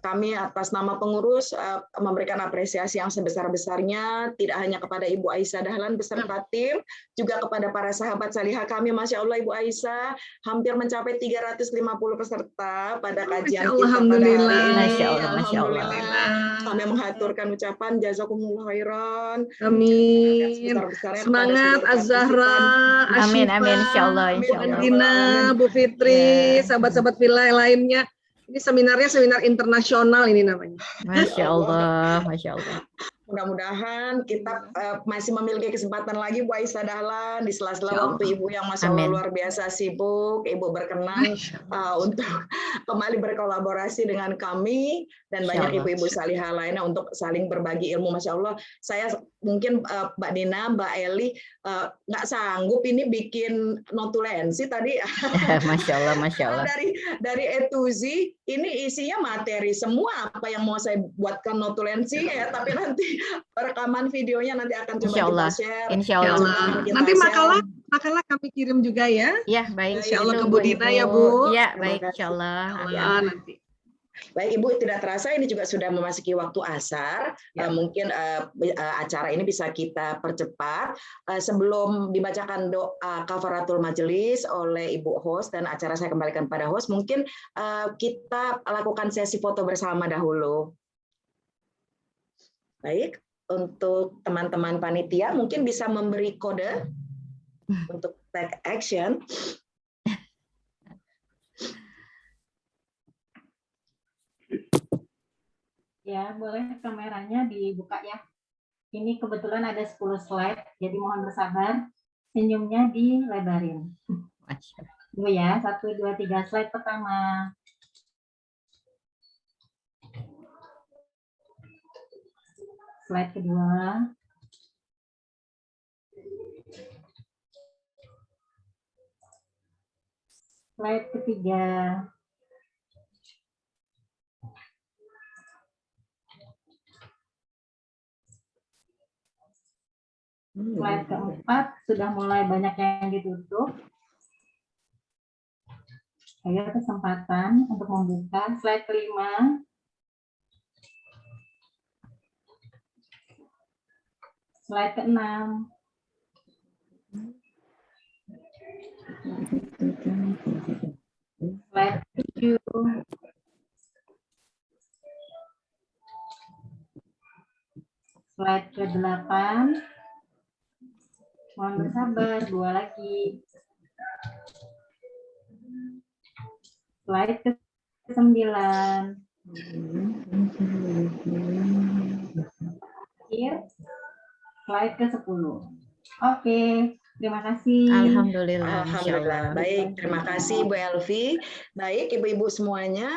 kami atas nama pengurus memberikan apresiasi yang sebesar-besarnya tidak hanya kepada Ibu Aisyah Dahlan beserta tim, juga kepada para sahabat salihah kami. Masya Allah Ibu Aisyah hampir mencapai 350 peserta pada kajian kita pada hari ini. Masya Allah, Masya Allah. Kami menghaturkan ucapan jazakumullah khairan. Amin. Semangat Az-Zahra. Amin, amin, insyaallah, insyaallah. Dina, Bu Fitri, sahabat-sahabat villa lainnya. Ini seminarnya seminar internasional ini namanya. Masya Allah, Masya Allah. Mudah-mudahan kita masih memiliki kesempatan lagi Bu Aisyah Dahlan di sela-sela waktu Ibu yang Masya Allah luar biasa sibuk, Ibu berkenan untuk kembali berkolaborasi dengan kami dan banyak ibu-ibu salihah lainnya untuk saling berbagi ilmu. Masya Allah, saya mungkin Mbak Dina, Mbak Eli nggak sanggup ini bikin notulensi tadi. Masya Allah, Masya Allah. Dari A to Z ini isinya materi semua apa yang mau saya buatkan notulensi ya, tapi nanti rekaman videonya nanti akan coba kita share. Insya Allah. Nanti makalah kami kirim juga ya. Ya baik. Insya Allah ke Bu Dina ya Bu. Ya baik Insya Allah. Nanti. Baik Ibu, tidak terasa ini juga sudah memasuki waktu asar. Ya. Mungkin acara ini bisa kita percepat. Sebelum dibacakan doa kafaratul majelis oleh Ibu host dan acara saya kembalikan pada host, mungkin kita lakukan sesi foto bersama dahulu. Baik, untuk teman-teman panitia mungkin bisa memberi kode untuk take action. Ya, boleh kameranya dibuka ya. Ini kebetulan ada 10 slide, jadi mohon bersabar. Senyumnya dilebarin. Dulu ya, 1, 2, 3 slide pertama. Slide kedua. Slide ketiga. Slide keempat sudah mulai banyak yang ditutup. Ayo kesempatan untuk membuka. Slide kelima. Slide keenam. Slide ketujuh. Slide ke-8. Mohon bersabar, 2 lagi. Slide ke-9. Akhir. Slide ke-10. Oke, terima kasih. Alhamdulillah. Alhamdulillah. Baik, terima kasih Bu Elvi. Baik, Ibu-ibu semuanya,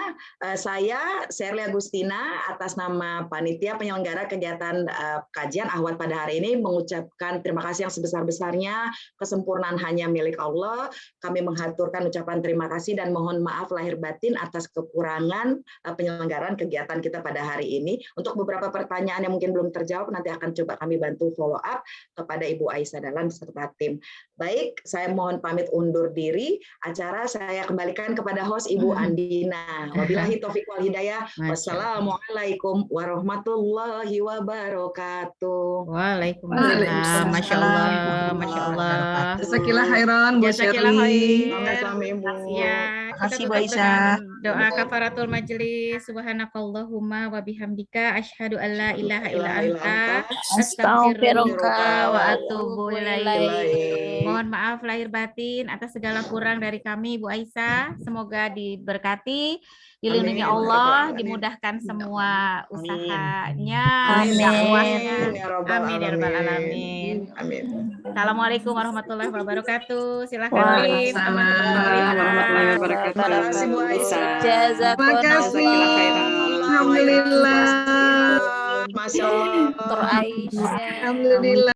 saya Sherly Agustina atas nama panitia penyelenggara kegiatan kajian Ahwat pada hari ini mengucapkan terima kasih yang sebesar-besarnya. Kesempurnaan hanya milik Allah. Kami menghaturkan ucapan terima kasih dan mohon maaf lahir batin atas kekurangan penyelenggaraan kegiatan kita pada hari ini. Untuk beberapa pertanyaan yang mungkin belum terjawab, nanti akan coba kami bantu follow up kepada Ibu Aisyah Dahlan beserta tim. Baik, saya mohon pamit undur diri. Acara saya kembalikan kepada host Ibu Andina. Wabillahi taufiq wal hidayah. Wassalamualaikum warahmatullahi wabarakatuh. Waalaikumsalam. Masya Allah. Masya Allah. Jazakillah khairan Bu Jazakillah Sherly. khair. Sama-sama Ibu. Ya, Makasih, kita Bu tutup Aisyah. dengan doa kafaratul majelis. Subhanakallahumma wa bihamdika asyhadu an la ilaha illa anta astaghfiruka wa atubu ilaik. Mohon maaf lahir batin atas segala kurang dari kami Bu Aisyah. Semoga diberkati, dilindungi Amin. Allah, Amin. dimudahkan semua usahanya, Amin. dakwahnya. Amin ya rabbal Amin ya rabbal alamin. alamin. Amin. Assalamualaikum warahmatullahi wabarakatuh. Silakan Waalaikumsalam warahmatullahi wabarakatuh. Terima kasih Bu Aisyah. Terima kasih. Alhamdulillah. Masya Allah. Dr. Aisyah. Alhamdulillah.